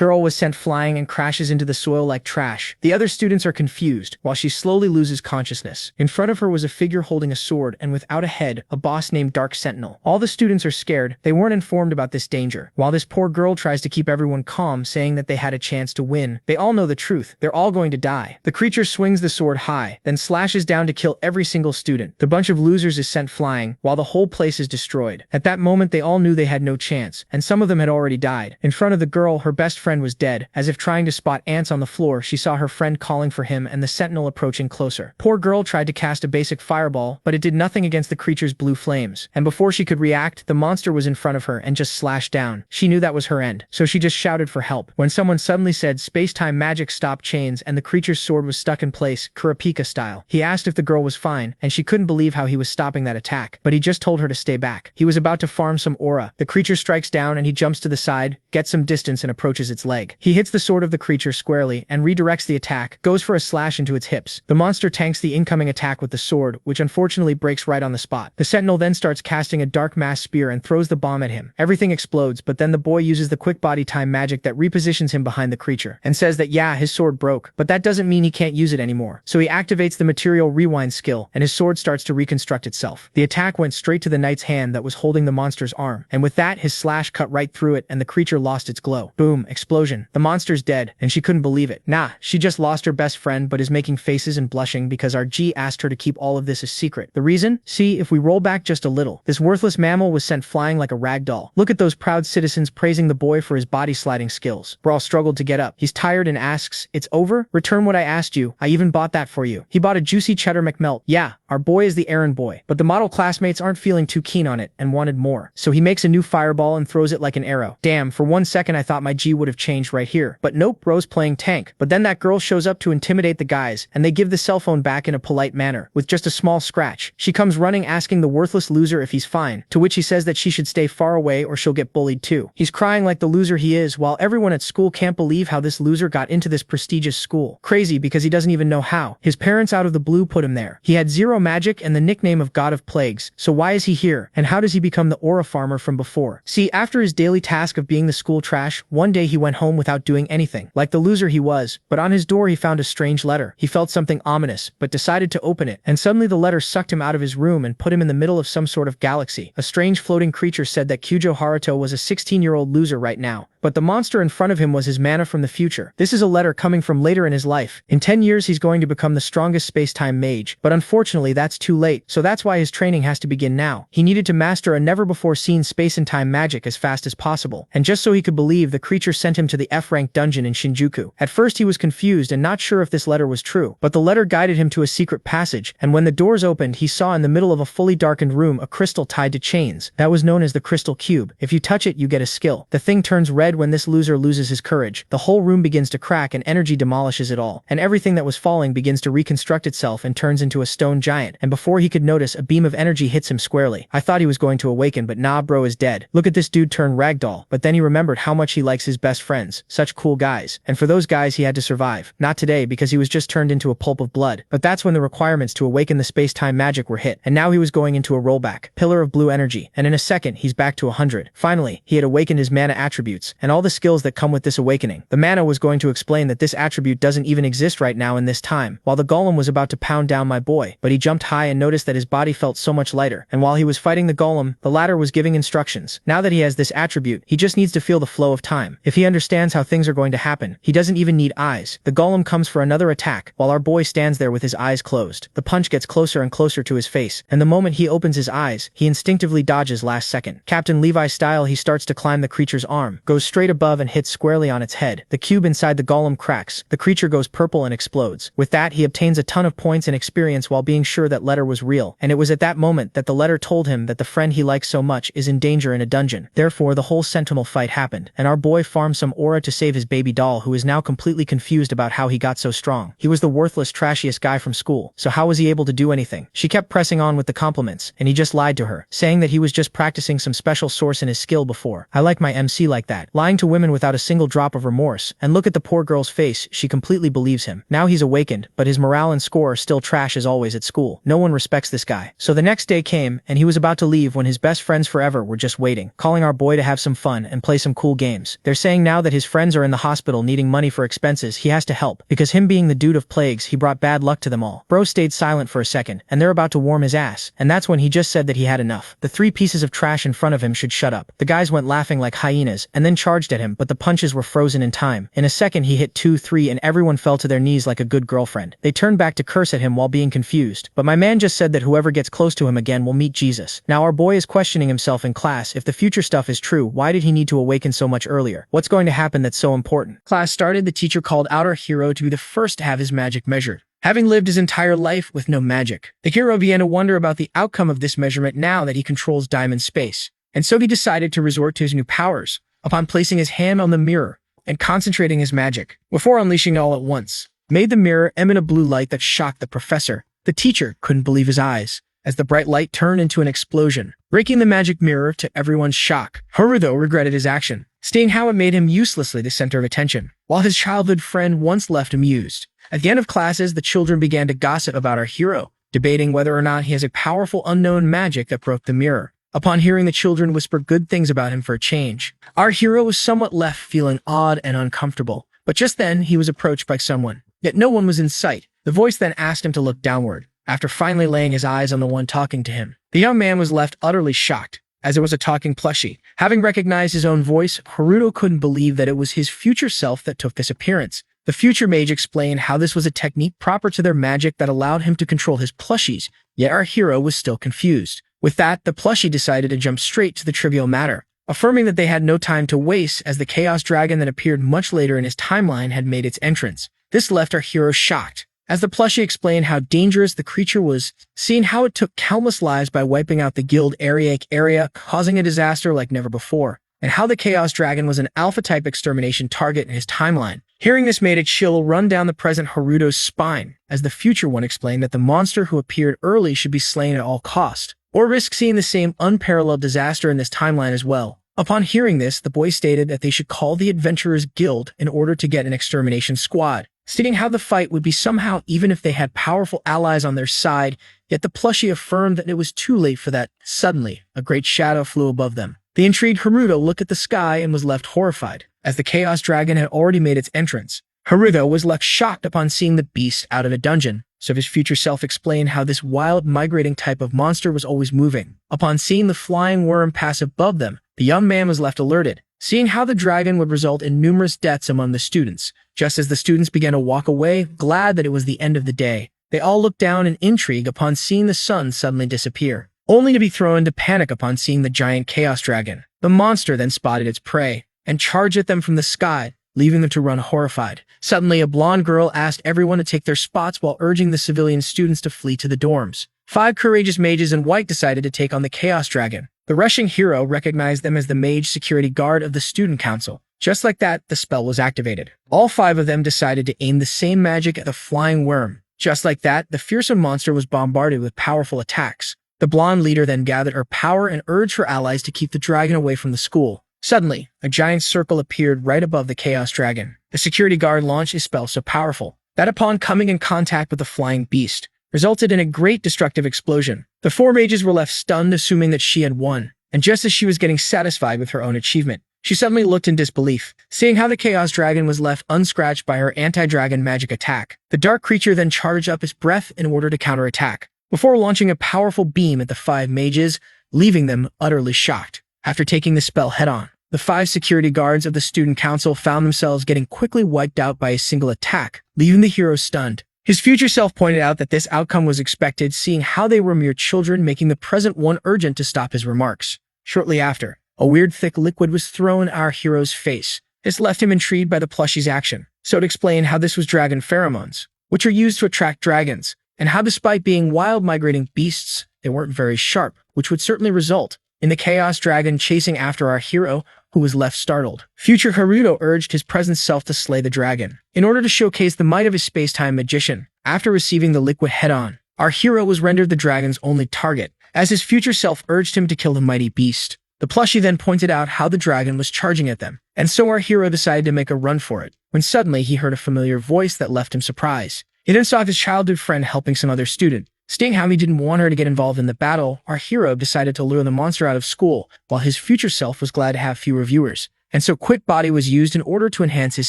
girl was sent flying and crashes into the soil like trash. The other students are confused, while she slowly loses consciousness. In front of her was a figure holding a sword and without a head, a boss named Dark Sentinel. All the students are scared, they weren't informed about this danger. While this poor girl tries to keep everyone calm, saying that they had a chance to win, they all know the truth. They're all going to die. The creature swings the sword high, then slashes down to kill every single student. The bunch of losers is sent flying, while the whole place is destroyed. At that moment they all knew they had no chance, and some of them had already died. In front of the girl, her best friend was dead. As if trying to spot ants on the floor, she saw her friend calling for him and the sentinel approaching closer. Poor girl tried to cast a basic fireball, but it did nothing against the creature's blue flames. And before she could react, the monster was in front of her and just slashed down. She knew that was her end, so she just shouted for help. When someone suddenly said space-time magic stop chains and the creature's sword was stuck in place, Kurapika style. He asked if the girl was fine, and she couldn't believe how he was stopping that attack, but he just told her to stay back. He was about to farm some aura. The creature strikes down and he jumps to the side, gets some distance and approaches its leg. He hits the sword of the creature squarely and redirects the attack, goes for a slash into its hips. The monster tanks the incoming attack with the sword, which unfortunately breaks right on the spot. The sentinel then starts casting a dark mass spear and throws the bomb at him. Everything explodes, but then the boy uses the quick body time magic that repositions him behind the creature, and says that yeah, his sword broke, but that doesn't mean he can't use it anymore. So he activates the material rewind skill, and his sword starts to reconstruct itself. The attack went straight to the knight's hand that was holding the monster's arm, and with that his slash cut right through it and the creature lost its glow. Boom, explosion. The monster's dead, and she couldn't believe it. Nah, she just lost her best friend but is making faces and blushing because our G asked her to keep all of this a secret. The reason? See, if we roll back just a little, this worthless mammal was sent flying like a rag doll. Look at those proud citizens praising the boy for his body sliding skills. Brawl struggled to get up. He's tired and asks, "It's over? Return what I asked you. I even bought that for you." He bought a juicy cheddar McMelt. Yeah, our boy is the errand boy, but the model classmates aren't feeling too keen on it and wanted more. So he makes a new fireball and throws it like an arrow. Damn, for 1 second I thought my G would have changed right here. But nope, bro's playing tank. But then that girl shows up to intimidate the guys, and they give the cell phone back in a polite manner, with just a small scratch. She comes running asking the worthless loser if he's fine, to which he says that she should stay far away or she'll get bullied too. He's crying like the loser he is, while everyone at school can't believe how this loser got into this prestigious school. Crazy because he doesn't even know how. His parents out of the blue put him there. He had zero magic and the nickname of God of Plagues, so why is he here? And how does he become the aura farmer from before? See, after his daily task of being the school trash, one day he went home without doing anything, like the loser he was, but on his door he found a strange letter. He felt something ominous, but decided to open it, and suddenly the letter sucked him out of his room and put him in the middle of some sort of galaxy. A strange floating creature said that Kyujo Haruto was a 16-year-old loser right now, but the monster in front of him was his mana from the future. This is a letter coming from later in his life. In 10 years he's going to become the strongest space-time mage, but unfortunately that's too late, so that's why his training has to begin now. He needed to master a never-before-seen space and time magic as fast as possible, and just so he could believe, the creature sent him to the F-rank dungeon in Shinjuku. At first he was confused and not sure if this letter was true, but the letter guided him to a secret passage, and when the doors opened he saw in the middle of a fully darkened room a crystal tied to chains. That was known as the crystal cube. If you touch it you get a skill. The thing turns red when this loser loses his courage. The whole room begins to crack and energy demolishes it all, and everything that was falling begins to reconstruct itself and turns into a stone giant, and before he could notice, a beam of energy hits him squarely. I thought he was going to awaken, but nah, bro is dead. Look at this dude turn ragdoll. But then he remembered how much he likes his best friends, such cool guys, and for those guys he had to survive. Not today, because he was just turned into a pulp of blood. But that's when the requirements to awaken the space-time magic were hit, and now he was going into a rollback. Pillar of blue energy, and in a second he's back to 100. Finally, he had awakened his mana attributes, and all the skills that come with this awakening. The mana was going to explain that this attribute doesn't even exist right now in this time, while the golem was about to pound down my boy, but he jumped high and noticed that his body felt so much lighter, and while he was fighting the golem, the latter was giving instructions. Now that he has this attribute, he just needs to feel the flow of time. If he understands how things are going to happen, he doesn't even need eyes. The golem comes for another attack, while our boy stands there with his eyes closed. The punch gets closer and closer to his face, and the moment he opens his eyes, he instinctively dodges last second. Captain Levi style, he starts to climb the creature's arm, goes straight above and hits squarely on its head. The cube inside the golem cracks, the creature goes purple and explodes. With that, he obtains a ton of points and experience while being sure that letter was real, and it was at that moment that the letter told him that the friend he likes so much is in danger in a dungeon. Therefore, the whole sentinel fight happened, and our boy farmed some aura to save his baby doll, who is now completely confused about how he got so strong. He was the worthless, trashiest guy from school, so how was he able to do anything? She kept pressing on with the compliments, and he just lied to her, saying that he was just practicing some special source in his skill before. I like my MC like that. lying to women without a single drop of remorse, and look at the poor girl's face, she completely believes him. Now he's awakened, but his morale and score are still trash as always at school. No one respects this guy. So the next day came, and he was about to leave when his best friends forever were just waiting, calling our boy to have some fun and play some cool games. They're saying now that his friends are in the hospital needing money for expenses, he has to help, because him being the dude of plagues, he brought bad luck to them all. Bro stayed silent for a second, and they're about to warm his ass, and that's when he just said that he had enough. The 3 pieces of trash in front of him should shut up. The guys went laughing like hyenas, and then charged at him, but the punches were frozen in time. In a second he hit 2, 3, and everyone fell to their knees like a good girlfriend. They turned back to curse at him while being confused, but my man just said that whoever gets close to him again will meet Jesus. Now our boy is questioning himself in class. If the future stuff is true, why did he need to awaken so much earlier? What's going to happen that's so important? Class started. The teacher called out our hero to be the first to have his magic measured. Having lived his entire life with no magic, the hero began to wonder about the outcome of this measurement now that he controls diamond space. And so he decided to resort to his new powers, upon placing his hand on the mirror and concentrating his magic, before unleashing it all at once, made the mirror emit a blue light that shocked the professor. The teacher couldn't believe his eyes, as the bright light turned into an explosion, breaking the magic mirror to everyone's shock. Haruto regretted his action, seeing how it made him uselessly the center of attention, while his childhood friend once left amused. At the end of classes, the children began to gossip about our hero, debating whether or not he has a powerful unknown magic that broke the mirror. Upon hearing the children whisper good things about him for a change, our hero was somewhat left feeling odd and uncomfortable. But just then, he was approached by someone. Yet no one was in sight. The voice then asked him to look downward, after finally laying his eyes on the one talking to him. The young man was left utterly shocked, as it was a talking plushie. Having recognized his own voice, Haruto couldn't believe that it was his future self that took this appearance. The future mage explained how this was a technique proper to their magic that allowed him to control his plushies, yet our hero was still confused. With that, the plushie decided to jump straight to the trivial matter, affirming that they had no time to waste as the Chaos Dragon that appeared much later in his timeline had made its entrance. This left our hero shocked, as the plushie explained how dangerous the creature was, seeing how it took countless lives by wiping out the guild area, causing a disaster like never before, and how the Chaos Dragon was an alpha-type extermination target in his timeline. Hearing this made a chill run down the present Haruto's spine, as the future one explained that the monster who appeared early should be slain at all cost, or risk seeing the same unparalleled disaster in this timeline as well. Upon hearing this, the boy stated that they should call the Adventurers Guild in order to get an extermination squad, stating how the fight would be somehow even if they had powerful allies on their side, yet the plushie affirmed that it was too late for that. Suddenly, a great shadow flew above them. The intrigued Haruto looked at the sky and was left horrified, as the Chaos Dragon had already made its entrance. Haruto was left shocked upon seeing the beast out of a dungeon, so his future self explained how this wild, migrating type of monster was always moving. Upon seeing the flying worm pass above them, the young man was left alerted, seeing how the dragon would result in numerous deaths among the students. Just as the students began to walk away, glad that it was the end of the day, they all looked down in intrigue upon seeing the sun suddenly disappear, only to be thrown into panic upon seeing the giant Chaos Dragon. The monster then spotted its prey and charged at them from the sky, leaving them to run horrified. Suddenly, a blonde girl asked everyone to take their spots while urging the civilian students to flee to the dorms. 5 courageous mages in white decided to take on the Chaos Dragon. The rushing hero recognized them as the mage security guard of the student council. Just like that, the spell was activated. All 5 of them decided to aim the same magic at the flying worm. Just like that, the fearsome monster was bombarded with powerful attacks. The blonde leader then gathered her power and urged her allies to keep the dragon away from the school. Suddenly, a giant circle appeared right above the Chaos Dragon. The security guard launched a spell so powerful that upon coming in contact with the flying beast, resulted in a great destructive explosion. The 4 mages were left stunned, assuming that she had won, and just as she was getting satisfied with her own achievement, she suddenly looked in disbelief, seeing how the Chaos Dragon was left unscratched by her anti-dragon magic attack. The dark creature then charged up his breath in order to counterattack, before launching a powerful beam at the 5 mages, leaving them utterly shocked. After taking the spell head-on, the 5 security guards of the student council found themselves getting quickly wiped out by a single attack, leaving the hero stunned. His future self pointed out that this outcome was expected, seeing how they were mere children, making the present one urgent to stop his remarks. Shortly after, a weird thick liquid was thrown in our hero's face. This left him intrigued by the plushie's action, so to explain how this was dragon pheromones, which are used to attract dragons, and how despite being wild migrating beasts, they weren't very sharp, which would certainly result in the Chaos Dragon chasing after our hero, who was left startled. Future Haruto urged his present self to slay the dragon, in order to showcase the might of his space-time magician. After receiving the liquid head-on, our hero was rendered the dragon's only target, as his future self urged him to kill the mighty beast. The plushie then pointed out how the dragon was charging at them, and so our hero decided to make a run for it, when suddenly he heard a familiar voice that left him surprised. He then saw his childhood friend helping some other student. Seeing how he didn't want her to get involved in the battle, our hero decided to lure the monster out of school, while his future self was glad to have fewer viewers. And so Quick Body was used in order to enhance his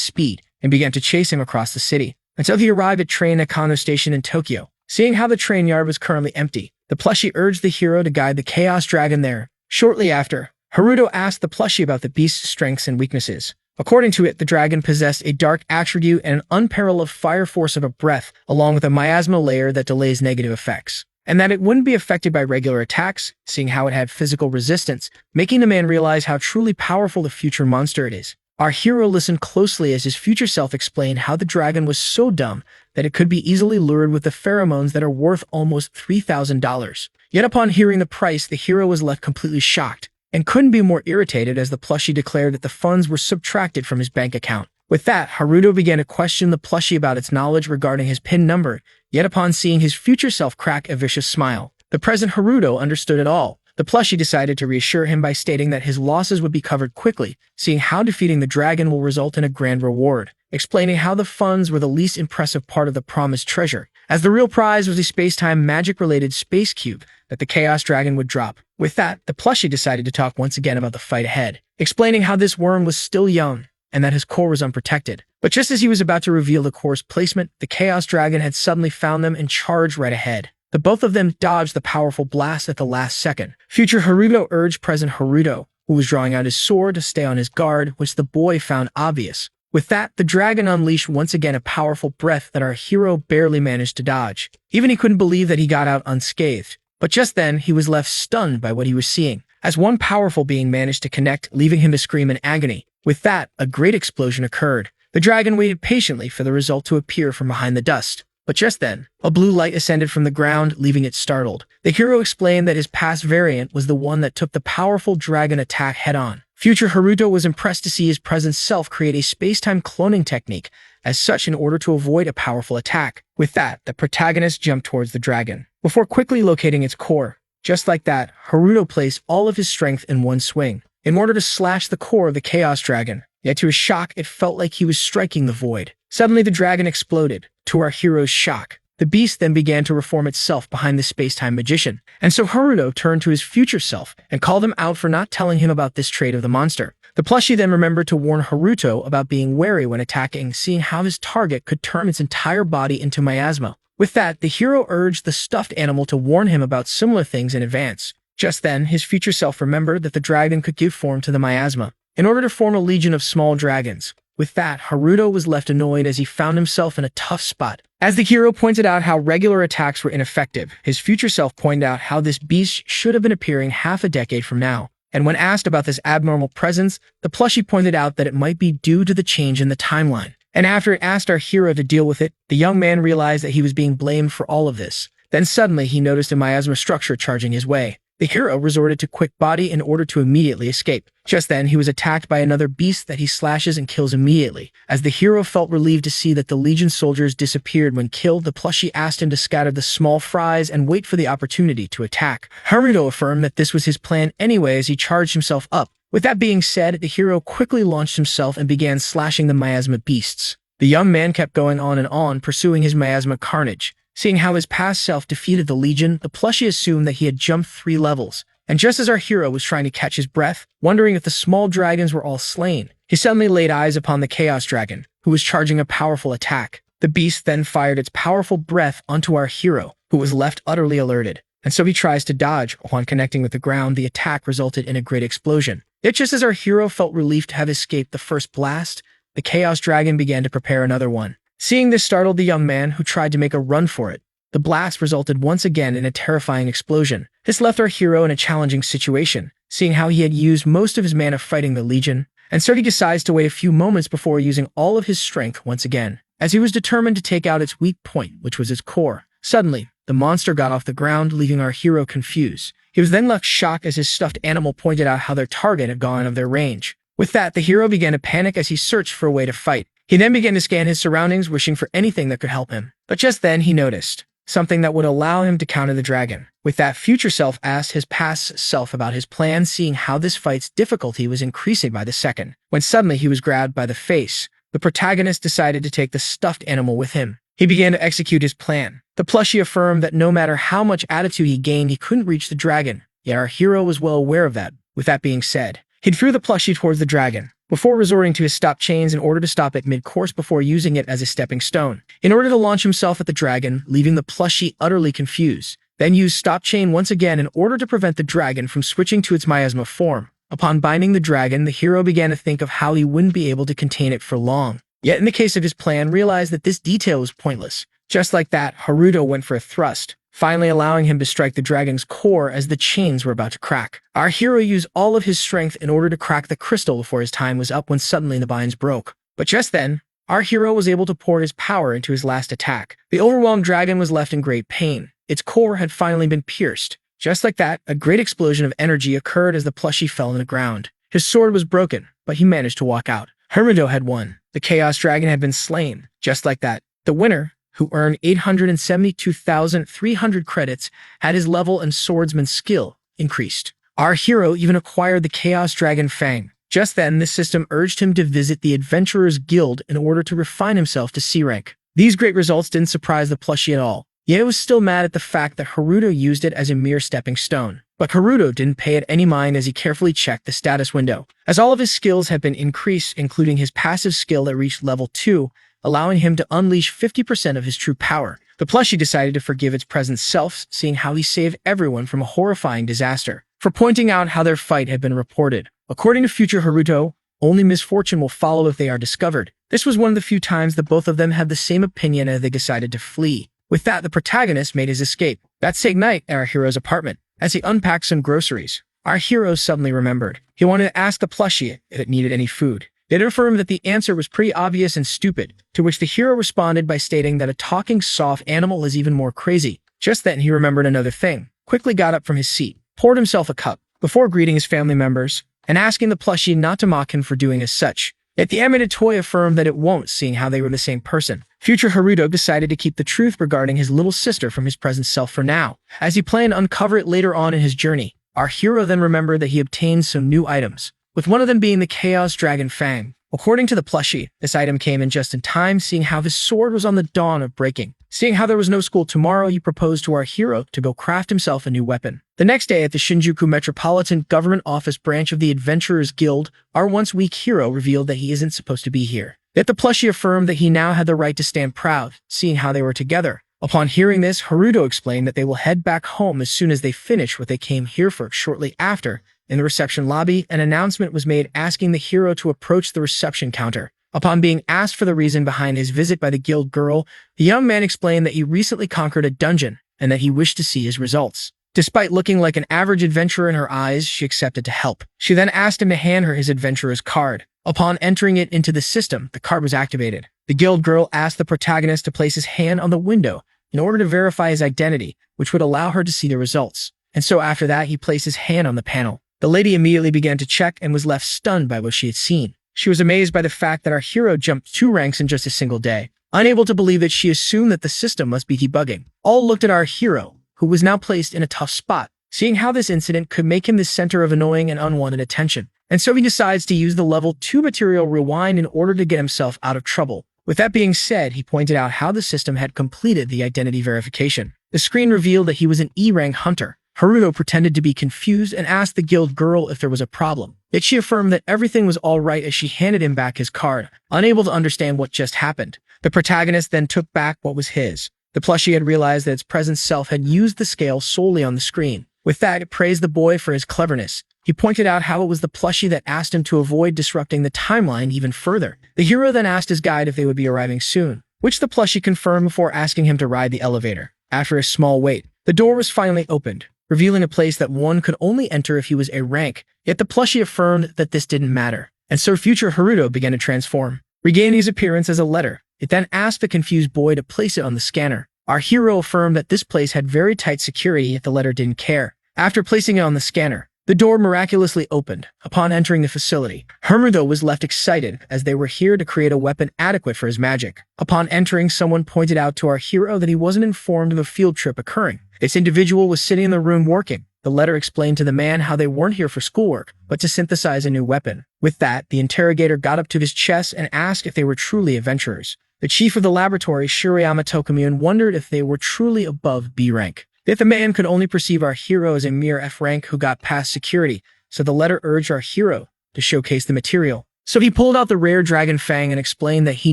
speed, and began to chase him across the city, until he arrived at Train Nakano Station in Tokyo. Seeing how the train yard was currently empty, the plushie urged the hero to guide the Chaos Dragon there. Shortly after, Haruto asked the plushie about the beast's strengths and weaknesses. According to it, the dragon possessed a dark attribute and an unparalleled fire force of a breath, along with a miasma layer that delays negative effects, and that it wouldn't be affected by regular attacks, seeing how it had physical resistance, making the man realize how truly powerful the future monster it is. Our hero listened closely as his future self explained how the dragon was so dumb that it could be easily lured with the pheromones that are worth almost $3,000. Yet upon hearing the price, the hero was left completely shocked, and couldn't be more irritated as the plushie declared that the funds were subtracted from his bank account. With that, Haruto began to question the plushie about its knowledge regarding his PIN number, yet upon seeing his future self crack a vicious smile, the present Haruto understood it all. The plushie decided to reassure him by stating that his losses would be covered quickly, seeing how defeating the dragon will result in a grand reward, explaining how the funds were the least impressive part of the promised treasure, as the real prize was a space-time magic-related space cube that the Chaos Dragon would drop. With that, the plushie decided to talk once again about the fight ahead, explaining how this worm was still young, and that his core was unprotected. But just as he was about to reveal the core's placement, the Chaos Dragon had suddenly found them and charged right ahead. The both of them dodged the powerful blast at the last second. Future Haruto urged present Haruto, who was drawing out his sword, to stay on his guard, which the boy found obvious. With that, the dragon unleashed once again a powerful breath that our hero barely managed to dodge. Even he couldn't believe that he got out unscathed. But just then, he was left stunned by what he was seeing, as one powerful being managed to connect, leaving him to scream in agony. With that, a great explosion occurred. The dragon waited patiently for the result to appear from behind the dust. But just then, a blue light ascended from the ground, leaving it startled. The hero explained that his past variant was the one that took the powerful dragon attack head-on. Future Haruto was impressed to see his present self create a space-time cloning technique as such in order to avoid a powerful attack. With that, the protagonist jumped towards the dragon, before quickly locating its core. Just like that, Haruto placed all of his strength in one swing, in order to slash the core of the Chaos Dragon. Yet to his shock, it felt like he was striking the void. Suddenly, the dragon exploded. To our hero's shock, the beast then began to reform itself behind the space-time magician. And so Haruto turned to his future self and called him out for not telling him about this trait of the monster. The plushie then remembered to warn Haruto about being wary when attacking, seeing how his target could turn its entire body into miasma. With that, the hero urged the stuffed animal to warn him about similar things in advance. Just then, his future self remembered that the dragon could give form to the miasma, in order to form a legion of small dragons. With that, Haruto was left annoyed as he found himself in a tough spot. As the hero pointed out how regular attacks were ineffective, his future self pointed out how this beast should have been appearing half a decade from now. And when asked about this abnormal presence, the plushie pointed out that it might be due to the change in the timeline. And after it asked our hero to deal with it, the young man realized that he was being blamed for all of this. Then suddenly he noticed a miasma structure charging his way. The hero resorted to Quick Body in order to immediately escape. Just then, he was attacked by another beast that he slashes and kills immediately. As the hero felt relieved to see that the Legion soldiers disappeared when killed, the plushie asked him to scatter the small fries and wait for the opportunity to attack. Haruto affirmed that this was his plan anyway as he charged himself up. With that being said, the hero quickly launched himself and began slashing the miasma beasts. The young man kept going on, pursuing his miasma carnage. Seeing how his past self defeated the Legion, the plushie assumed that he had jumped 3 levels. And just as our hero was trying to catch his breath, wondering if the small dragons were all slain, he suddenly laid eyes upon the Chaos Dragon, who was charging a powerful attack. The beast then fired its powerful breath onto our hero, who was left utterly alerted. And so he tries to dodge. Upon connecting with the ground, the attack resulted in a great explosion. Yet just as our hero felt relieved to have escaped the first blast, the Chaos Dragon began to prepare another one. Seeing this startled the young man, who tried to make a run for it. The blast resulted once again in a terrifying explosion. This left our hero in a challenging situation, seeing how he had used most of his mana fighting the Legion, and so he decides to wait a few moments before using all of his strength once again, as he was determined to take out its weak point, which was its core. Suddenly, the monster got off the ground, leaving our hero confused. He was then left shocked as his stuffed animal pointed out how their target had gone out of their range. With that, the hero began to panic as he searched for a way to fight. He then began to scan his surroundings, wishing for anything that could help him. But just then, he noticed something that would allow him to counter the dragon. With that, future self asked his past self about his plan, seeing how this fight's difficulty was increasing by the second. When suddenly he was grabbed by the face, the protagonist decided to take the stuffed animal with him. He began to execute his plan. The plushie affirmed that no matter how much attitude he gained, he couldn't reach the dragon, yet our hero was well aware of that. With that being said, he threw the plushie towards the dragon, before resorting to his stop chains in order to stop it mid-course before using it as a stepping stone, in order to launch himself at the dragon, leaving the plushie utterly confused. Then used stop chain once again in order to prevent the dragon from switching to its miasma form. Upon binding the dragon, the hero began to think of how he wouldn't be able to contain it for long. Yet in the case of his plan, realized that this detail was pointless. Just like that, Haruto went for a thrust, finally allowing him to strike the dragon's core as the chains were about to crack. Our hero used all of his strength in order to crack the crystal before his time was up when suddenly the binds broke. But just then, our hero was able to pour his power into his last attack. The overwhelmed dragon was left in great pain. Its core had finally been pierced. Just like that, a great explosion of energy occurred as the plushie fell on the ground. His sword was broken, but he managed to walk out. Haruto had won. The Chaos Dragon had been slain. Just like that, the winner, who earned 872,300 credits, had his level and swordsman skill increased. Our hero even acquired the Chaos Dragon Fang. Just then, the system urged him to visit the Adventurers Guild in order to refine himself to C rank. These great results didn't surprise the plushie at all. Yet it was still mad at the fact that Haruto used it as a mere stepping stone. But Haruto didn't pay it any mind as he carefully checked the status window. As all of his skills had been increased, including his passive skill that reached level 2, allowing him to unleash 50% of his true power. The plushie decided to forgive its present self, seeing how he saved everyone from a horrifying disaster, for pointing out how their fight had been reported. According to future Haruto, only misfortune will follow if they are discovered. This was one of the few times that both of them had the same opinion as they decided to flee. With that, the protagonist made his escape. That same night at our hero's apartment, as he unpacked some groceries, our hero suddenly remembered. He wanted to ask the plushie if it needed any food. It affirmed that the answer was pretty obvious and stupid, to which the hero responded by stating that a talking soft animal is even more crazy. Just then he remembered another thing, quickly got up from his seat, poured himself a cup, before greeting his family members, and asking the plushie not to mock him for doing as such. Yet the animated toy affirmed that it won't, seeing how they were the same person. Future Haruto decided to keep the truth regarding his little sister from his present self for now, as he planned to uncover it later on in his journey. Our hero then remembered that he obtained some new items, with one of them being the Chaos Dragon Fang. According to the plushie, this item came in just in time, seeing how his sword was on the dawn of breaking. Seeing how there was no school tomorrow, he proposed to our hero to go craft himself a new weapon. The next day at the Shinjuku Metropolitan Government Office branch of the Adventurers Guild, our once weak hero revealed that he isn't supposed to be here. Yet the plushie affirmed that he now had the right to stand proud, seeing how they were together. Upon hearing this, Haruto explained that they will head back home as soon as they finish what they came here for. Shortly after, in the reception lobby, an announcement was made asking the hero to approach the reception counter. Upon being asked for the reason behind his visit by the guild girl, the young man explained that he recently conquered a dungeon and that he wished to see his results. Despite looking like an average adventurer in her eyes, she accepted to help. She then asked him to hand her his adventurer's card. Upon entering it into the system, the card was activated. The guild girl asked the protagonist to place his hand on the window in order to verify his identity, which would allow her to see the results. And so after that, he placed his hand on the panel. The lady immediately began to check and was left stunned by what she had seen. She was amazed by the fact that our hero jumped 2 ranks in just a single day. Unable to believe it, she assumed that the system must be debugging. All looked at our hero, who was now placed in a tough spot, seeing how this incident could make him the center of annoying and unwanted attention. And so he decides to use the level 2 material rewind in order to get himself out of trouble. With that being said, he pointed out how the system had completed the identity verification. The screen revealed that he was an E-rank hunter. Haruto pretended to be confused and asked the guild girl if there was a problem. Yet she affirmed that everything was all right as she handed him back his card, unable to understand what just happened. The protagonist then took back what was his. The plushie had realized that its present self had used the scale solely on the screen. With that, it praised the boy for his cleverness. He pointed out how it was the plushie that asked him to avoid disrupting the timeline even further. The hero then asked his guide if they would be arriving soon, which the plushie confirmed before asking him to ride the elevator. After a small wait, the door was finally opened, revealing a place that one could only enter if he was a rank, yet the plushie affirmed that this didn't matter. And so future Haruto began to transform, regaining his appearance as a letter. It then asked the confused boy to place it on the scanner. Our hero affirmed that this place had very tight security, yet the letter didn't care. After placing it on the scanner, The door miraculously opened. Upon entering the facility, Haruto was left excited as they were here to create a weapon adequate for his magic. Upon entering, someone pointed out to our hero that he wasn't informed of a field trip occurring. This individual was sitting in the room working. The letter explained to the man how they weren't here for schoolwork, but to synthesize a new weapon. With that, the interrogator got up to his chest and asked if they were truly adventurers. The chief of the laboratory, Shirayama Tokumune, wondered if they were truly above B rank. Yet the man could only perceive our hero as a mere F rank who got past security, so the letter urged our hero to showcase the material. So he pulled out the rare dragon fang and explained that he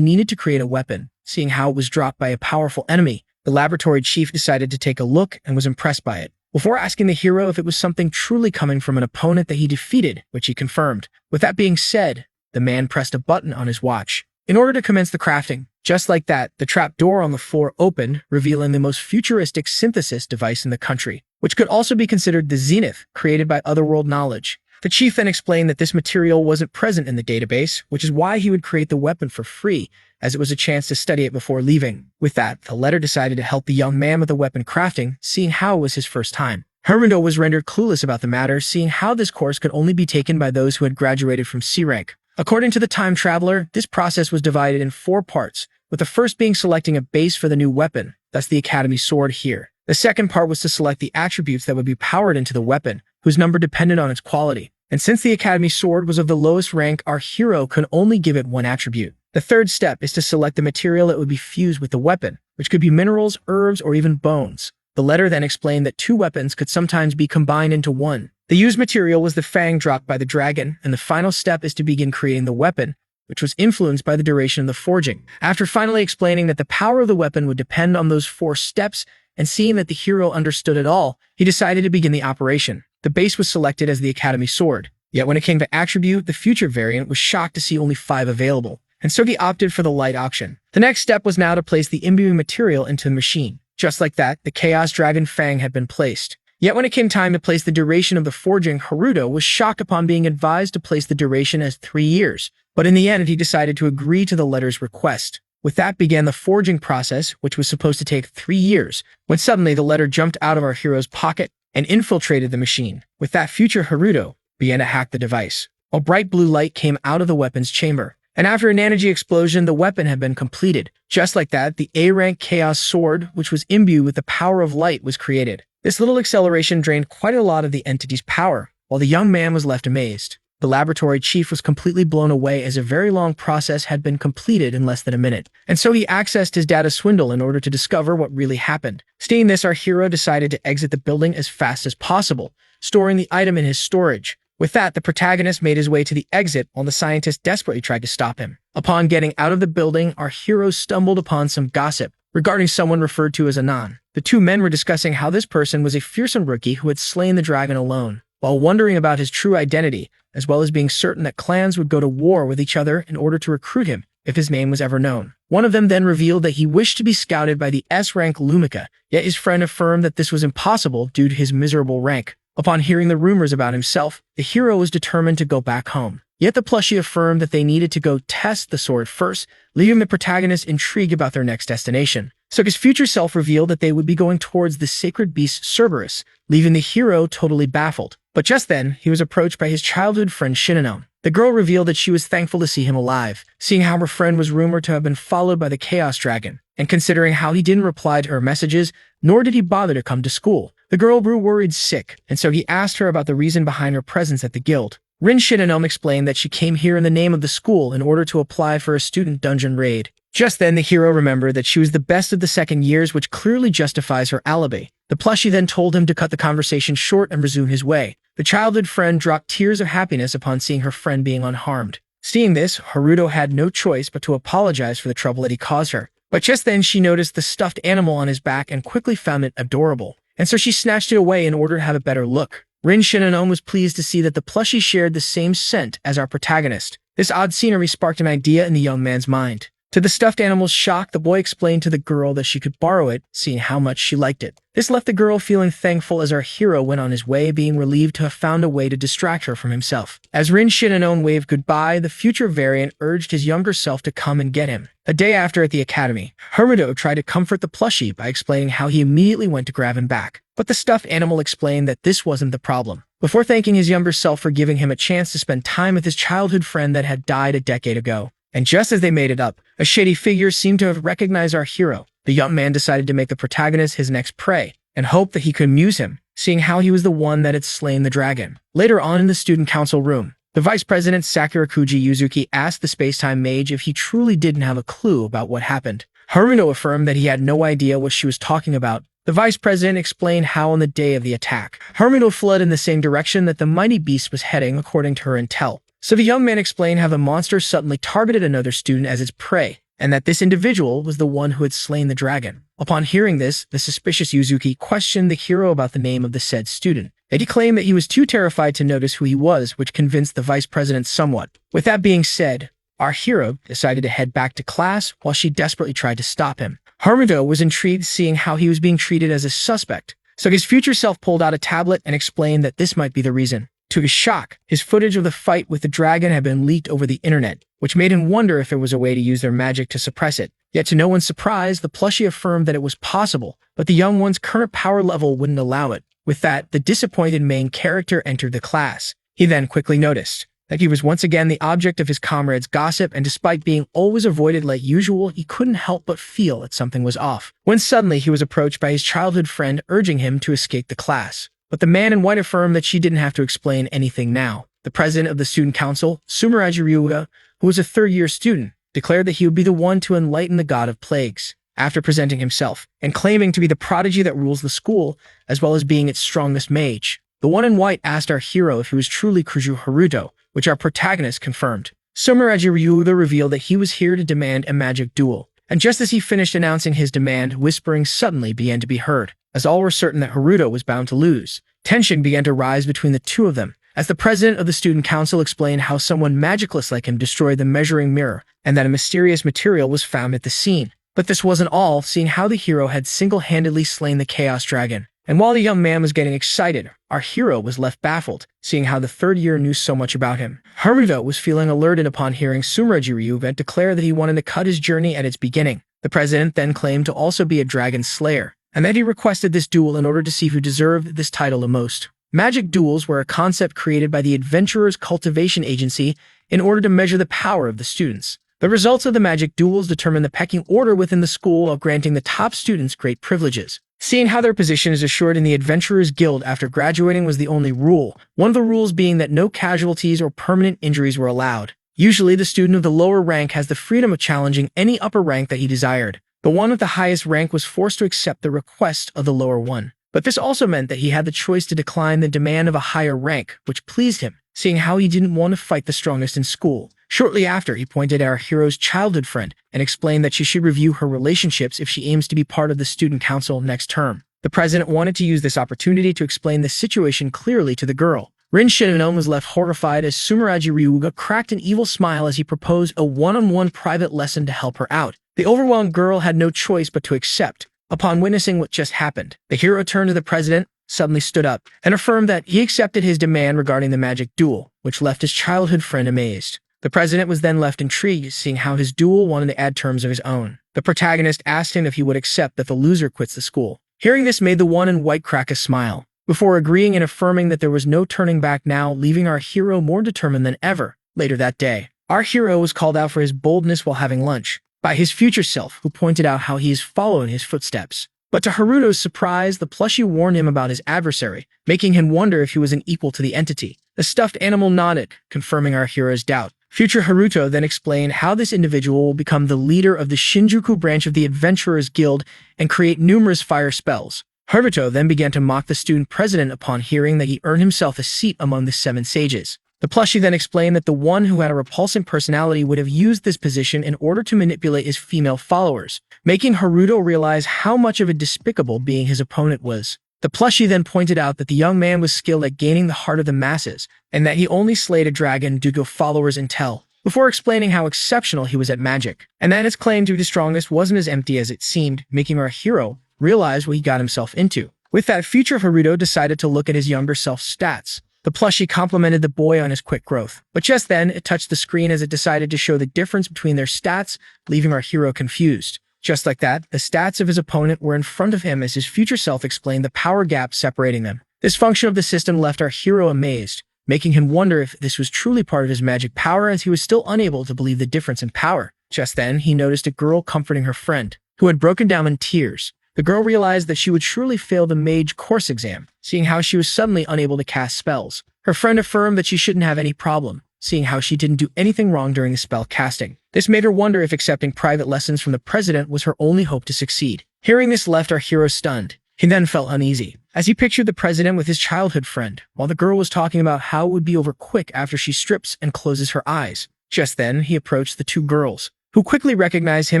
needed to create a weapon. Seeing how it was dropped by a powerful enemy, the laboratory chief decided to take a look and was impressed by it. Before asking the hero if it was something truly coming from an opponent that he defeated, which he confirmed. With that being said, the man pressed a button on his watch in order to commence the crafting. Just like that, the trap door on the floor opened, revealing the most futuristic synthesis device in the country, which could also be considered the Zenith, created by Otherworld knowledge. The chief then explained that this material wasn't present in the database, which is why he would create the weapon for free, as it was a chance to study it before leaving. With that, the letter decided to help the young man with the weapon crafting, seeing how it was his first time. Haruto was rendered clueless about the matter, seeing how this course could only be taken by those who had graduated from C rank. According to the time traveler, this process was divided in 4 parts, with the first being selecting a base for the new weapon, thus the Academy Sword here. The second part was to select the attributes that would be powered into the weapon, whose number depended on its quality. And since the Academy Sword was of the lowest rank, our hero could only give it one attribute. The third step is to select the material that would be fused with the weapon, which could be minerals, herbs, or even bones. The letter then explained that 2 weapons could sometimes be combined into one. The used material was the fang dropped by the dragon, and the final step is to begin creating the weapon, which was influenced by the duration of the forging. After finally explaining that the power of the weapon would depend on those 4 steps, and seeing that the hero understood it all, he decided to begin the operation. The base was selected as the Academy Sword. Yet when it came to attribute, the future variant was shocked to see only 5 available, and so he opted for the light option. The next step was now to place the imbuing material into the machine. Just like that, the Chaos Dragon Fang had been placed. Yet when it came time to place the duration of the forging, Haruto was shocked upon being advised to place the duration as 3 years. But in the end, he decided to agree to the letter's request. With that began the forging process, which was supposed to take 3 years, when suddenly the letter jumped out of our hero's pocket and infiltrated the machine. With that, future Haruto began to hack the device. A bright blue light came out of the weapon's chamber, and after an energy explosion, the weapon had been completed. Just like that, the A-rank Chaos Sword, which was imbued with the power of light, was created. This little acceleration drained quite a lot of the entity's power, while the young man was left amazed. The laboratory chief was completely blown away as a very long process had been completed in less than a minute, and so he accessed his data swindle in order to discover what really happened. Seeing this, our hero decided to exit the building as fast as possible, storing the item in his storage. With that, the protagonist made his way to the exit while the scientist desperately tried to stop him. Upon getting out of the building, our hero stumbled upon some gossip regarding someone referred to as Anon. The 2 men were discussing how this person was a fearsome rookie who had slain the dragon alone, while wondering about his true identity, as well as being certain that clans would go to war with each other in order to recruit him if his name was ever known. One of them then revealed that he wished to be scouted by the S-rank Lumika, yet his friend affirmed that this was impossible due to his miserable rank. Upon hearing the rumors about himself, the hero was determined to go back home. Yet the plushie affirmed that they needed to go test the sword first, leaving the protagonist intrigued about their next destination. So his future self revealed that they would be going towards the sacred beast Cerberus, leaving the hero totally baffled. But just then, he was approached by his childhood friend Shinano. The girl revealed that she was thankful to see him alive, seeing how her friend was rumored to have been followed by the Chaos Dragon, and considering how he didn't reply to her messages, nor did he bother to come to school. The girl grew worried sick, and so he asked her about the reason behind her presence at the guild. Rin Shinano explained that she came here in the name of the school in order to apply for a student dungeon raid. Just then, the hero remembered that she was the best of the second years, which clearly justifies her alibi. The plushie then told him to cut the conversation short and resume his way. The childhood friend dropped tears of happiness upon seeing her friend being unharmed. Seeing this, Haruto had no choice but to apologize for the trouble that he caused her. But just then, she noticed the stuffed animal on his back and quickly found it adorable, and so she snatched it away in order to have a better look. Rin Shinano was pleased to see that the plushie shared the same scent as our protagonist. This odd scenery sparked an idea in the young man's mind. To the stuffed animal's shock, the boy explained to the girl that she could borrow it, seeing how much she liked it. This left the girl feeling thankful as our hero went on his way, being relieved to have found a way to distract her from himself. As Rin Shinano waved goodbye, the future variant urged his younger self to come and get him. A day after at the academy, Haruto tried to comfort the plushie by explaining how he immediately went to grab him back. But the stuffed animal explained that this wasn't the problem. before thanking his younger self for giving him a chance to spend time with his childhood friend that had died a decade ago. And just as they made it up, a shady figure seemed to have recognized our hero. The young man decided to make the protagonist his next prey, and hoped that he could amuse him, seeing how he was the one that had slain the dragon. Later on in the student council room, the vice president Sakurakuji Yuzuki asked the space-time mage if he truly didn't have a clue about what happened. Haruno affirmed that he had no idea what she was talking about. The vice president explained how on the day of the attack, Haruno fled in the same direction that the mighty beast was heading according to her intel. So the young man explained how the monster suddenly targeted another student as its prey, and that this individual was the one who had slain the dragon. Upon hearing this, the suspicious Yuzuki questioned the hero about the name of the said student. He claimed that he was too terrified to notice who he was, which convinced the vice president somewhat. With that being said, our hero decided to head back to class while she desperately tried to stop him. Haruno was intrigued seeing how he was being treated as a suspect, so his future self pulled out a tablet and explained that this might be the reason. To his shock, his footage of the fight with the dragon had been leaked over the internet, which made him wonder if there was a way to use their magic to suppress it. Yet to no one's surprise, the plushie affirmed that it was possible, but the young one's current power level wouldn't allow it. With that, the disappointed main character entered the class. He then quickly noticed that he was once again the object of his comrades' gossip, and despite being always avoided like usual, he couldn't help but feel that something was off. When suddenly he was approached by his childhood friend urging him to escape the class. But the man in white affirmed that she didn't have to explain anything now. The president of the student council, Sumeraji Ryuga, who was a third-year student, declared that he would be the one to enlighten the god of plagues. After presenting himself and claiming to be the prodigy that rules the school, as well as being its strongest mage, the one in white asked our hero if he was truly Kuju Haruto, which our protagonist confirmed. Sumeraji Ryuga revealed that he was here to demand a magic duel. And just as he finished announcing his demand, whispering suddenly began to be heard. As all were certain that Haruto was bound to lose, tension began to rise between the two of them, as the president of the student council explained how someone magicless like him destroyed the measuring mirror, and that a mysterious material was found at the scene. But this wasn't all, seeing how the hero had single-handedly slain the Chaos Dragon. And while the young man was getting excited, our hero was left baffled, seeing how the third year knew so much about him. Haruto was feeling alerted upon hearing Sumeraji Ryuga declare that he wanted to cut his journey at its beginning. The president then claimed to also be a dragon slayer, and that he requested this duel in order to see who deserved this title the most. Magic duels were a concept created by the Adventurers Cultivation Agency in order to measure the power of the students. The results of the magic duels determine the pecking order within the school while granting the top students great privileges. Seeing how their position is assured in the Adventurers Guild after graduating was the only rule, one of the rules being that no casualties or permanent injuries were allowed. Usually, the student of the lower rank has the freedom of challenging any upper rank that he desired. The one with the highest rank was forced to accept the request of the lower one. But this also meant that he had the choice to decline the demand of a higher rank, which pleased him, seeing how he didn't want to fight the strongest in school. Shortly after, he pointed at our hero's childhood friend and explained that she should review her relationships if she aims to be part of the student council next term. The president wanted to use this opportunity to explain the situation clearly to the girl. Rin Shinnon was left horrified as Sumeraji Ryuga cracked an evil smile as he proposed a one-on-one private lesson to help her out. The overwhelmed girl had no choice but to accept. Upon witnessing what just happened, the hero turned to the president, suddenly stood up, and affirmed that he accepted his demand regarding the magic duel, which left his childhood friend amazed. The president was then left intrigued, seeing how his duel wanted to add terms of his own. The protagonist asked him if he would accept that the loser quits the school. Hearing this made the one in white crack a smile, before agreeing and affirming that there was no turning back now, leaving our hero more determined than ever. Later that day, our hero was called out for his boldness while having lunch by his future self, who pointed out how he is following his footsteps. But to Haruto's surprise, the plushie warned him about his adversary, making him wonder if he was an equal to the entity. The stuffed animal nodded, confirming our hero's doubt. Future Haruto then explained how this individual will become the leader of the Shinjuku branch of the Adventurers Guild and create numerous fire spells. Haruto then began to mock the student president upon hearing that he earned himself a seat among the 7 sages. The plushie then explained that the one who had a repulsive personality would have used this position in order to manipulate his female followers, making Haruto realize how much of a despicable being his opponent was. The plushie then pointed out that the young man was skilled at gaining the heart of the masses, and that he only slayed a dragon due to a follower's intel, before explaining how exceptional he was at magic, and that his claim to be the strongest wasn't as empty as it seemed, making our hero realize what he got himself into. With that, future Haruto decided to look at his younger self's stats. The plushie complimented the boy on his quick growth, but just then it touched the screen as it decided to show the difference between their stats, leaving our hero confused. Just like that, the stats of his opponent were in front of him as his future self explained the power gap separating them. This function of the system left our hero amazed, making him wonder if this was truly part of his magic power, as he was still unable to believe the difference in power. Just then, he noticed a girl comforting her friend, who had broken down in tears. The girl realized that she would surely fail the Mage course exam, seeing how she was suddenly unable to cast spells. Her friend affirmed that she shouldn't have any problem, seeing how she didn't do anything wrong during the spell casting. This made her wonder if accepting private lessons from the president was her only hope to succeed. Hearing this left our hero stunned. He then felt uneasy, as he pictured the president with his childhood friend, while the girl was talking about how it would be over quick after she strips and closes her eyes. Just then, he approached the two girls, who quickly recognized him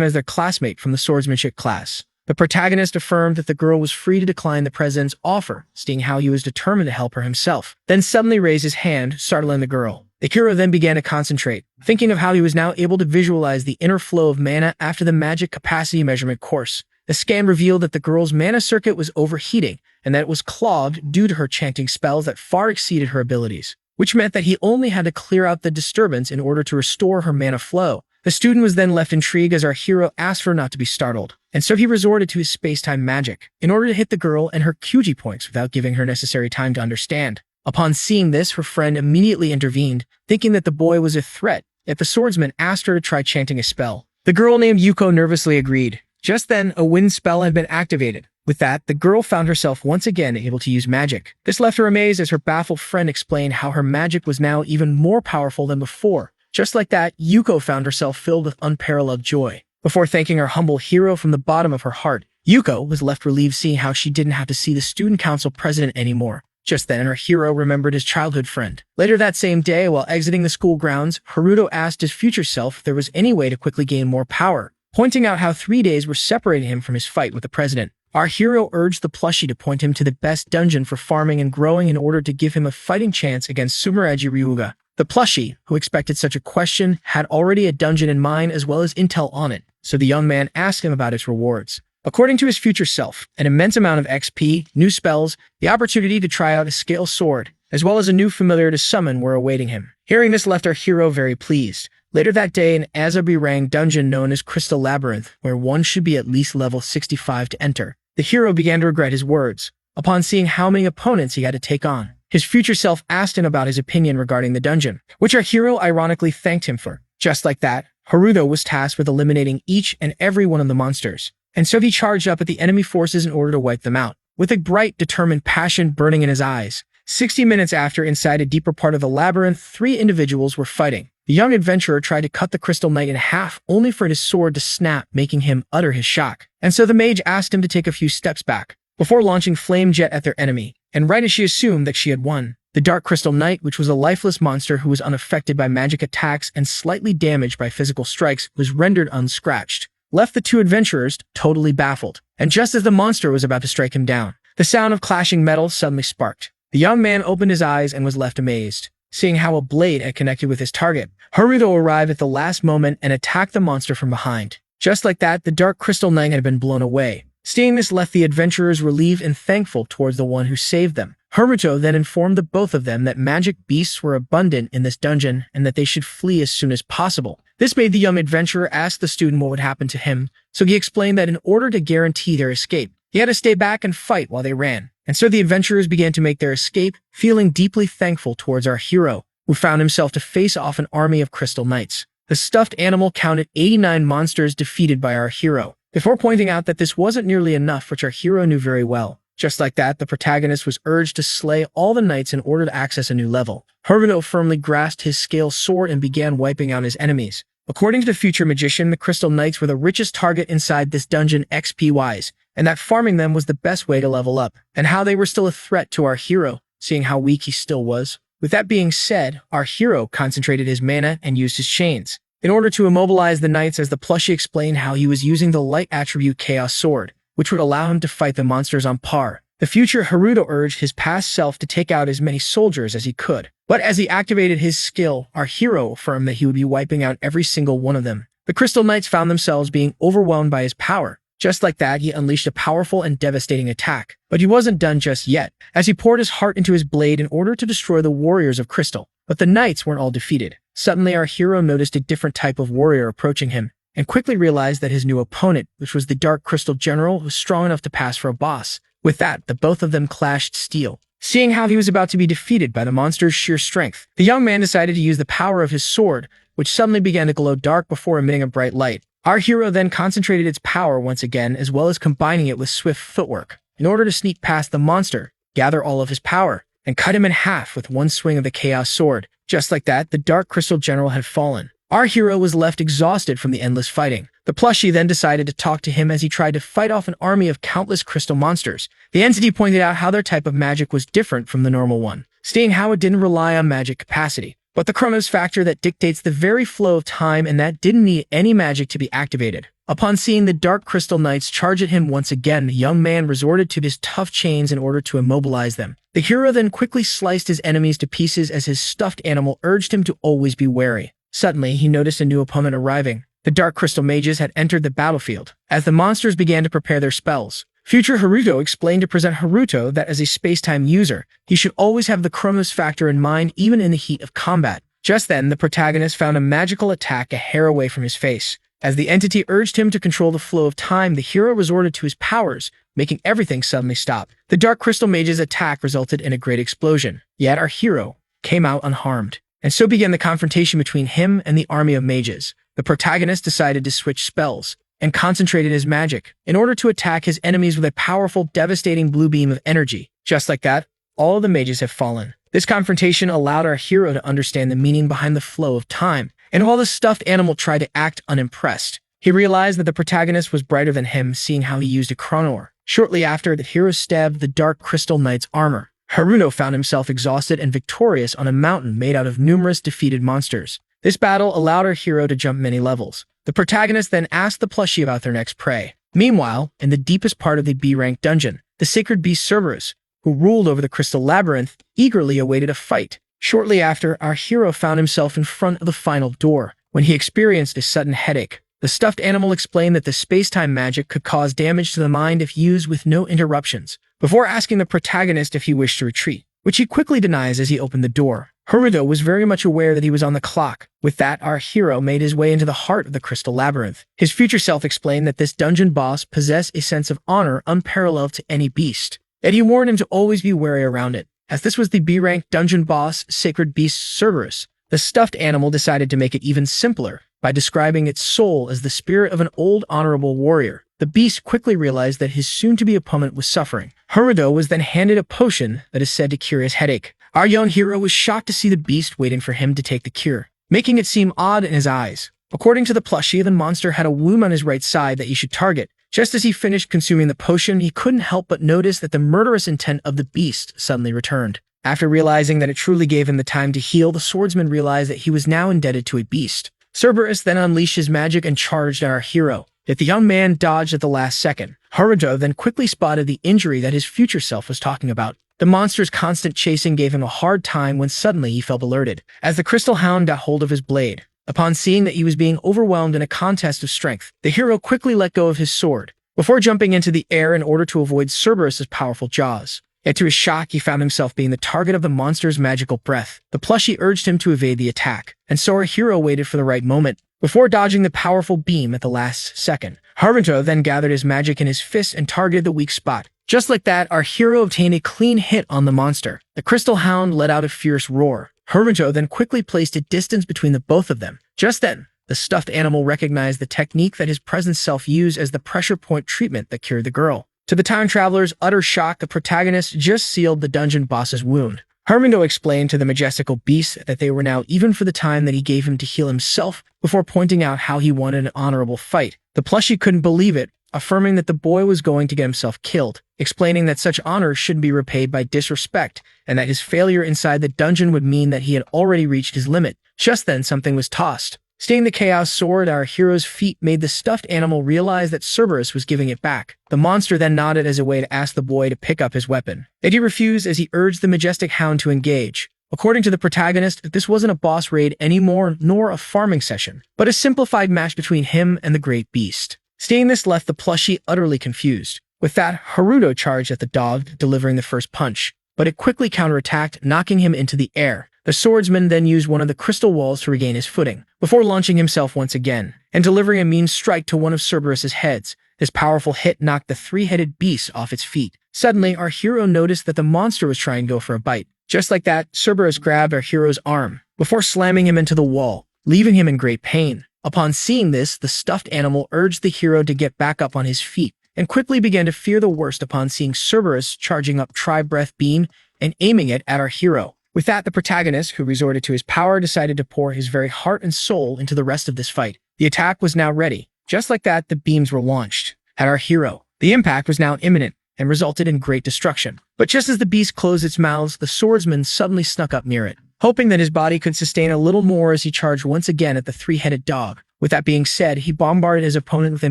as their classmate from the swordsmanship class. The protagonist affirmed that the girl was free to decline the president's offer, seeing how he was determined to help her himself, then suddenly raised his hand, startling the girl. The hero then began to concentrate, thinking of how he was now able to visualize the inner flow of mana after the magic capacity measurement course. The scan revealed that the girl's mana circuit was overheating, and that it was clogged due to her chanting spells that far exceeded her abilities, which meant that he only had to clear out the disturbance in order to restore her mana flow. The student was then left intrigued as our hero asked her not to be startled, and so he resorted to his space-time magic in order to hit the girl and her QG points without giving her necessary time to understand. Upon seeing this, her friend immediately intervened, thinking that the boy was a threat, yet the swordsman asked her to try chanting a spell. The girl named Yuko nervously agreed. Just then, a wind spell had been activated. With that, the girl found herself once again able to use magic. This left her amazed as her baffled friend explained how her magic was now even more powerful than before. Just like that, Yuko found herself filled with unparalleled joy. Before thanking her humble hero from the bottom of her heart, Yuko was left relieved seeing how she didn't have to see the student council president anymore. Just then, her hero remembered his childhood friend. Later that same day, while exiting the school grounds, Haruto asked his future self if there was any way to quickly gain more power, pointing out how 3 days were separating him from his fight with the president. Our hero urged the plushie to point him to the best dungeon for farming and growing in order to give him a fighting chance against Sumeragi Ryuga. The plushie, who expected such a question, had already a dungeon in mind as well as intel on it, so the young man asked him about its rewards. According to his future self, an immense amount of XP, new spells, the opportunity to try out a scale sword, as well as a new familiar to summon were awaiting him. Hearing this left our hero very pleased. Later that day, an Azabi-rang dungeon known as Crystal Labyrinth, where one should be at least level 65 to enter. The hero began to regret his words, upon seeing how many opponents he had to take on. His future self asked him about his opinion regarding the dungeon, which our hero ironically thanked him for. Just like that, Haruto was tasked with eliminating each and every one of the monsters, and so he charged up at the enemy forces in order to wipe them out, with a bright, determined passion burning in his eyes. 60 minutes after, inside a deeper part of the labyrinth, 3 individuals were fighting. The young adventurer tried to cut the Crystal Knight in half, only for his sword to snap, making him utter his shock. And so the mage asked him to take a few steps back, before launching Flame Jet at their enemy. And right as she assumed that she had won, the Dark Crystal Knight, which was a lifeless monster who was unaffected by magic attacks and slightly damaged by physical strikes, was rendered unscratched, left the 2 adventurers totally baffled. And just as the monster was about to strike him down, the sound of clashing metal suddenly sparked. The young man opened his eyes and was left amazed, seeing how a blade had connected with his target. Haruto arrived at the last moment and attacked the monster from behind. Just like that, the Dark Crystal Knight had been blown away. Seeing this left the adventurers relieved and thankful towards the one who saved them. Haruto then informed the both of them that magic beasts were abundant in this dungeon and that they should flee as soon as possible. This made the young adventurer ask the student what would happen to him, so he explained that in order to guarantee their escape, he had to stay back and fight while they ran. And so the adventurers began to make their escape, feeling deeply thankful towards our hero, who found himself to face off an army of Crystal Knights. The stuffed animal counted 89 monsters defeated by our hero, before pointing out that this wasn't nearly enough, which our hero knew very well. Just like that, the protagonist was urged to slay all the knights in order to access a new level. Haruto firmly grasped his scale sword and began wiping out his enemies. According to the future magician, the Crystal Knights were the richest target inside this dungeon XP-wise, and that farming them was the best way to level up, and how they were still a threat to our hero, seeing how weak he still was. With that being said, our hero concentrated his mana and used his chains in order to immobilize the knights, as the plushie explained how he was using the light attribute Chaos Sword, which would allow him to fight the monsters on par. The future Haruto urged his past self to take out as many soldiers as he could, but as he activated his skill, our hero affirmed that he would be wiping out every single one of them. The Crystal Knights found themselves being overwhelmed by his power. Just like that, he unleashed a powerful and devastating attack. But he wasn't done just yet, as he poured his heart into his blade in order to destroy the warriors of Crystal. But the knights weren't all defeated. Suddenly, our hero noticed a different type of warrior approaching him, and quickly realized that his new opponent, which was the Dark Crystal General, was strong enough to pass for a boss. With that, the both of them clashed steel, Seeing how he was about to be defeated by the monster's sheer strength, the young man decided to use the power of his sword, which suddenly began to glow dark before emitting a bright light. Our hero then concentrated its power once again, as well as combining it with swift footwork, in order to sneak past the monster, gather all of his power, and cut him in half with one swing of the Chaos Sword. Just like that, the Dark Crystal General had fallen. Our hero was left exhausted from the endless fighting. The plushie then decided to talk to him as he tried to fight off an army of countless crystal monsters. The entity pointed out how their type of magic was different from the normal one, stating how it didn't rely on magic capacity, but the Chronos factor that dictates the very flow of time, and that didn't need any magic to be activated. Upon seeing the Dark Crystal Knights charge at him once again, the young man resorted to his tough chains in order to immobilize them. The hero then quickly sliced his enemies to pieces as his stuffed animal urged him to always be wary. Suddenly, he noticed a new opponent arriving. The Dark Crystal Mages had entered the battlefield. As the monsters began to prepare their spells, future Haruto explained to present Haruto that as a space-time user, he should always have the Chronos factor in mind even in the heat of combat. Just then, the protagonist found a magical attack a hair away from his face. As the entity urged him to control the flow of time, the hero resorted to his powers, making everything suddenly stop. The Dark Crystal Mage's attack resulted in a great explosion, yet our hero came out unharmed. And so began the confrontation between him and the army of mages. The protagonist decided to switch spells and concentrated his magic in order to attack his enemies with a powerful, devastating blue beam of energy. Just like that, all of the mages have fallen. This confrontation allowed our hero to understand the meaning behind the flow of time, and while the stuffed animal tried to act unimpressed, he realized that the protagonist was brighter than him, seeing how he used a chronor. Shortly after, the hero stabbed the Dark Crystal Knight's armor. Haruto found himself exhausted and victorious on a mountain made out of numerous defeated monsters. This battle allowed our hero to jump many levels. The protagonist then asked the plushie about their next prey. Meanwhile, in the deepest part of the B-rank dungeon, the sacred beast Cerberus, who ruled over the Crystal Labyrinth, eagerly awaited a fight. Shortly after, our hero found himself in front of the final door, when he experienced a sudden headache. The stuffed animal explained that the space-time magic could cause damage to the mind if used with no interruptions, before asking the protagonist if he wished to retreat, which he quickly denies as he opened the door. Haruto was very much aware that he was on the clock. With that, our hero made his way into the heart of the Crystal Labyrinth. His future self explained that this dungeon boss possessed a sense of honor unparalleled to any beast, yet he warned him to always be wary around it. As this was the B-rank dungeon boss, Sacred Beast Cerberus, the stuffed animal decided to make it even simpler by describing its soul as the spirit of an old honorable warrior. The beast quickly realized that his soon-to-be opponent was suffering. Haruto was then handed a potion that is said to cure his headache. Our young hero was shocked to see the beast waiting for him to take the cure, making it seem odd in his eyes. According to the plushie, the monster had a wound on his right side that he should target. Just as he finished consuming the potion, he couldn't help but notice that the murderous intent of the beast suddenly returned. After realizing that it truly gave him the time to heal, the swordsman realized that he was now indebted to a beast. Cerberus then unleashed his magic and charged at our hero, yet the young man dodged at the last second. Haruto then quickly spotted the injury that his future self was talking about. The monster's constant chasing gave him a hard time when suddenly he felt alerted, as the crystal hound got hold of his blade. Upon seeing that he was being overwhelmed in a contest of strength, the hero quickly let go of his sword, before jumping into the air in order to avoid Cerberus's powerful jaws. Yet to his shock, he found himself being the target of the monster's magical breath. The plushie urged him to evade the attack, and so our hero waited for the right moment, before dodging the powerful beam at the last second. Haruto then gathered his magic in his fist and targeted the weak spot. Just like that, our hero obtained a clean hit on the monster. The crystal hound let out a fierce roar. Haruto then quickly placed a distance between the both of them. Just then, the stuffed animal recognized the technique that his present self used as the pressure point treatment that cured the girl. To the time traveler's utter shock, the protagonist just sealed the dungeon boss's wound. Haruto explained to the majestical beast that they were now even for the time that he gave him to heal himself, before pointing out how he wanted an honorable fight. The plushie couldn't believe it, affirming that the boy was going to get himself killed, explaining that such honor shouldn't be repaid by disrespect, and that his failure inside the dungeon would mean that he had already reached his limit. Just then, something was tossed. Staying the Chaos Sword at our hero's feet made the stuffed animal realize that Cerberus was giving it back. The monster then nodded as a way to ask the boy to pick up his weapon. Yet he refused as he urged the majestic hound to engage. According to the protagonist, this wasn't a boss raid anymore, nor a farming session, but a simplified match between him and the great beast. Seeing this left the plushie utterly confused. With that, Haruto charged at the dog, delivering the first punch, but it quickly counterattacked, knocking him into the air. The swordsman then used one of the crystal walls to regain his footing, before launching himself once again, and delivering a mean strike to one of Cerberus's heads. This powerful hit knocked the three-headed beast off its feet. Suddenly, our hero noticed that the monster was trying to go for a bite. Just like that, Cerberus grabbed our hero's arm before slamming him into the wall, leaving him in great pain. Upon seeing this, the stuffed animal urged the hero to get back up on his feet and quickly began to fear the worst upon seeing Cerberus charging up Tri-Breath Beam and aiming it at our hero. With that, the protagonist, who resorted to his power, decided to pour his very heart and soul into the rest of this fight. The attack was now ready. Just like that, the beams were launched at our hero. The impact was now imminent and resulted in great destruction. But just as the beast closed its mouths, the swordsman suddenly snuck up near it, hoping that his body could sustain a little more as he charged once again at the three-headed dog. With that being said, he bombarded his opponent with a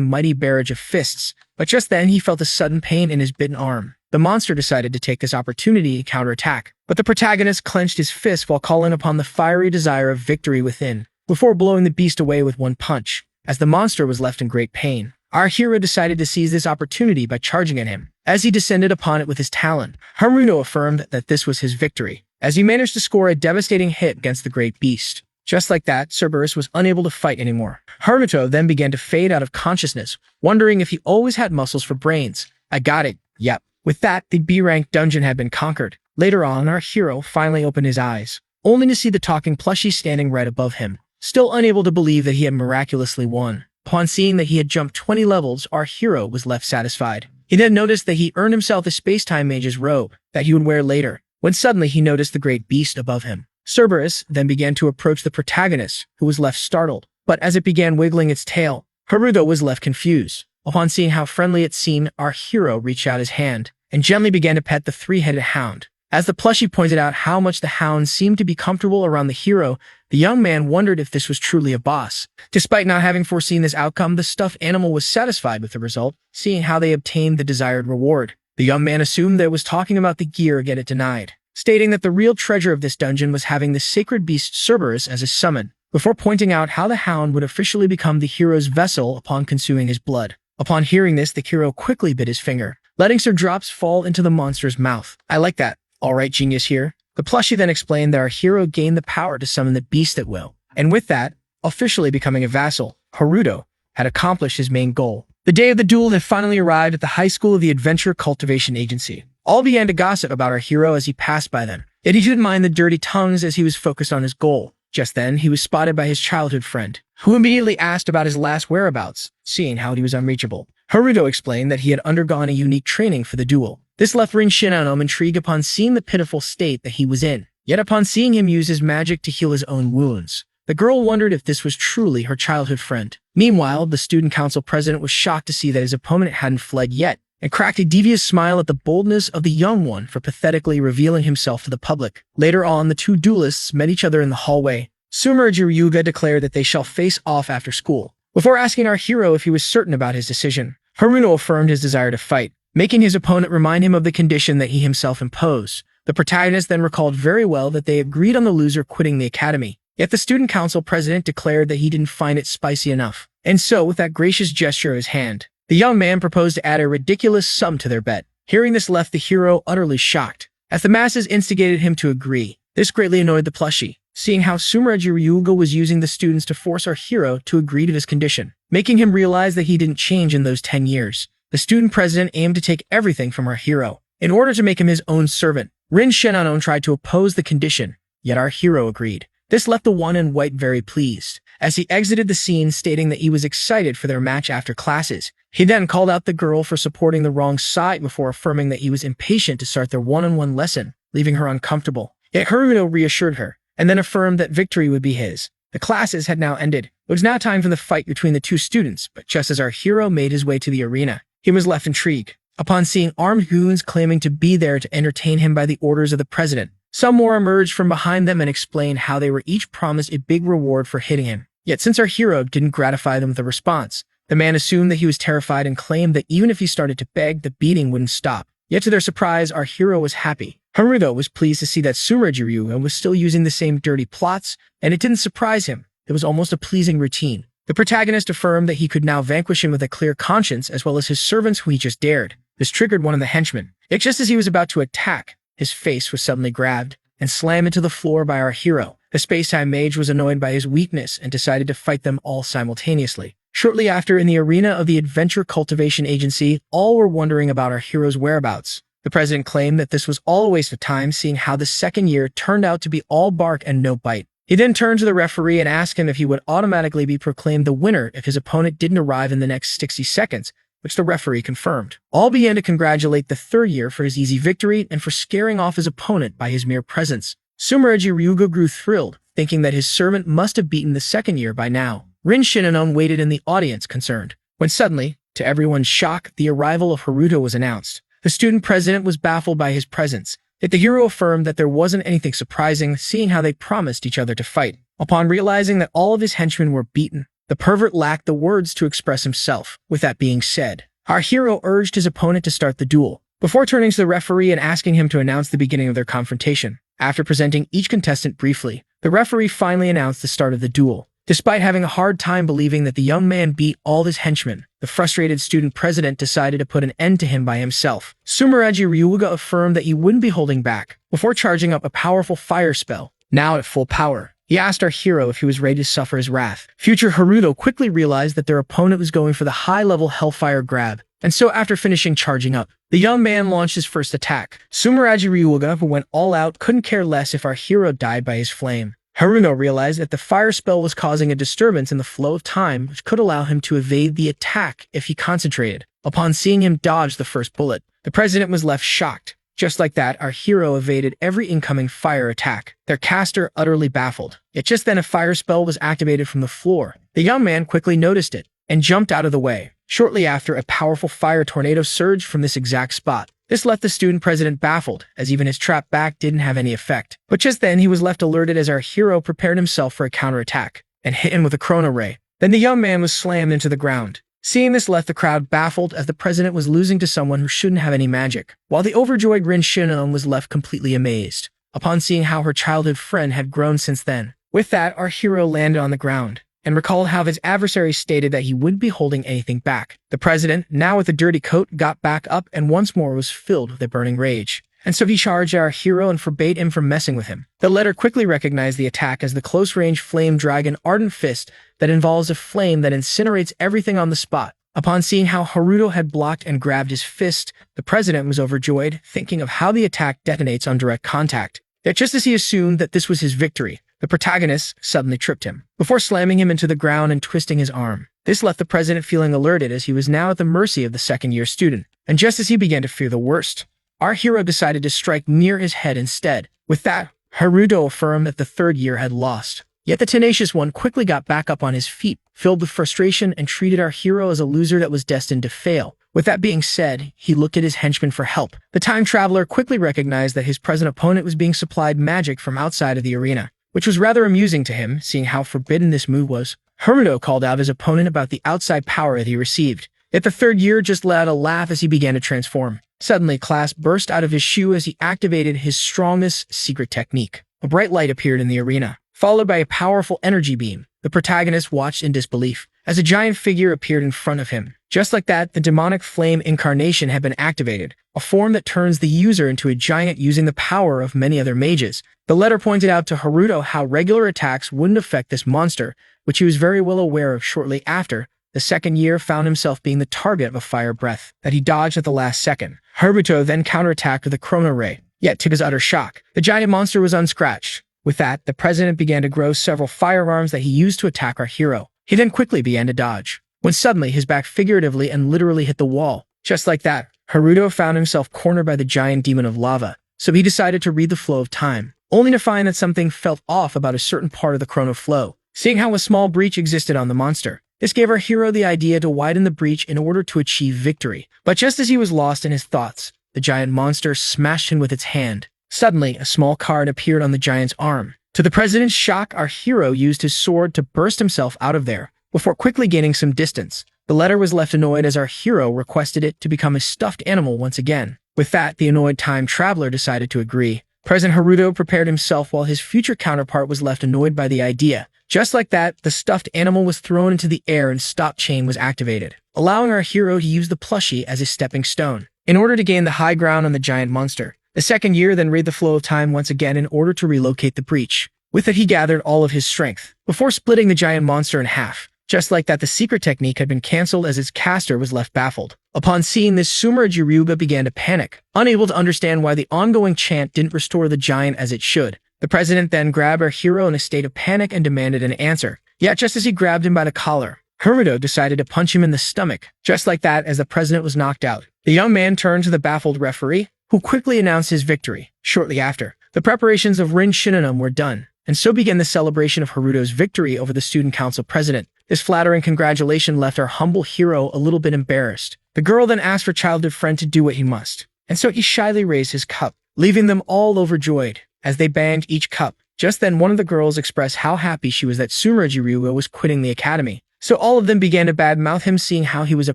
mighty barrage of fists, but just then he felt a sudden pain in his bitten arm. The monster decided to take this opportunity to counterattack, but the protagonist clenched his fist while calling upon the fiery desire of victory within, before blowing the beast away with one punch. As the monster was left in great pain, our hero decided to seize this opportunity by charging at him. As he descended upon it with his talon, Haruno affirmed that this was his victory, as he managed to score a devastating hit against the great beast. Just like that, Cerberus was unable to fight anymore. Haruto then began to fade out of consciousness, wondering if he always had muscles for brains. I got it. Yep. With that, the B-rank dungeon had been conquered. Later on, our hero finally opened his eyes, only to see the talking plushie standing right above him, still unable to believe that he had miraculously won. Upon seeing that he had jumped 20 levels, our hero was left satisfied. He then noticed that he earned himself a space-time mage's robe that he would wear later, when suddenly he noticed the great beast above him. Cerberus then began to approach the protagonist, who was left startled. But as it began wiggling its tail, Haruto was left confused. Upon seeing how friendly it seemed, our hero reached out his hand and gently began to pet the three-headed hound. As the plushie pointed out how much the hound seemed to be comfortable around the hero, the young man wondered if this was truly a boss. Despite not having foreseen this outcome, the stuffed animal was satisfied with the result, seeing how they obtained the desired reward. The young man assumed that it was talking about the gear, yet it denied, stating that the real treasure of this dungeon was having the sacred beast Cerberus as a summon, before pointing out how the hound would officially become the hero's vessel upon consuming his blood. Upon hearing this, the hero quickly bit his finger, letting some drops fall into the monster's mouth. I like that. All right, genius here. The plushie then explained that our hero gained the power to summon the beast at will, and with that, officially becoming a vassal, Haruto had accomplished his main goal. The day of the duel had finally arrived at the high school of the Adventure Cultivation Agency. All began to gossip about our hero as he passed by them, yet he didn't mind the dirty tongues as he was focused on his goal. Just then, he was spotted by his childhood friend, who immediately asked about his last whereabouts, seeing how he was unreachable. Haruto explained that he had undergone a unique training for the duel. This left Rin Shinano intrigued upon seeing the pitiful state that he was in. Yet upon seeing him use his magic to heal his own wounds, the girl wondered if this was truly her childhood friend. Meanwhile, the student council president was shocked to see that his opponent hadn't fled yet, and cracked a devious smile at the boldness of the young one for pathetically revealing himself to the public. Later on, the two duelists met each other in the hallway. Sumeragi Ryuga declared that they shall face off after school. Before asking our hero if he was certain about his decision, Haruno affirmed his desire to fight, making his opponent remind him of the condition that he himself imposed. The protagonist then recalled very well that they agreed on the loser quitting the academy. Yet the student council president declared that he didn't find it spicy enough. And so, with that gracious gesture of his hand, the young man proposed to add a ridiculous sum to their bet. Hearing this left the hero utterly shocked, as the masses instigated him to agree. This greatly annoyed the plushie, seeing how Sumeragi Ryuga was using the students to force our hero to agree to this condition, making him realize that he didn't change in those 10 years. The student president aimed to take everything from our hero, in order to make him his own servant. Rin Shinano tried to oppose the condition, yet our hero agreed. This left the one in white very pleased, as he exited the scene stating that he was excited for their match after classes. He then called out the girl for supporting the wrong side before affirming that he was impatient to start their one-on-one lesson, leaving her uncomfortable. Yet Haruno reassured her, and then affirmed that victory would be his. The classes had now ended. It was now time for the fight between the two students, but just as our hero made his way to the arena, he was left intrigued. Upon seeing armed goons claiming to be there to entertain him by the orders of the president, some more emerged from behind them and explained how they were each promised a big reward for hitting him. Yet since our hero didn't gratify them with a response, the man assumed that he was terrified and claimed that even if he started to beg, the beating wouldn't stop. Yet to their surprise, our hero was happy. Haruto was pleased to see that Sumeragi Ryuga was still using the same dirty plots, and it didn't surprise him. It was almost a pleasing routine. The protagonist affirmed that he could now vanquish him with a clear conscience as well as his servants who he just dared. This triggered one of the henchmen. Yet just as he was about to attack, his face was suddenly grabbed and slammed into the floor by our hero. The space-time mage was annoyed by his weakness and decided to fight them all simultaneously. Shortly after, in the arena of the Adventure Cultivation Agency, all were wondering about our hero's whereabouts. The president claimed that this was all a waste of time, seeing how the second year turned out to be all bark and no bite. He then turned to the referee and asked him if he would automatically be proclaimed the winner if his opponent didn't arrive in the next 60 seconds, which the referee confirmed. All began to congratulate the third year for his easy victory and for scaring off his opponent by his mere presence. Sumereji Ryuga grew thrilled, thinking that his servant must have beaten the second year by now. Rin Shinnon waited in the audience, concerned, when suddenly, to everyone's shock, the arrival of Haruto was announced. The student president was baffled by his presence, yet the hero affirmed that there wasn't anything surprising, seeing how they promised each other to fight. Upon realizing that all of his henchmen were beaten, the pervert lacked the words to express himself. With that being said, our hero urged his opponent to start the duel, before turning to the referee and asking him to announce the beginning of their confrontation. After presenting each contestant briefly, the referee finally announced the start of the duel. Despite having a hard time believing that the young man beat all his henchmen, the frustrated student president decided to put an end to him by himself. Sumereji Ryuga affirmed that he wouldn't be holding back, before charging up a powerful fire spell. Now at full power, he asked our hero if he was ready to suffer his wrath. Future Haruto quickly realized that their opponent was going for the high-level Hellfire grab, and so after finishing charging up, the young man launched his first attack. Sumereji Ryuga, who went all out, couldn't care less if our hero died by his flame. Haruno realized that the fire spell was causing a disturbance in the flow of time, which could allow him to evade the attack if he concentrated. Upon seeing him dodge the first bullet, the president was left shocked. Just like that, our hero evaded every incoming fire attack, their caster utterly baffled. Yet just then a fire spell was activated from the floor. The young man quickly noticed it, and jumped out of the way. Shortly after, a powerful fire tornado surged from this exact spot. This left the student president baffled, as even his trap back didn't have any effect. But just then, he was left alerted as our hero prepared himself for a counterattack, and hit him with a chrono ray. Then the young man was slammed into the ground. Seeing this left the crowd baffled, as the president was losing to someone who shouldn't have any magic, while the overjoyed Rin Shinnon was left completely amazed, upon seeing how her childhood friend had grown since then. With that, our hero landed on the ground, and recalled how his adversary stated that he wouldn't be holding anything back. The president, now with a dirty coat, got back up and once more was filled with a burning rage. And so he charged our hero and forbade him from messing with him. The latter quickly recognized the attack as the close-range flame dragon ardent fist that involves a flame that incinerates everything on the spot. Upon seeing how Haruto had blocked and grabbed his fist, the president was overjoyed, thinking of how the attack detonates on direct contact. Yet just as he assumed that this was his victory, the protagonist suddenly tripped him, before slamming him into the ground and twisting his arm. This left the president feeling alerted, as he was now at the mercy of the second-year student. And just as he began to fear the worst, our hero decided to strike near his head instead. With that, Haruto affirmed that the third year had lost. Yet the tenacious one quickly got back up on his feet, filled with frustration, and treated our hero as a loser that was destined to fail. With that being said, he looked at his henchman for help. The time traveler quickly recognized that his present opponent was being supplied magic from outside of the arena, which was rather amusing to him, seeing how forbidden this move was. Haruto called out his opponent about the outside power that he received. Yet the third year just let out a laugh as he began to transform. Suddenly, class burst out of his shoe as he activated his strongest secret technique. A bright light appeared in the arena, followed by a powerful energy beam. The protagonist watched in disbelief, as a giant figure appeared in front of him. Just like that, the demonic flame incarnation had been activated, a form that turns the user into a giant using the power of many other mages. The letter pointed out to Haruto how regular attacks wouldn't affect this monster, which he was very well aware of. Shortly after, the second year found himself being the target of a fire breath that he dodged at the last second. Haruto then counterattacked with a chrono ray, yet to his utter shock, the giant monster was unscratched. With that, the president began to grow several firearms that he used to attack our hero. He then quickly began to dodge, when suddenly his back figuratively and literally hit the wall. Just like that, Haruto found himself cornered by the giant demon of lava, so he decided to read the flow of time, only to find that something felt off about a certain part of the chrono flow. Seeing how a small breach existed on the monster, this gave our hero the idea to widen the breach in order to achieve victory. But just as he was lost in his thoughts, the giant monster smashed him with its hand. Suddenly, a small card appeared on the giant's arm. To the president's shock, our hero used his sword to burst himself out of there, before quickly gaining some distance. The letter was left annoyed as our hero requested it to become a stuffed animal once again. With that, the annoyed time traveler decided to agree. President Haruto prepared himself while his future counterpart was left annoyed by the idea. Just like that, the stuffed animal was thrown into the air and stop chain was activated, allowing our hero to use the plushie as a stepping stone in order to gain the high ground on the giant monster. The second year then read the flow of time once again in order to relocate the breach. With it, he gathered all of his strength, before splitting the giant monster in half. Just like that, the secret technique had been cancelled as its caster was left baffled. Upon seeing this, Sumerugi Ryuga began to panic, unable to understand why the ongoing chant didn't restore the giant as it should. The president then grabbed our hero in a state of panic and demanded an answer. Yet just as he grabbed him by the collar, Haruto decided to punch him in the stomach. Just like that, as the president was knocked out, the young man turned to the baffled referee, who quickly announced his victory. Shortly after, the preparations of Rin Shinonome were done, and so began the celebration of Haruto's victory over the student council president. This flattering congratulation left our humble hero a little bit embarrassed. The girl then asked her childhood friend to do what he must, and so he shyly raised his cup, leaving them all overjoyed as they banged each cup. Just then, one of the girls expressed how happy she was that Sumerugi Ryuga was quitting the academy. So all of them began to badmouth him, seeing how he was a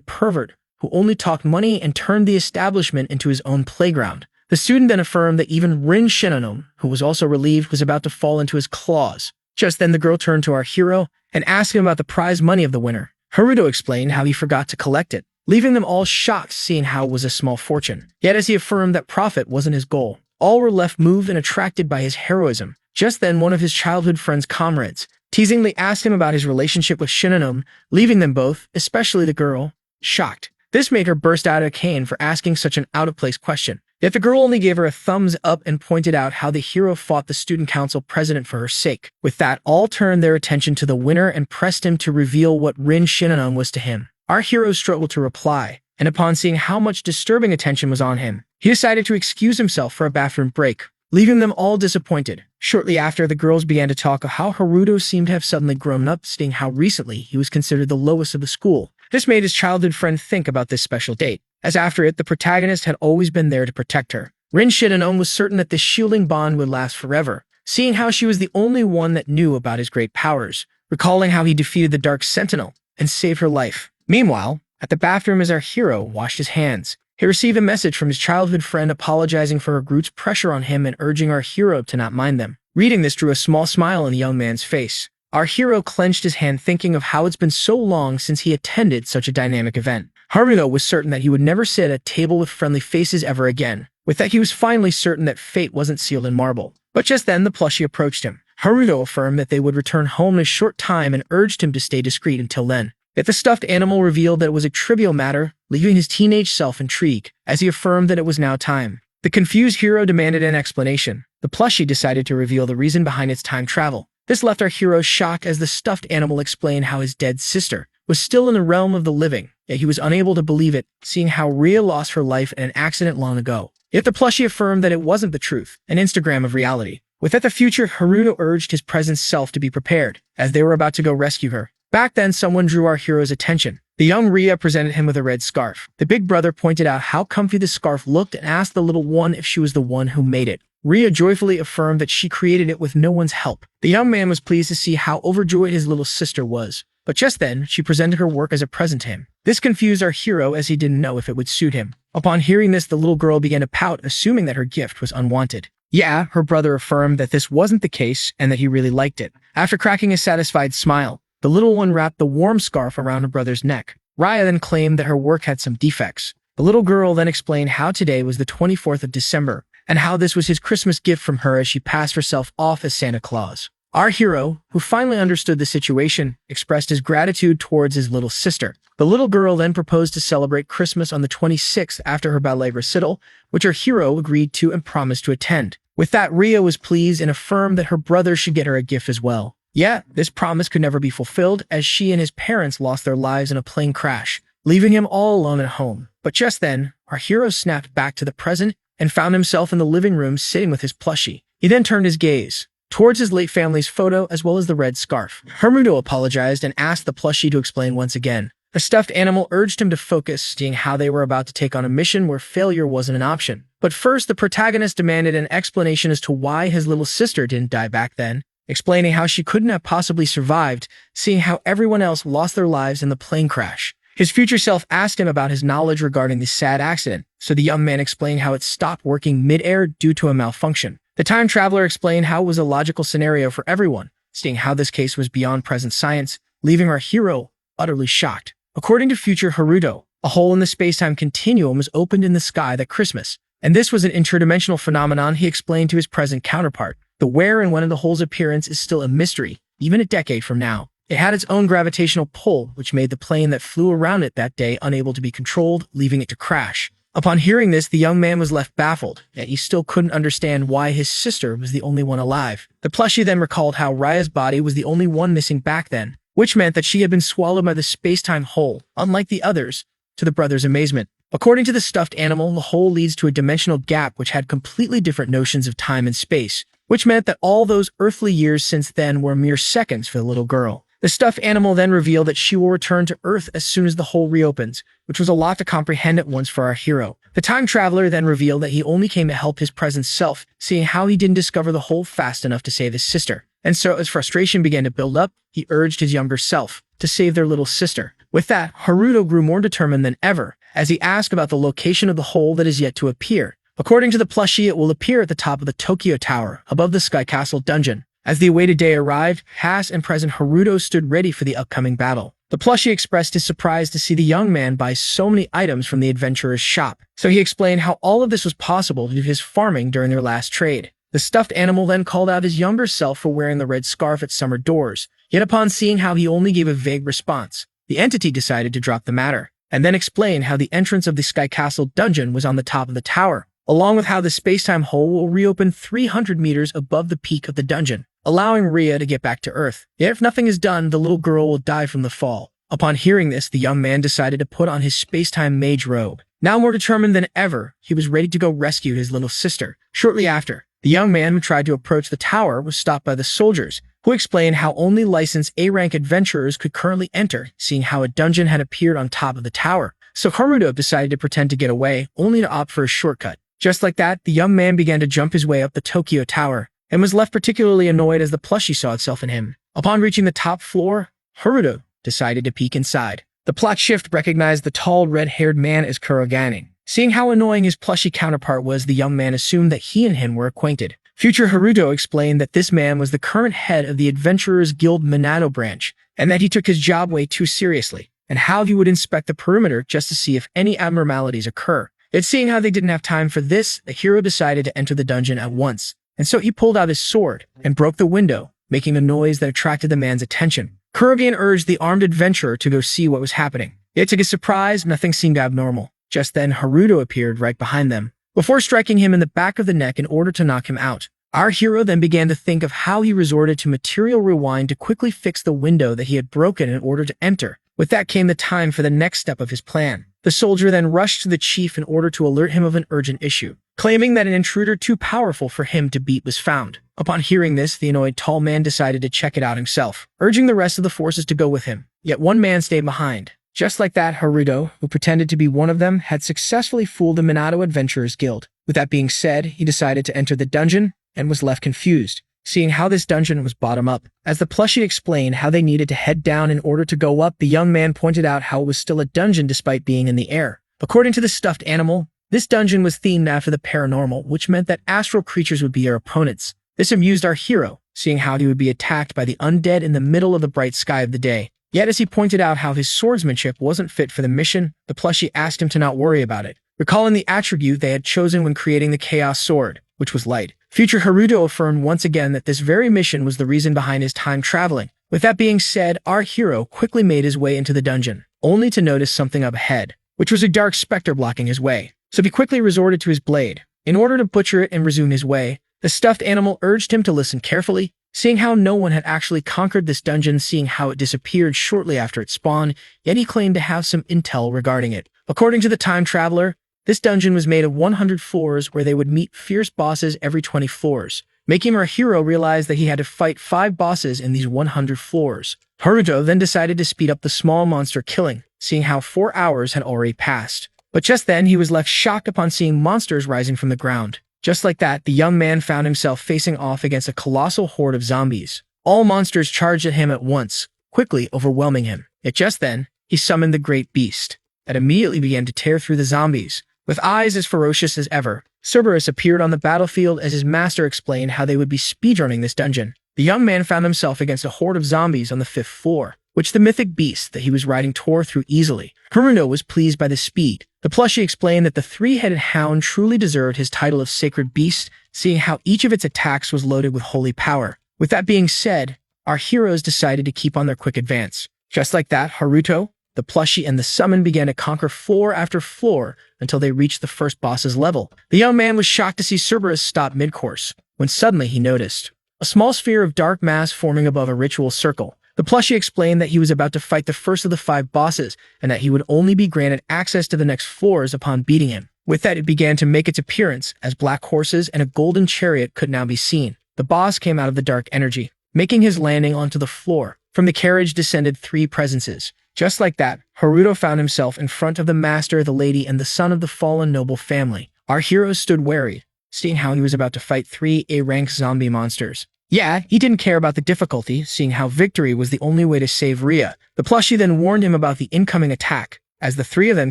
pervert who only talked money and turned the establishment into his own playground. The student then affirmed that even Rin Shinonome, who was also relieved, was about to fall into his claws. Just then, the girl turned to our hero and asked him about the prize money of the winner. Haruto explained how he forgot to collect it, leaving them all shocked, seeing how it was a small fortune. Yet as he affirmed that profit wasn't his goal, all were left moved and attracted by his heroism. Just then, one of his childhood friend's comrades teasingly asked him about his relationship with Shinonome, leaving them both, especially the girl, shocked. This made her burst out of a cane for asking such an out-of-place question. Yet the girl only gave her a thumbs up and pointed out how the hero fought the student council president for her sake. With that, all turned their attention to the winner and pressed him to reveal what Rin Shinonome was to him. Our hero struggled to reply, and upon seeing how much disturbing attention was on him, he decided to excuse himself for a bathroom break, leaving them all disappointed. Shortly after, the girls began to talk of how Haruto seemed to have suddenly grown up, stating how recently he was considered the lowest of the school. This made his childhood friend think about this special date, as after it, the protagonist had always been there to protect her. Rin Shinonome was certain that this shielding bond would last forever, seeing how she was the only one that knew about his great powers, recalling how he defeated the Dark Sentinel and saved her life. Meanwhile, at the bathroom, as our hero washed his hands, he received a message from his childhood friend apologizing for her group's pressure on him and urging our hero to not mind them. Reading this drew a small smile on the young man's face. Our hero clenched his hand, thinking of how it's been so long since he attended such a dynamic event. Haruto was certain that he would never sit at a table with friendly faces ever again. With that, he was finally certain that fate wasn't sealed in marble. But just then, the plushie approached him. Haruto affirmed that they would return home in a short time and urged him to stay discreet until then. Yet the stuffed animal revealed that it was a trivial matter, leaving his teenage self intrigued, as he affirmed that it was now time. The confused hero demanded an explanation. The plushie decided to reveal the reason behind its time travel. This left our hero shocked as the stuffed animal explained how his dead sister was still in the realm of the living, yet he was unable to believe it, seeing how Ria lost her life in an accident long ago. Yet the plushie affirmed that it wasn't the truth, an Instagram of reality. With that, the future Haruto urged his present self to be prepared, as they were about to go rescue her. Back then, someone drew our hero's attention. The young Ria presented him with a red scarf. The big brother pointed out how comfy the scarf looked and asked the little one if she was the one who made it. Ria joyfully affirmed that she created it with no one's help. The young man was pleased to see how overjoyed his little sister was. But just then, she presented her work as a present to him. This confused our hero as he didn't know if it would suit him. Upon hearing this, the little girl began to pout, assuming that her gift was unwanted. Yeah, her brother affirmed that this wasn't the case and that he really liked it. After cracking a satisfied smile, the little one wrapped the warm scarf around her brother's neck. Raya then claimed that her work had some defects. The little girl then explained how today was the 24th of December and how this was his Christmas gift from her as she passed herself off as Santa Claus. Our hero, who finally understood the situation, expressed his gratitude towards his little sister. The little girl then proposed to celebrate Christmas on the 26th after her ballet recital, which her hero agreed to and promised to attend. With that, Ria was pleased and affirmed that her brother should get her a gift as well. Yet, this promise could never be fulfilled as she and his parents lost their lives in a plane crash, leaving him all alone at home. But just then, our hero snapped back to the present and found himself in the living room sitting with his plushie. He then turned his gaze towards his late family's photo as well as the red scarf. Haruto apologized and asked the plushie to explain once again. The stuffed animal urged him to focus, seeing how they were about to take on a mission where failure wasn't an option. But first, the protagonist demanded an explanation as to why his little sister didn't die back then, explaining how she couldn't have possibly survived, seeing how everyone else lost their lives in the plane crash. His future self asked him about his knowledge regarding the sad accident, so the young man explained how it stopped working mid-air due to a malfunction. The time traveler explained how it was a logical scenario for everyone, stating how this case was beyond present science, leaving our hero utterly shocked. According to future Haruto, a hole in the space-time continuum was opened in the sky that Christmas, and this was an interdimensional phenomenon he explained to his present counterpart. The where and when of the hole's appearance is still a mystery, even a decade from now. It had its own gravitational pull, which made the plane that flew around it that day unable to be controlled, leaving it to crash. Upon hearing this, the young man was left baffled, yet he still couldn't understand why his sister was the only one alive. The plushie then recalled how Raya's body was the only one missing back then, which meant that she had been swallowed by the space-time hole, unlike the others, to the brothers' amazement. According to the stuffed animal, the hole leads to a dimensional gap which had completely different notions of time and space, which meant that all those earthly years since then were mere seconds for the little girl. The stuffed animal then revealed that she will return to Earth as soon as the hole reopens, which was a lot to comprehend at once for our hero. The time traveler then revealed that he only came to help his present self, seeing how he didn't discover the hole fast enough to save his sister. And so as frustration began to build up, he urged his younger self to save their little sister. With that, Haruto grew more determined than ever, as he asked about the location of the hole that is yet to appear. According to the plushie, it will appear at the top of the Tokyo Tower, above the Sky Castle dungeon. As the awaited day arrived, past and present Haruto stood ready for the upcoming battle. The plushie expressed his surprise to see the young man buy so many items from the adventurer's shop, so he explained how all of this was possible due to his farming during their last trade. The stuffed animal then called out his younger self for wearing the red scarf at summer doors, yet upon seeing how he only gave a vague response, the entity decided to drop the matter, and then explain how the entrance of the Sky Castle dungeon was on the top of the tower, along with how the space-time hole will reopen 300 meters above the peak of the dungeon, allowing Rhea to get back to Earth. Yet if nothing is done, the little girl will die from the fall. Upon hearing this, the young man decided to put on his space-time mage robe. Now more determined than ever, he was ready to go rescue his little sister. Shortly after, the young man who tried to approach the tower was stopped by the soldiers, who explained how only licensed A-rank adventurers could currently enter, seeing how a dungeon had appeared on top of the tower. So Haruto decided to pretend to get away, only to opt for a shortcut. Just like that, the young man began to jump his way up the Tokyo Tower, and was left particularly annoyed as the plushie saw itself in him. Upon reaching the top floor, Haruto decided to peek inside. The plot shift recognized the tall, red-haired man as Kurogane. Seeing how annoying his plushie counterpart was, the young man assumed that he and him were acquainted. Future Haruto explained that this man was the current head of the Adventurers Guild Minato branch, and that he took his job way too seriously, and how he would inspect the perimeter just to see if any abnormalities occur. Yet seeing how they didn't have time for this, the hero decided to enter the dungeon at once. And so he pulled out his sword and broke the window, making a noise that attracted the man's attention. Kurogane urged the armed adventurer to go see what was happening. Yet to his surprise, nothing seemed abnormal. Just then, Haruto appeared right behind them, before striking him in the back of the neck in order to knock him out. Our hero then began to think of how he resorted to material rewind to quickly fix the window that he had broken in order to enter. With that came the time for the next step of his plan. The soldier then rushed to the chief in order to alert him of an urgent issue, claiming that an intruder too powerful for him to beat was found. Upon hearing this, the annoyed tall man decided to check it out himself, urging the rest of the forces to go with him. Yet one man stayed behind. Just like that, Haruto, who pretended to be one of them, had successfully fooled the Minato Adventurers Guild. With that being said, he decided to enter the dungeon and was left confused, seeing how this dungeon was bottom up. As the plushie explained how they needed to head down in order to go up, the young man pointed out how it was still a dungeon despite being in the air. According to the stuffed animal, this dungeon was themed after the paranormal, which meant that astral creatures would be their opponents. This amused our hero, seeing how he would be attacked by the undead in the middle of the bright sky of the day. Yet as he pointed out how his swordsmanship wasn't fit for the mission, the plushie asked him to not worry about it, recalling the attribute they had chosen when creating the Chaos Sword, which was light. Future Haruto affirmed once again that this very mission was the reason behind his time traveling. With that being said, our hero quickly made his way into the dungeon, only to notice something up ahead, which was a dark specter blocking his way. So he quickly resorted to his blade. In order to butcher it and resume his way, the stuffed animal urged him to listen carefully, seeing how no one had actually conquered this dungeon, seeing how it disappeared shortly after it spawned, yet he claimed to have some intel regarding it. According to the time traveler, this dungeon was made of 100 floors where they would meet fierce bosses every 20 floors, making our hero realize that he had to fight 5 bosses in these 100 floors. Haruto then decided to speed up the small monster killing, seeing how 4 hours had already passed. But just then, he was left shocked upon seeing monsters rising from the ground. Just like that, the young man found himself facing off against a colossal horde of zombies. All monsters charged at him at once, quickly overwhelming him. Yet just then, he summoned the great beast, that immediately began to tear through the zombies. With eyes as ferocious as ever, Cerberus appeared on the battlefield as his master explained how they would be speedrunning this dungeon. The young man found himself against a horde of zombies on the 5th floor, which the mythic beast that he was riding tore through easily. Haruto was pleased by the speed. The plushie explained that the 3-headed hound truly deserved his title of sacred beast, seeing how each of its attacks was loaded with holy power. With that being said, our heroes decided to keep on their quick advance. Just like that, Haruto, the plushie, and the summon began to conquer floor after floor until they reached the first boss's level. The young man was shocked to see Cerberus stop mid-course, when suddenly he noticed a small sphere of dark mass forming above a ritual circle. The plushie explained that he was about to fight the first of the 5 bosses, and that he would only be granted access to the next floors upon beating him. With that, it began to make its appearance, as black horses and a golden chariot could now be seen. The boss came out of the dark energy, making his landing onto the floor. From the carriage descended 3 presences. Just like that, Haruto found himself in front of the master, the lady, and the son of the fallen noble family. Our heroes stood wary, seeing how he was about to fight 3 A-rank zombie monsters. Yeah, he didn't care about the difficulty, seeing how victory was the only way to save Ria. The plushie then warned him about the incoming attack, as the 3 of them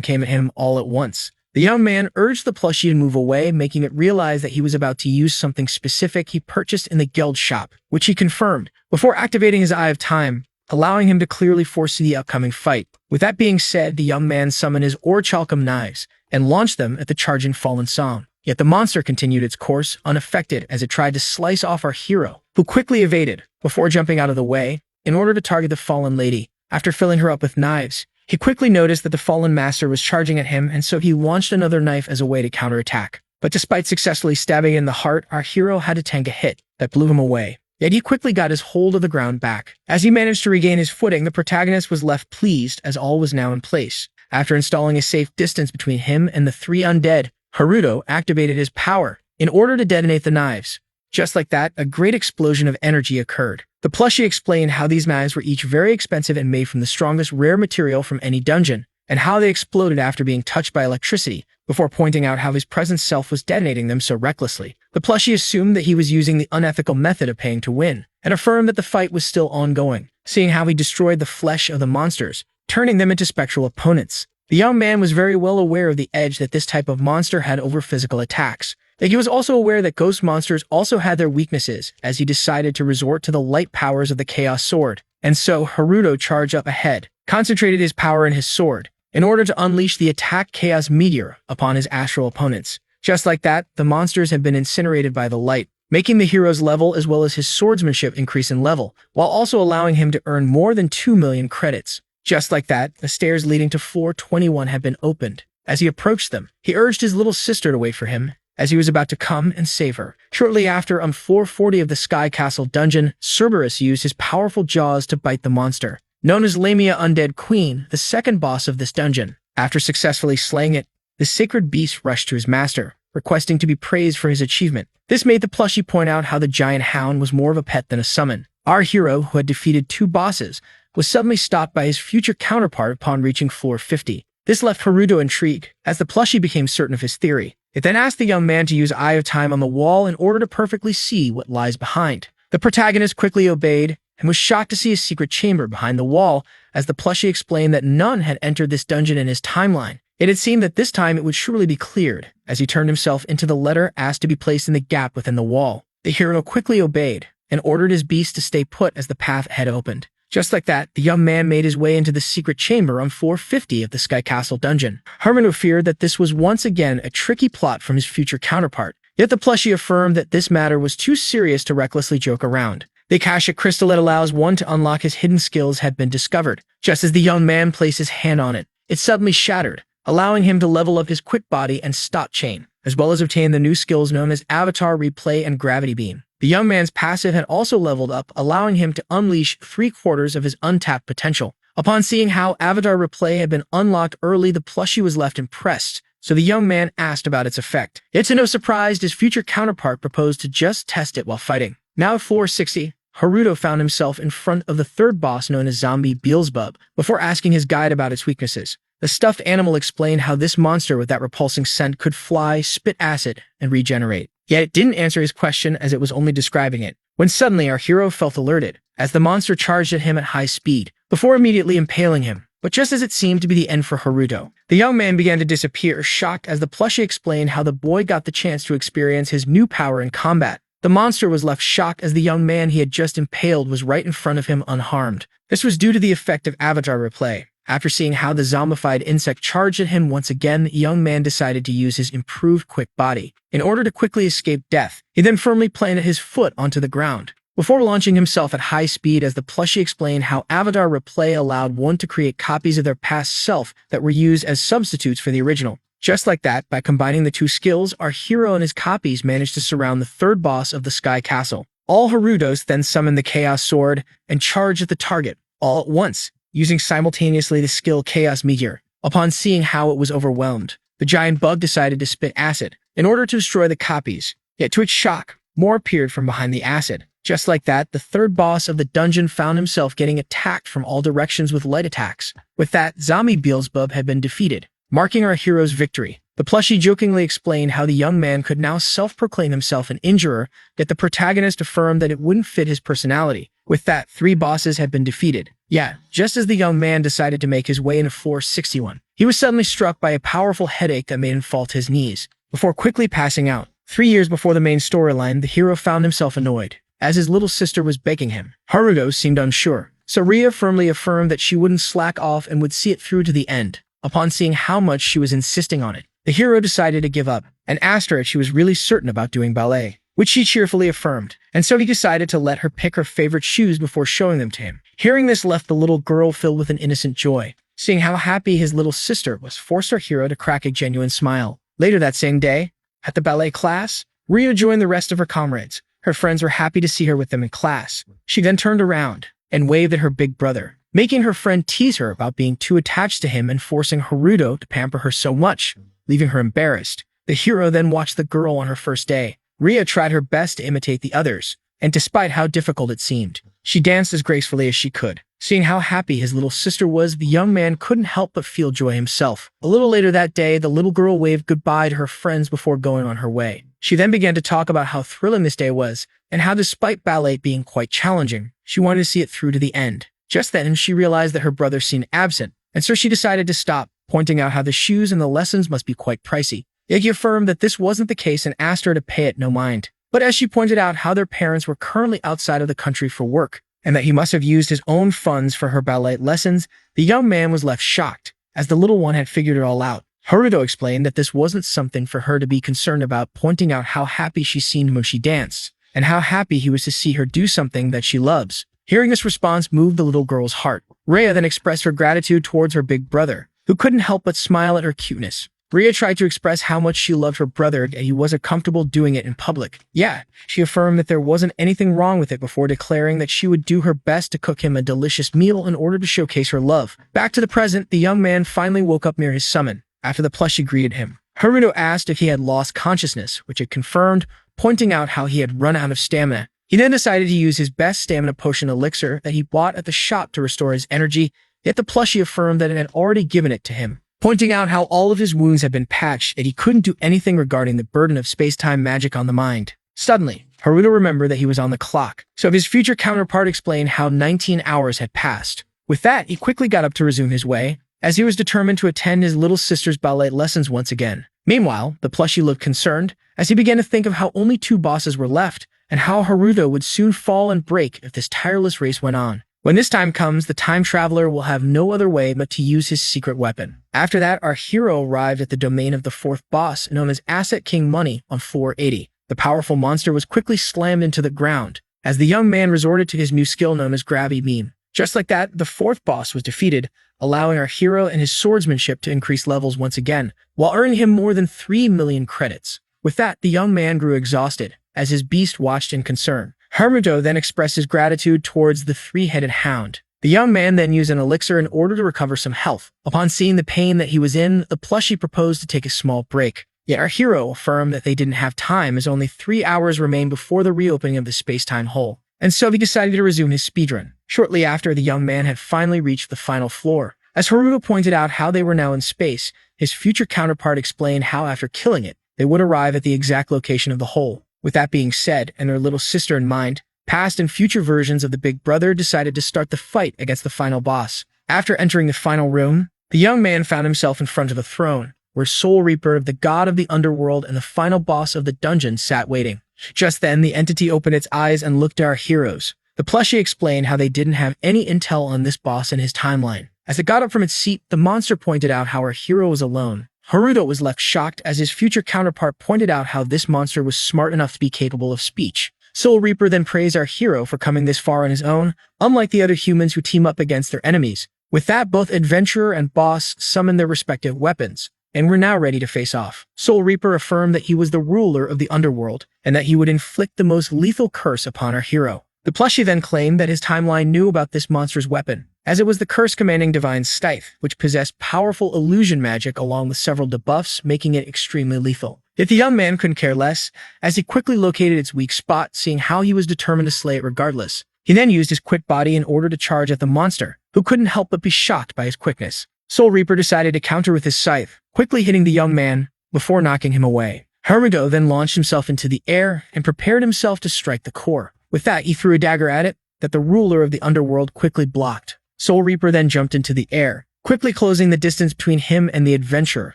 came at him all at once. The young man urged the plushie to move away, making it realize that he was about to use something specific he purchased in the guild shop, which he confirmed, before activating his Eye of Time, allowing him to clearly foresee the upcoming fight. With that being said, the young man summoned his orichalcum knives and launched them at the charging fallen song. Yet the monster continued its course, unaffected, as it tried to slice off our hero, who quickly evaded, before jumping out of the way, in order to target the fallen lady. After filling her up with knives, he quickly noticed that the fallen master was charging at him, and so he launched another knife as a way to counterattack. But despite successfully stabbing in the heart, our hero had to tank a hit that blew him away. Yet he quickly got his hold of the ground back. As he managed to regain his footing, the protagonist was left pleased, as all was now in place. After installing a safe distance between him and the 3 undead, Haruto activated his power in order to detonate the knives. Just like that, a great explosion of energy occurred. The plushie explained how these knives were each very expensive and made from the strongest rare material from any dungeon, and how they exploded after being touched by electricity, before pointing out how his present self was detonating them so recklessly. The plushie assumed that he was using the unethical method of paying to win, and affirmed that the fight was still ongoing, seeing how he destroyed the flesh of the monsters, turning them into spectral opponents. The young man was very well aware of the edge that this type of monster had over physical attacks. That he was also aware that ghost monsters also had their weaknesses, as he decided to resort to the light powers of the Chaos Sword. And so Haruto charged up ahead, concentrated his power in his sword, in order to unleash the attack Chaos Meteor upon his astral opponents. Just like that, the monsters had been incinerated by the light, making the hero's level as well as his swordsmanship increase in level, while also allowing him to earn more than 2 million credits. Just like that, the stairs leading to floor 21 had been opened. As he approached them, he urged his little sister to wait for him, as he was about to come and save her. Shortly after, on floor 40 of the Sky Castle dungeon, Cerberus used his powerful jaws to bite the monster, known as Lamia Undead Queen, the second boss of this dungeon. After successfully slaying it, the sacred beast rushed to his master, requesting to be praised for his achievement. This made the plushie point out how the giant hound was more of a pet than a summon. Our hero, who had defeated 2 bosses, was suddenly stopped by his future counterpart upon reaching floor 50. This left Haruto intrigued, as the plushie became certain of his theory. It then asked the young man to use Eye of Time on the wall in order to perfectly see what lies behind. The protagonist quickly obeyed, and was shocked to see a secret chamber behind the wall, as the plushie explained that none had entered this dungeon in his timeline. It had seemed that this time it would surely be cleared, as he turned himself into the letter asked to be placed in the gap within the wall. The hero quickly obeyed, and ordered his beast to stay put as the path had opened. Just like that, the young man made his way into the secret chamber on floor 50 of the Sky Castle dungeon. Haruto feared that this was once again a tricky plot from his future counterpart, yet the plushie affirmed that this matter was too serious to recklessly joke around. The Akasha crystal that allows one to unlock his hidden skills had been discovered. Just as the young man placed his hand on it, it suddenly shattered, allowing him to level up his quick body and stop chain, as well as obtain the new skills known as Avatar Replay and Gravity Beam. The young man's passive had also leveled up, allowing him to unleash 3/4 of his untapped potential. Upon seeing how Avatar Replay had been unlocked early, the plushie was left impressed, so the young man asked about its effect. Yet to no surprise, his future counterpart proposed to just test it while fighting. Now at floor 60, Haruto found himself in front of the 3rd boss known as Zombie Beelzebub, before asking his guide about its weaknesses. The stuffed animal explained how this monster with that repulsing scent could fly, spit acid, and regenerate. Yet it didn't answer his question, as it was only describing it, when suddenly our hero felt alerted, as the monster charged at him at high speed, before immediately impaling him. But just as it seemed to be the end for Haruto, the young man began to disappear, shocked as the plushie explained how the boy got the chance to experience his new power in combat. The monster was left shocked as the young man he had just impaled was right in front of him unharmed. This was due to the effect of Avatar Replay. After seeing how the zombified insect charged at him once again, the young man decided to use his improved quick body in order to quickly escape death. He then firmly planted his foot onto the ground, before launching himself at high speed as the plushie explained how Avatar Replay allowed one to create copies of their past self that were used as substitutes for the original. Just like that, by combining the two skills, our hero and his copies managed to surround the third boss of the Sky Castle. All Harutos then summoned the Chaos Sword and charged at the target, all at once, using simultaneously the skill Chaos Meteor. Upon seeing how it was overwhelmed, the giant bug decided to spit acid in order to destroy the copies. Yet to its shock, more appeared from behind the acid. Just like that, the third boss of the dungeon found himself getting attacked from all directions with light attacks. With that, Zombie Beelzebub had been defeated, marking our hero's victory. The plushie jokingly explained how the young man could now self-proclaim himself an injurer, yet the protagonist affirmed that it wouldn't fit his personality. With that, 3 bosses had been defeated. Yeah, just as the young man decided to make his way into floor 61, he was suddenly struck by a powerful headache that made him fall to his knees, before quickly passing out. 3 years before the main storyline, the hero found himself annoyed, as his little sister was begging him. Haruto seemed unsure, so Ria firmly affirmed that she wouldn't slack off and would see it through to the end. Upon seeing how much she was insisting on it, the hero decided to give up and asked her if she was really certain about doing ballet, which she cheerfully affirmed, and so he decided to let her pick her favorite shoes before showing them to him. Hearing this left the little girl filled with an innocent joy. Seeing how happy his little sister was forced our hero to crack a genuine smile. Later that same day, at the ballet class, Ria joined the rest of her comrades. Her friends were happy to see her with them in class. She then turned around and waved at her big brother, making her friend tease her about being too attached to him and forcing Haruto to pamper her so much, leaving her embarrassed. The hero then watched the girl on her first day. Ria tried her best to imitate the others, and despite how difficult it seemed, she danced as gracefully as she could. Seeing how happy his little sister was, the young man couldn't help but feel joy himself. A little later that day, the little girl waved goodbye to her friends before going on her way. She then began to talk about how thrilling this day was, and how despite ballet being quite challenging, she wanted to see it through to the end. Just then, she realized that her brother seemed absent, and so she decided to stop, pointing out how the shoes and the lessons must be quite pricey. Iggy affirmed that this wasn't the case and asked her to pay it no mind. But as she pointed out how their parents were currently outside of the country for work, and that he must have used his own funds for her ballet lessons, the young man was left shocked, as the little one had figured it all out. Haruto explained that this wasn't something for her to be concerned about, pointing out how happy she seemed when she danced, and how happy he was to see her do something that she loves. Hearing this response moved the little girl's heart. Rhea then expressed her gratitude towards her big brother, who couldn't help but smile at her cuteness. Rhea tried to express how much she loved her brother and he wasn't comfortable doing it in public. Yeah, she affirmed that there wasn't anything wrong with it before declaring that she would do her best to cook him a delicious meal in order to showcase her love. Back to the present, the young man finally woke up near his summon, after the plushie greeted him. Haruto asked if he had lost consciousness, which it confirmed, pointing out how he had run out of stamina. He then decided to use his best stamina potion elixir that he bought at the shop to restore his energy, yet the plushie affirmed that it had already given it to him, pointing out how all of his wounds had been patched and he couldn't do anything regarding the burden of space-time magic on the mind. Suddenly, Haruto remembered that he was on the clock, so his future counterpart explained how 19 hours had passed. With that, he quickly got up to resume his way, as he was determined to attend his little sister's ballet lessons once again. Meanwhile, the plushie looked concerned, as he began to think of how only 2 bosses were left, and how Haruto would soon fall and break if this tireless race went on. When this time comes, the time traveler will have no other way but to use his secret weapon. After that, our hero arrived at the domain of the 4th boss, known as Asset King Money, on floor 80. The powerful monster was quickly slammed into the ground, as the young man resorted to his new skill known as Gravity Beam. Just like that, the 4th boss was defeated, allowing our hero and his swordsmanship to increase levels once again, while earning him more than 3 million credits. With that, the young man grew exhausted, as his beast watched in concern. Haruto then expressed his gratitude towards the 3-headed hound. The young man then used an elixir in order to recover some health. Upon seeing the pain that he was in, the plushie proposed to take a small break. Yet our hero affirmed that they didn't have time, as only 3 hours remained before the reopening of the space-time hole, and so he decided to resume his speedrun. Shortly after, the young man had finally reached the final floor. As Haruto pointed out how they were now in space, his future counterpart explained how after killing it, they would arrive at the exact location of the hole. With that being said, and their little sister in mind, past and future versions of the big brother decided to start the fight against the final boss. After entering the final room, the young man found himself in front of a throne, where Soul Reaper, the god of the underworld and the final boss of the dungeon, sat waiting. Just then, the entity opened its eyes and looked at our heroes. The plushie explained how they didn't have any intel on this boss in his timeline. As it got up from its seat, the monster pointed out how our hero was alone. Haruto was left shocked as his future counterpart pointed out how this monster was smart enough to be capable of speech. Soul Reaper then praised our hero for coming this far on his own, unlike the other humans who team up against their enemies. With that, both adventurer and boss summoned their respective weapons, and were now ready to face off. Soul Reaper affirmed that he was the ruler of the underworld, and that he would inflict the most lethal curse upon our hero. The plushie then claimed that his timeline knew about this monster's weapon, as it was the curse commanding divine scythe, which possessed powerful illusion magic along with several debuffs, making it extremely lethal. Yet the young man couldn't care less, as he quickly located its weak spot, seeing how he was determined to slay it regardless. He then used his quick body in order to charge at the monster, who couldn't help but be shocked by his quickness. Soul Reaper decided to counter with his scythe, quickly hitting the young man before knocking him away. Haruto then launched himself into the air and prepared himself to strike the core. With that, he threw a dagger at it that the ruler of the underworld quickly blocked. Soul Reaper then jumped into the air, quickly closing the distance between him and the adventurer,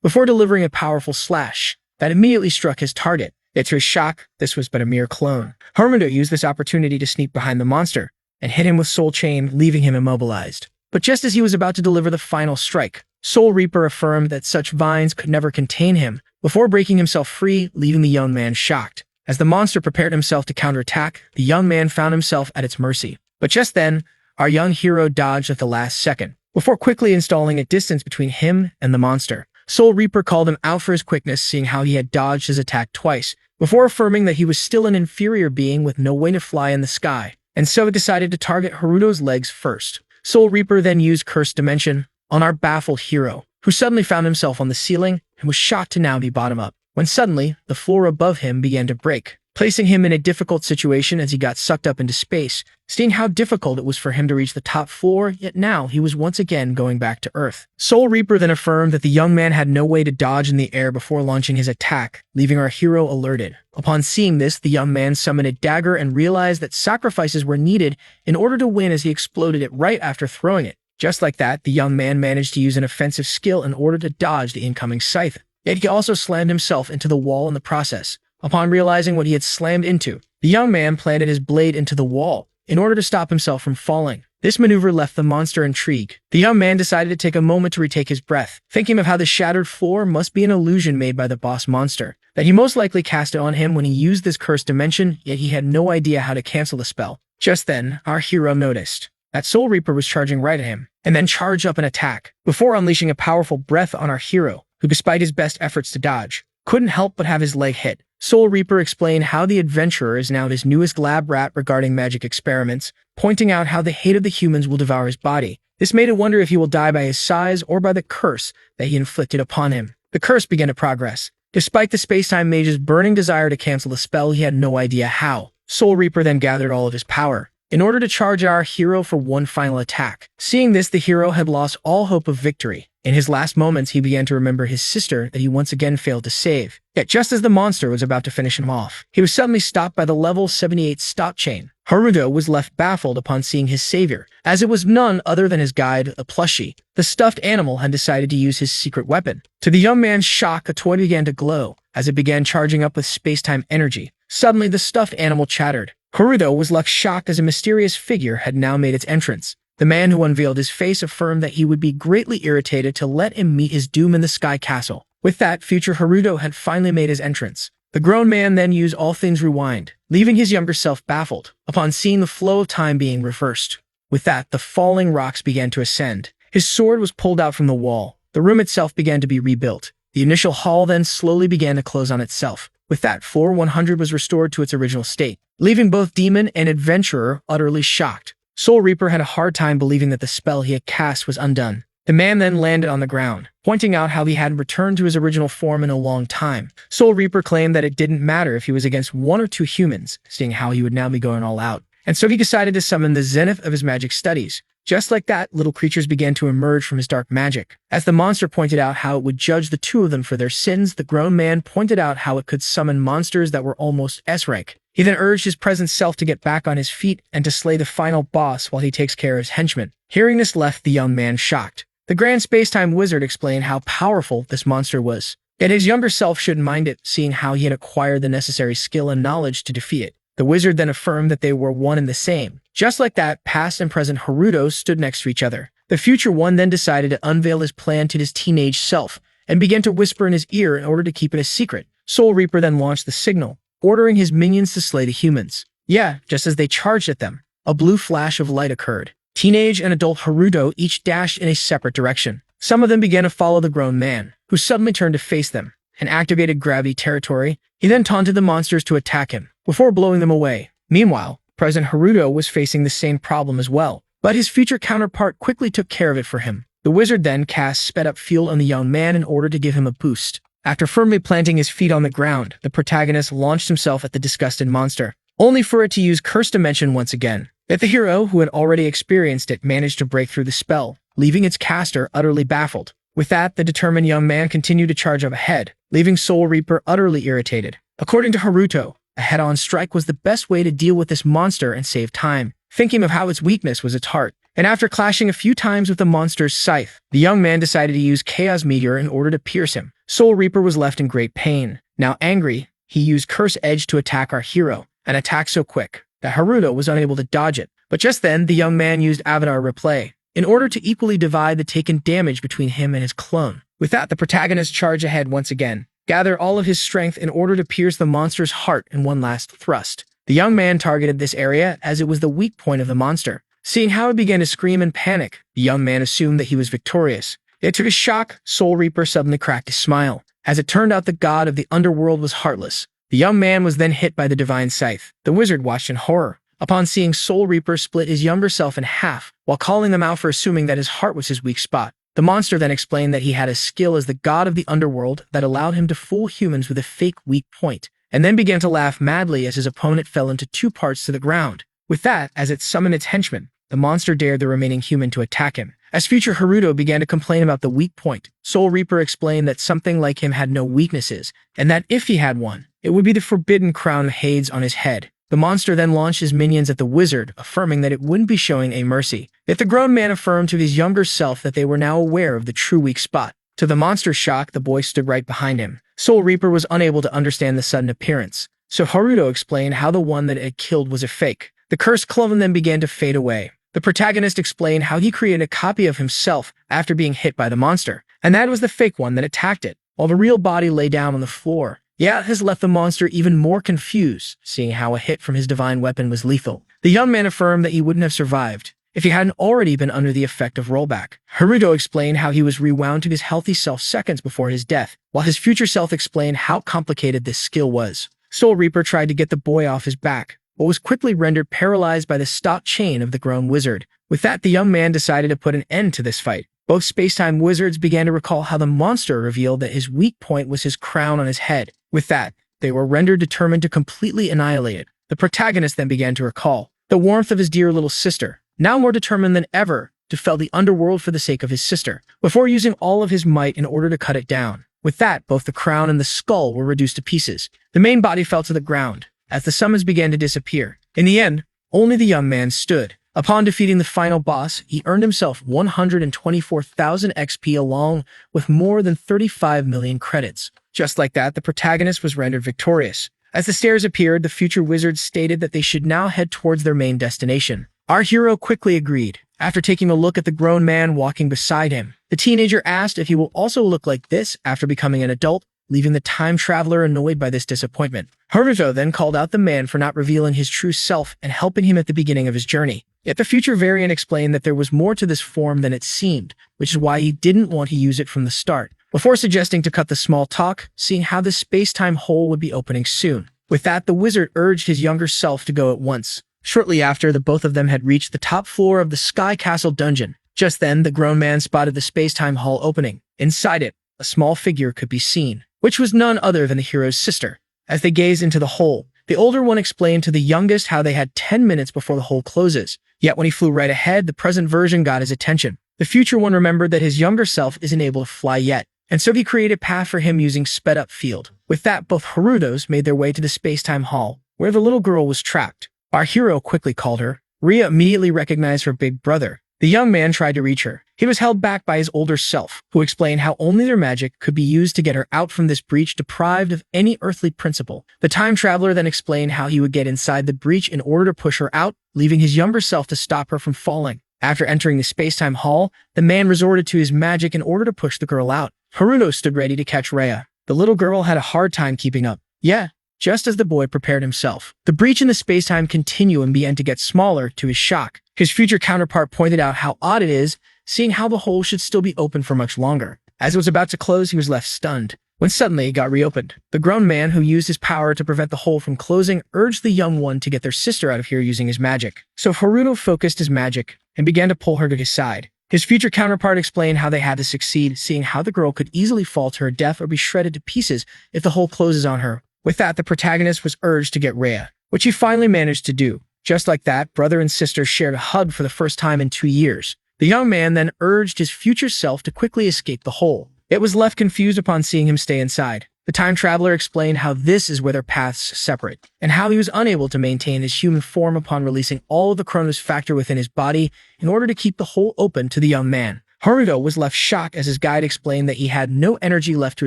before delivering a powerful slash that immediately struck his target. Yet to his shock, this was but a mere clone. Haruto used this opportunity to sneak behind the monster and hit him with Soul Chain, leaving him immobilized. But just as he was about to deliver the final strike, Soul Reaper affirmed that such vines could never contain him, before breaking himself free, leaving the young man shocked. As the monster prepared himself to counterattack, the young man found himself at its mercy. But just then, our young hero dodged at the last second, before quickly installing a distance between him and the monster. Soul Reaper called him out for his quickness, seeing how he had dodged his attack twice, before affirming that he was still an inferior being with no way to fly in the sky, and so decided to target Haruto's legs first. Soul Reaper then used Cursed Dimension on our baffled hero, who suddenly found himself on the ceiling and was shocked to now be bottom up, when suddenly the floor above him began to break, placing him in a difficult situation as he got sucked up into space, seeing how difficult it was for him to reach the top floor, yet now he was once again going back to Earth. Soul Reaper then affirmed that the young man had no way to dodge in the air before launching his attack, leaving our hero alerted. Upon seeing this, the young man summoned a dagger and realized that sacrifices were needed in order to win, as he exploded it right after throwing it. Just like that, the young man managed to use an offensive skill in order to dodge the incoming scythe. Yet he also slammed himself into the wall in the process. Upon realizing what he had slammed into, the young man planted his blade into the wall in order to stop himself from falling. This maneuver left the monster intrigued. The young man decided to take a moment to retake his breath, thinking of how the shattered floor must be an illusion made by the boss monster, that he most likely cast it on him when he used this cursed dimension, yet he had no idea how to cancel the spell. Just then, our hero noticed that Soul Reaper was charging right at him, and then charged up an attack, before unleashing a powerful breath on our hero, who despite his best efforts to dodge, couldn't help but have his leg hit. Soul Reaper explained how the adventurer is now his newest lab rat regarding magic experiments, pointing out how the hate of the humans will devour his body. This made it wonder if he will die by his size or by the curse that he inflicted upon him. The curse began to progress. Despite the Spacetime Mage's burning desire to cancel the spell, he had no idea how. Soul Reaper then gathered all of his power in order to charge our hero for one final attack. Seeing this, the hero had lost all hope of victory. In his last moments, he began to remember his sister that he once again failed to save. Yet just as the monster was about to finish him off, he was suddenly stopped by the level 78 stop chain. Haruto was left baffled upon seeing his savior, as it was none other than his guide, a plushie. The stuffed animal had decided to use his secret weapon. To the young man's shock, a toy began to glow as it began charging up with space-time energy. Suddenly, the stuffed animal chattered. Haruto was left shocked as a mysterious figure had now made its entrance. The man who unveiled his face affirmed that he would be greatly irritated to let him meet his doom in the Sky Castle. With that, future Haruto had finally made his entrance. The grown man then used All Things Rewind, leaving his younger self baffled, upon seeing the flow of time being reversed. With that, the falling rocks began to ascend. His sword was pulled out from the wall. The room itself began to be rebuilt. The initial hall then slowly began to close on itself. With that, floor 100 was restored to its original state, leaving both demon and adventurer utterly shocked. Soul Reaper had a hard time believing that the spell he had cast was undone. The man then landed on the ground, pointing out how he hadn't returned to his original form in a long time. Soul Reaper claimed that it didn't matter if he was against one or two humans, seeing how he would now be going all out. And so he decided to summon the zenith of his magic studies. Just like that, little creatures began to emerge from his dark magic. As the monster pointed out how it would judge the two of them for their sins, the grown man pointed out how it could summon monsters that were almost S-rank. He then urged his present self to get back on his feet and to slay the final boss while he takes care of his henchmen. Hearing this left the young man shocked. The Grand Spacetime Wizard explained how powerful this monster was. Yet his younger self shouldn't mind it, seeing how he had acquired the necessary skill and knowledge to defeat it. The wizard then affirmed that they were one and the same. Just like that, past and present Haruto stood next to each other. The future one then decided to unveil his plan to his teenage self and began to whisper in his ear in order to keep it a secret. Soul Reaper then launched the signal, ordering his minions to slay the humans. Yeah, just as they charged at them, a blue flash of light occurred. Teenage and adult Haruto each dashed in a separate direction. Some of them began to follow the grown man, who suddenly turned to face them and activated gravity territory. He then taunted the monsters to attack him, before blowing them away. Meanwhile, President Haruto was facing the same problem as well, but his future counterpart quickly took care of it for him. The wizard then cast sped-up field on the young man in order to give him a boost. After firmly planting his feet on the ground, the protagonist launched himself at the disgusted monster, only for it to use Cursed Dimension once again. Yet the hero, who had already experienced it, managed to break through the spell, leaving its caster utterly baffled. With that, the determined young man continued to charge up ahead, leaving Soul Reaper utterly irritated. According to Haruto, a head-on strike was the best way to deal with this monster and save time, thinking of how its weakness was its heart. And after clashing a few times with the monster's scythe, the young man decided to use Chaos Meteor in order to pierce him. Soul Reaper was left in great pain. Now angry, he used Curse Edge to attack our hero, an attack so quick that Haruto was unable to dodge it. But just then, the young man used Avatar Replay in order to equally divide the taken damage between him and his clone. With that, the protagonist charged ahead once again, gathered all of his strength in order to pierce the monster's heart in one last thrust. The young man targeted this area as it was the weak point of the monster. Seeing how it began to scream in panic, the young man assumed that he was victorious. Yet to his shock, Soul Reaper suddenly cracked a smile. As it turned out, the god of the underworld was heartless. The young man was then hit by the divine scythe. The wizard watched in horror upon seeing Soul Reaper split his younger self in half, while calling them out for assuming that his heart was his weak spot. The monster then explained that he had a skill as the god of the underworld that allowed him to fool humans with a fake weak point, and then began to laugh madly as his opponent fell into two parts to the ground. With that, as it summoned its henchmen, the monster dared the remaining human to attack him. As future Haruto began to complain about the weak point, Soul Reaper explained that something like him had no weaknesses, and that if he had one, it would be the forbidden crown of Hades on his head. The monster then launched his minions at the wizard, affirming that it wouldn't be showing a mercy. Yet the grown man affirmed to his younger self that they were now aware of the true weak spot. To the monster's shock, the boy stood right behind him. Soul Reaper was unable to understand the sudden appearance, so Haruto explained how the one that it had killed was a fake. The cursed clone then began to fade away. The protagonist explained how he created a copy of himself after being hit by the monster, and that was the fake one that attacked it, while the real body lay down on the floor. Yeah, this left the monster even more confused, seeing how a hit from his divine weapon was lethal. The young man affirmed that he wouldn't have survived if he hadn't already been under the effect of rollback. Haruto explained how he was rewound to his healthy self seconds before his death, while his future self explained how complicated this skill was. Soul Reaper tried to get the boy off his back, but was quickly rendered paralyzed by the stock chain of the grown wizard. With that, the young man decided to put an end to this fight. Both space-time wizards began to recall how the monster revealed that his weak point was his crown on his head. With that, they were rendered determined to completely annihilate it. The protagonist then began to recall the warmth of his dear little sister, now more determined than ever to fell the underworld for the sake of his sister, before using all of his might in order to cut it down. With that, both the crown and the skull were reduced to pieces. The main body fell to the ground, as the summons began to disappear. In the end, only the young man stood. Upon defeating the final boss, he earned himself 124,000 XP along with more than 35 million credits. Just like that, the protagonist was rendered victorious. As the stairs appeared, the future wizards stated that they should now head towards their main destination. Our hero quickly agreed. After taking a look at the grown man walking beside him, the teenager asked if he will also look like this after becoming an adult, leaving the time traveler annoyed by this disappointment. Haruto then called out the man for not revealing his true self and helping him at the beginning of his journey. Yet the future variant explained that there was more to this form than it seemed, which is why he didn't want to use it from the start, before suggesting to cut the small talk, seeing how the space-time hole would be opening soon. With that, the wizard urged his younger self to go at once. Shortly after, the both of them had reached the top floor of the Sky Castle dungeon. Just then, the grown man spotted the space-time hall opening. Inside it, a small figure could be seen, which was none other than the hero's sister. As they gazed into the hole, the older one explained to the youngest how they had 10 minutes before the hole closes. Yet when he flew right ahead, the present version got his attention. The future one remembered that his younger self isn't able to fly yet, and so he created a path for him using sped-up field. With that, both Harutos made their way to the space-time hall, where the little girl was trapped. Our hero quickly called her. Ria immediately recognized her big brother. The young man tried to reach her. He was held back by his older self, who explained how only their magic could be used to get her out from this breach deprived of any earthly principle. The time traveler then explained how he would get inside the breach in order to push her out, leaving his younger self to stop her from falling. After entering the space-time hall, the man resorted to his magic in order to push the girl out. Haruto stood ready to catch Rhea. The little girl had a hard time keeping up. Yeah, just as the boy prepared himself. The breach in the space-time continuum began to get smaller. To his shock, his future counterpart pointed out how odd it is, seeing how the hole should still be open for much longer. As it was about to close, he was left stunned, when suddenly it got reopened. The grown man, who used his power to prevent the hole from closing, urged the young one to get their sister out of here using his magic. So Haruto focused his magic and began to pull her to his side. His future counterpart explained how they had to succeed, seeing how the girl could easily fall to her death or be shredded to pieces if the hole closes on her. With that, the protagonist was urged to get Rhea, which he finally managed to do. Just like that, brother and sister shared a hug for the first time in 2 years. The young man then urged his future self to quickly escape the hole. It was left confused upon seeing him stay inside. The time traveler explained how this is where their paths separate, and how he was unable to maintain his human form upon releasing all of the Chronos factor within his body in order to keep the hole open to the young man. Haruto was left shocked as his guide explained that he had no energy left to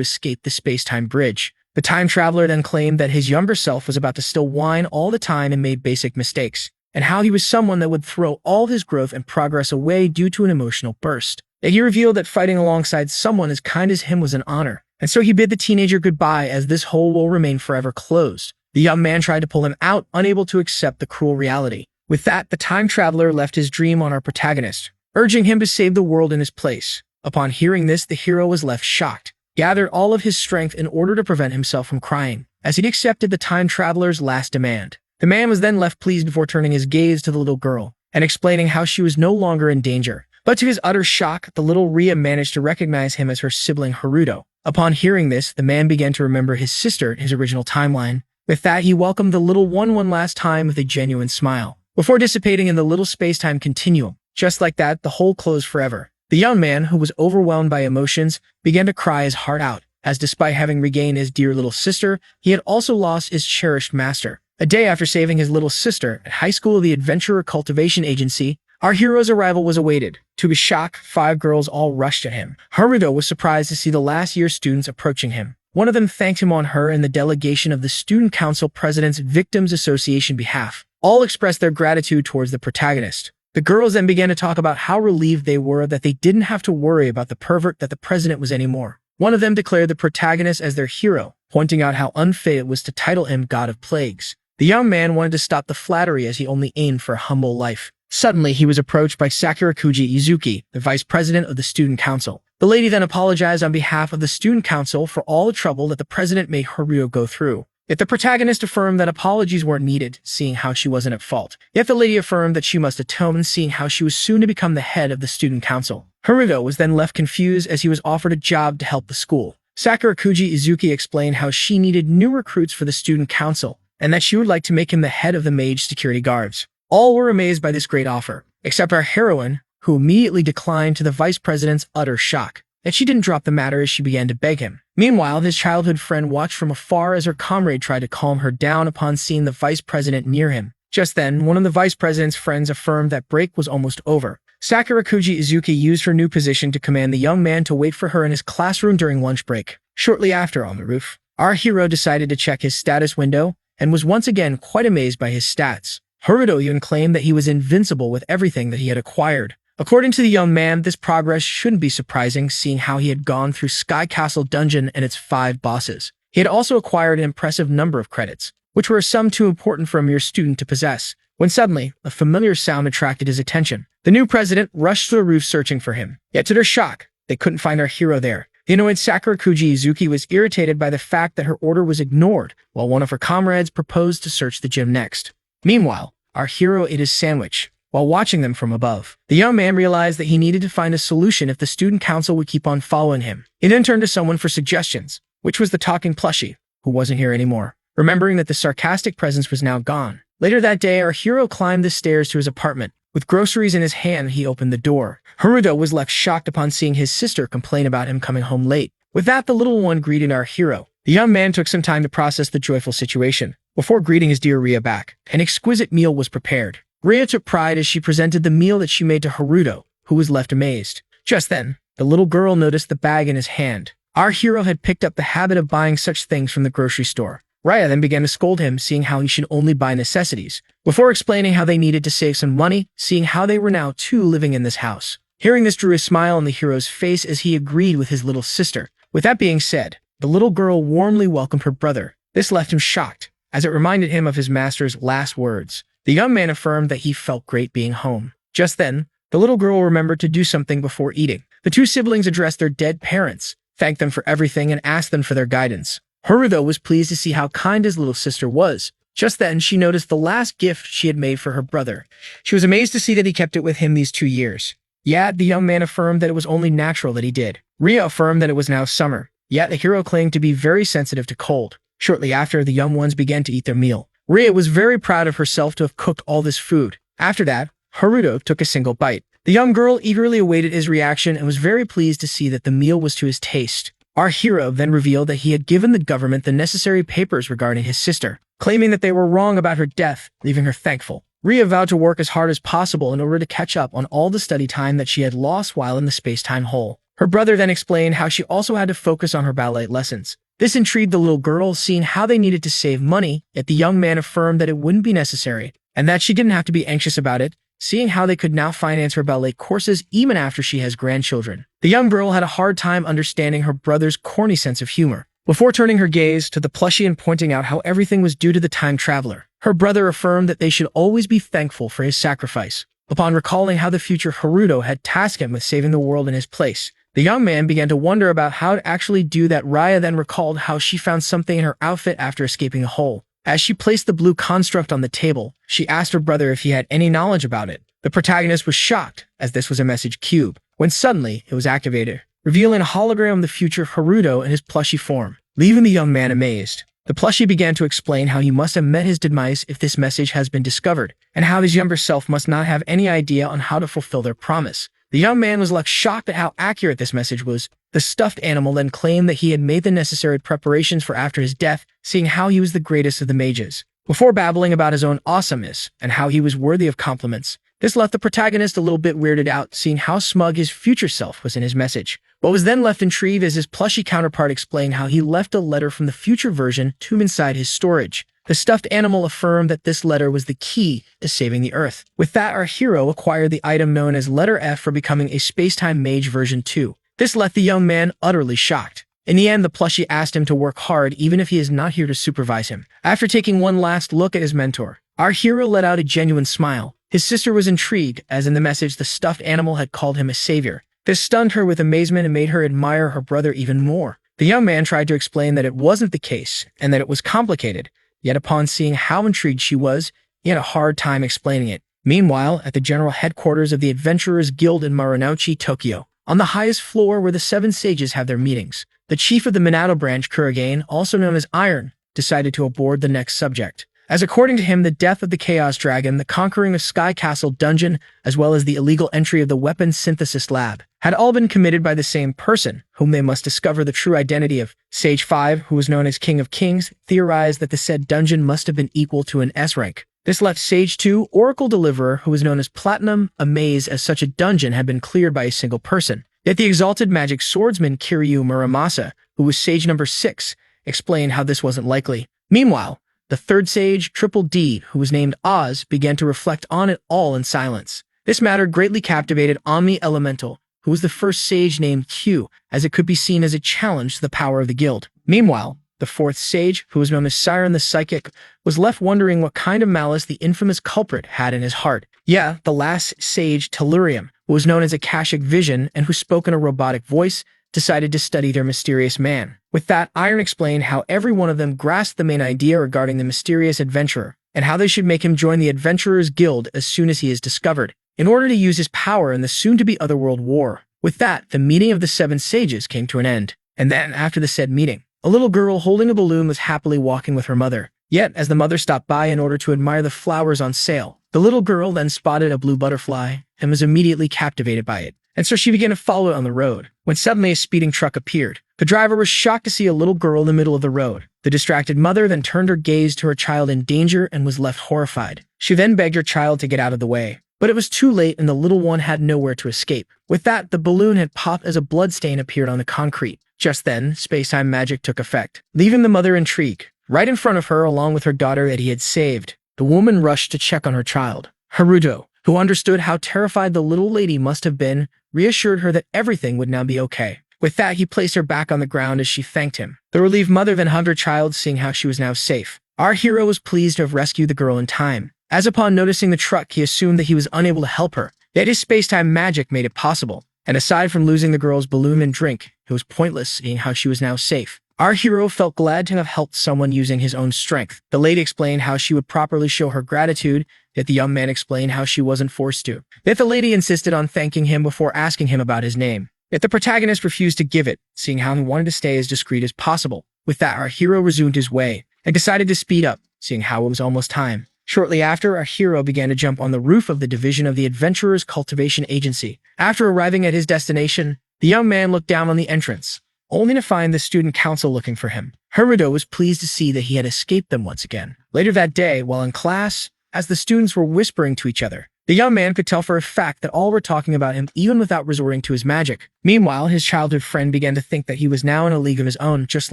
escape the space-time bridge. The time traveler then claimed that his younger self was about to still whine all the time and made basic mistakes, and how he was someone that would throw all his growth and progress away due to an emotional burst. Yet he revealed that fighting alongside someone as kind as him was an honor, and so he bid the teenager goodbye as this hole will remain forever closed. The young man tried to pull him out, unable to accept the cruel reality. With that, the time traveler left his dream on our protagonist, urging him to save the world in his place. Upon hearing this, the hero was left shocked, gathered all of his strength in order to prevent himself from crying, as he accepted the time traveler's last demand. The man was then left pleased before turning his gaze to the little girl, and explaining how she was no longer in danger. But to his utter shock, the little Rhea managed to recognize him as her sibling Haruto. Upon hearing this, the man began to remember his sister in his original timeline. With that, he welcomed the little one last time with a genuine smile, before dissipating in the little space-time continuum. Just like that, the hole closed forever. The young man, who was overwhelmed by emotions, began to cry his heart out, as despite having regained his dear little sister, he had also lost his cherished master. A day after saving his little sister at high school, the Adventurer Cultivation Agency, our hero's arrival was awaited. To his shock, 5 girls all rushed at him. Haruto was surprised to see the last-year students approaching him. One of them thanked him on her and the delegation of the Student Council President's Victims Association behalf. All expressed their gratitude towards the protagonist. The girls then began to talk about how relieved they were that they didn't have to worry about the pervert that the president was anymore. One of them declared the protagonist as their hero, pointing out how unfair it was to title him God of Plagues. The young man wanted to stop the flattery as he only aimed for a humble life. Suddenly, he was approached by Sakurakuji Izuki, the vice president of the student council. The lady then apologized on behalf of the student council for all the trouble that the president made Haruto go through. Yet the protagonist affirmed that apologies weren't needed, seeing how she wasn't at fault. Yet the lady affirmed that she must atone, seeing how she was soon to become the head of the student council. Haruto was then left confused as he was offered a job to help the school. Sakurakuji Izuki explained how she needed new recruits for the student council, and that she would like to make him the head of the Mage security guards. All were amazed by this great offer, except our heroine, who immediately declined to the vice president's utter shock. Yet she didn't drop the matter as she began to beg him. Meanwhile, his childhood friend watched from afar as her comrade tried to calm her down upon seeing the vice president near him. Just then, one of the vice president's friends affirmed that break was almost over. Sakurakuji Izuki used her new position to command the young man to wait for her in his classroom during lunch break. Shortly after, on the roof, our hero decided to check his status window and was once again quite amazed by his stats. Haruto even claimed that he was invincible with everything that he had acquired. According to the young man, this progress shouldn't be surprising, seeing how he had gone through Sky Castle Dungeon and its 5 bosses. He had also acquired an impressive number of credits, which were a sum too important for a mere student to possess, when suddenly, a familiar sound attracted his attention. The new president rushed to the roof searching for him. Yet to their shock, they couldn't find our hero there. The annoyed Sakurakuji Izuki was irritated by the fact that her order was ignored, while one of her comrades proposed to search the gym next. Meanwhile, our hero ate his sandwich, while watching them from above. The young man realized that he needed to find a solution if the student council would keep on following him. He then turned to someone for suggestions, which was the talking plushie, who wasn't here anymore. Remembering that the sarcastic presence was now gone. Later that day, our hero climbed the stairs to his apartment. With groceries in his hand, he opened the door. Haruto was left shocked upon seeing his sister complain about him coming home late. With that, the little one greeted our hero. The young man took some time to process the joyful situation, before greeting his dear Rhea back. An exquisite meal was prepared. Rhea took pride as she presented the meal that she made to Haruto, who was left amazed. Just then, the little girl noticed the bag in his hand. Our hero had picked up the habit of buying such things from the grocery store. Rhea then began to scold him, seeing how he should only buy necessities, before explaining how they needed to save some money, seeing how they were now 2 living in this house. Hearing this drew a smile on the hero's face as he agreed with his little sister. With that being said, the little girl warmly welcomed her brother, This left him shocked, as it reminded him of his master's last words. The young man affirmed that he felt great being home. Just then, the little girl remembered to do something before eating. The two siblings addressed their dead parents, thanked them for everything, and asked them for their guidance. Haruto was pleased to see how kind his little sister was. Just then, she noticed the last gift she had made for her brother. She was amazed to see that he kept it with him these 2 years. Yet, the young man affirmed that it was only natural that he did. Ria affirmed that it was now summer. Yet, the hero claimed to be very sensitive to cold. Shortly after, the young ones began to eat their meal. Ria was very proud of herself to have cooked all this food. After that, Haruto took a single bite. The young girl eagerly awaited his reaction and was very pleased to see that the meal was to his taste. Our hero then revealed that he had given the government the necessary papers regarding his sister, claiming that they were wrong about her death, leaving her thankful. Ria vowed to work as hard as possible in order to catch up on all the study time that she had lost while in the space-time hole. Her brother then explained how she also had to focus on her ballet lessons. This intrigued the little girl, seeing how they needed to save money, yet the young man affirmed that it wouldn't be necessary, and that she didn't have to be anxious about it, seeing how they could now finance her ballet courses even after she has grandchildren. The young girl had a hard time understanding her brother's corny sense of humor. Before turning her gaze to the plushie and pointing out how everything was due to the time traveler, her brother affirmed that they should always be thankful for his sacrifice. Upon recalling how the future Haruto had tasked him with saving the world in his place, the young man began to wonder about how to actually do that. Raya then recalled how she found something in her outfit after escaping the hole. As she placed the blue construct on the table, she asked her brother if he had any knowledge about it. The protagonist was shocked, as this was a message cube, when suddenly it was activated, revealing a hologram of the future Haruto in his plushie form, leaving the young man amazed. The plushie began to explain how he must have met his demise if this message has been discovered, and how his younger self must not have any idea on how to fulfill their promise. The young man was left shocked at how accurate this message was. The stuffed animal then claimed that he had made the necessary preparations for after his death, seeing how he was the greatest of the mages. Before babbling about his own awesomeness and how he was worthy of compliments, this left the protagonist a little bit weirded out, seeing how smug his future self was in his message. But was then left intrigued as his plushie counterpart explained how he left a letter from the future version to him inside his storage. The stuffed animal affirmed that this letter was the key to saving the Earth. With that, our hero acquired the item known as Letter F for becoming a Spacetime Mage version 2. This left the young man utterly shocked. In the end, the plushie asked him to work hard even if he is not here to supervise him. After taking one last look at his mentor, our hero let out a genuine smile. His sister was intrigued, as in the message the stuffed animal had called him a savior. This stunned her with amazement and made her admire her brother even more. The young man tried to explain that it wasn't the case and that it was complicated. Yet upon seeing how intrigued she was, he had a hard time explaining it. Meanwhile, at the general headquarters of the Adventurers Guild in Marunouchi, Tokyo, on the highest floor where the 7 sages have their meetings, the chief of the Minato branch, Kurogane, also known as Iron, decided to aboard the next subject. As according to him, the death of the Chaos Dragon, the conquering of Sky Castle Dungeon, as well as the illegal entry of the Weapons Synthesis Lab, had all been committed by the same person, whom they must discover the true identity of. Sage 5, who was known as King of Kings, theorized that the said dungeon must have been equal to an S rank. This left Sage 2, Oracle Deliverer, who was known as Platinum, amazed as such a dungeon had been cleared by a single person. Yet the exalted magic swordsman Kiryu Muramasa, who was Sage number 6, explained how this wasn't likely. Meanwhile, the third sage, Triple D, who was named Oz, began to reflect on it all in silence. This matter greatly captivated Omni Elemental, who was the first sage named Q, as it could be seen as a challenge to the power of the guild. Meanwhile, the fourth sage, who was known as Siren the Psychic, was left wondering what kind of malice the infamous culprit had in his heart. Yeah, the last sage, Tellurium, who was known as Akashic Vision and who spoke in a robotic voice, decided to study their mysterious man. With that, Iron explained how every one of them grasped the main idea regarding the mysterious adventurer, and how they should make him join the Adventurers Guild as soon as he is discovered, in order to use his power in the soon-to-be Otherworld War. With that, the meeting of the 7 sages came to an end. And then, after the said meeting, a little girl holding a balloon was happily walking with her mother. Yet, as the mother stopped by in order to admire the flowers on sale, the little girl then spotted a blue butterfly and was immediately captivated by it. And so she began to follow it on the road, when suddenly a speeding truck appeared. The driver was shocked to see a little girl in the middle of the road. The distracted mother then turned her gaze to her child in danger and was left horrified. She then begged her child to get out of the way. But it was too late and the little one had nowhere to escape. With that, the balloon had popped as a bloodstain appeared on the concrete. Just then, space-time magic took effect, leaving the mother intrigued. Right in front of her, along with her daughter that he had saved, the woman rushed to check on her child. Haruto, who understood how terrified the little lady must have been, reassured her that everything would now be okay. With that, he placed her back on the ground as she thanked him. The relieved mother then hugged her child, seeing how she was now safe. Our hero was pleased to have rescued the girl in time, as upon noticing the truck, he assumed that he was unable to help her. Yet his space-time magic made it possible, and aside from losing the girl's balloon and drink, it was pointless seeing how she was now safe. Our hero felt glad to have helped someone using his own strength. The lady explained how she would properly show her gratitude, yet the young man explained how she wasn't forced to. Yet the lady insisted on thanking him before asking him about his name. Yet the protagonist refused to give it, seeing how he wanted to stay as discreet as possible. With that, our hero resumed his way, and decided to speed up, seeing how it was almost time. Shortly after, our hero began to jump on the roof of the division of the Adventurers Cultivation Agency. After arriving at his destination, the young man looked down on the entrance, only to find the student council looking for him. Haruto was pleased to see that he had escaped them once again. Later that day, while in class, as the students were whispering to each other, the young man could tell for a fact that all were talking about him even without resorting to his magic. Meanwhile, his childhood friend began to think that he was now in a league of his own, just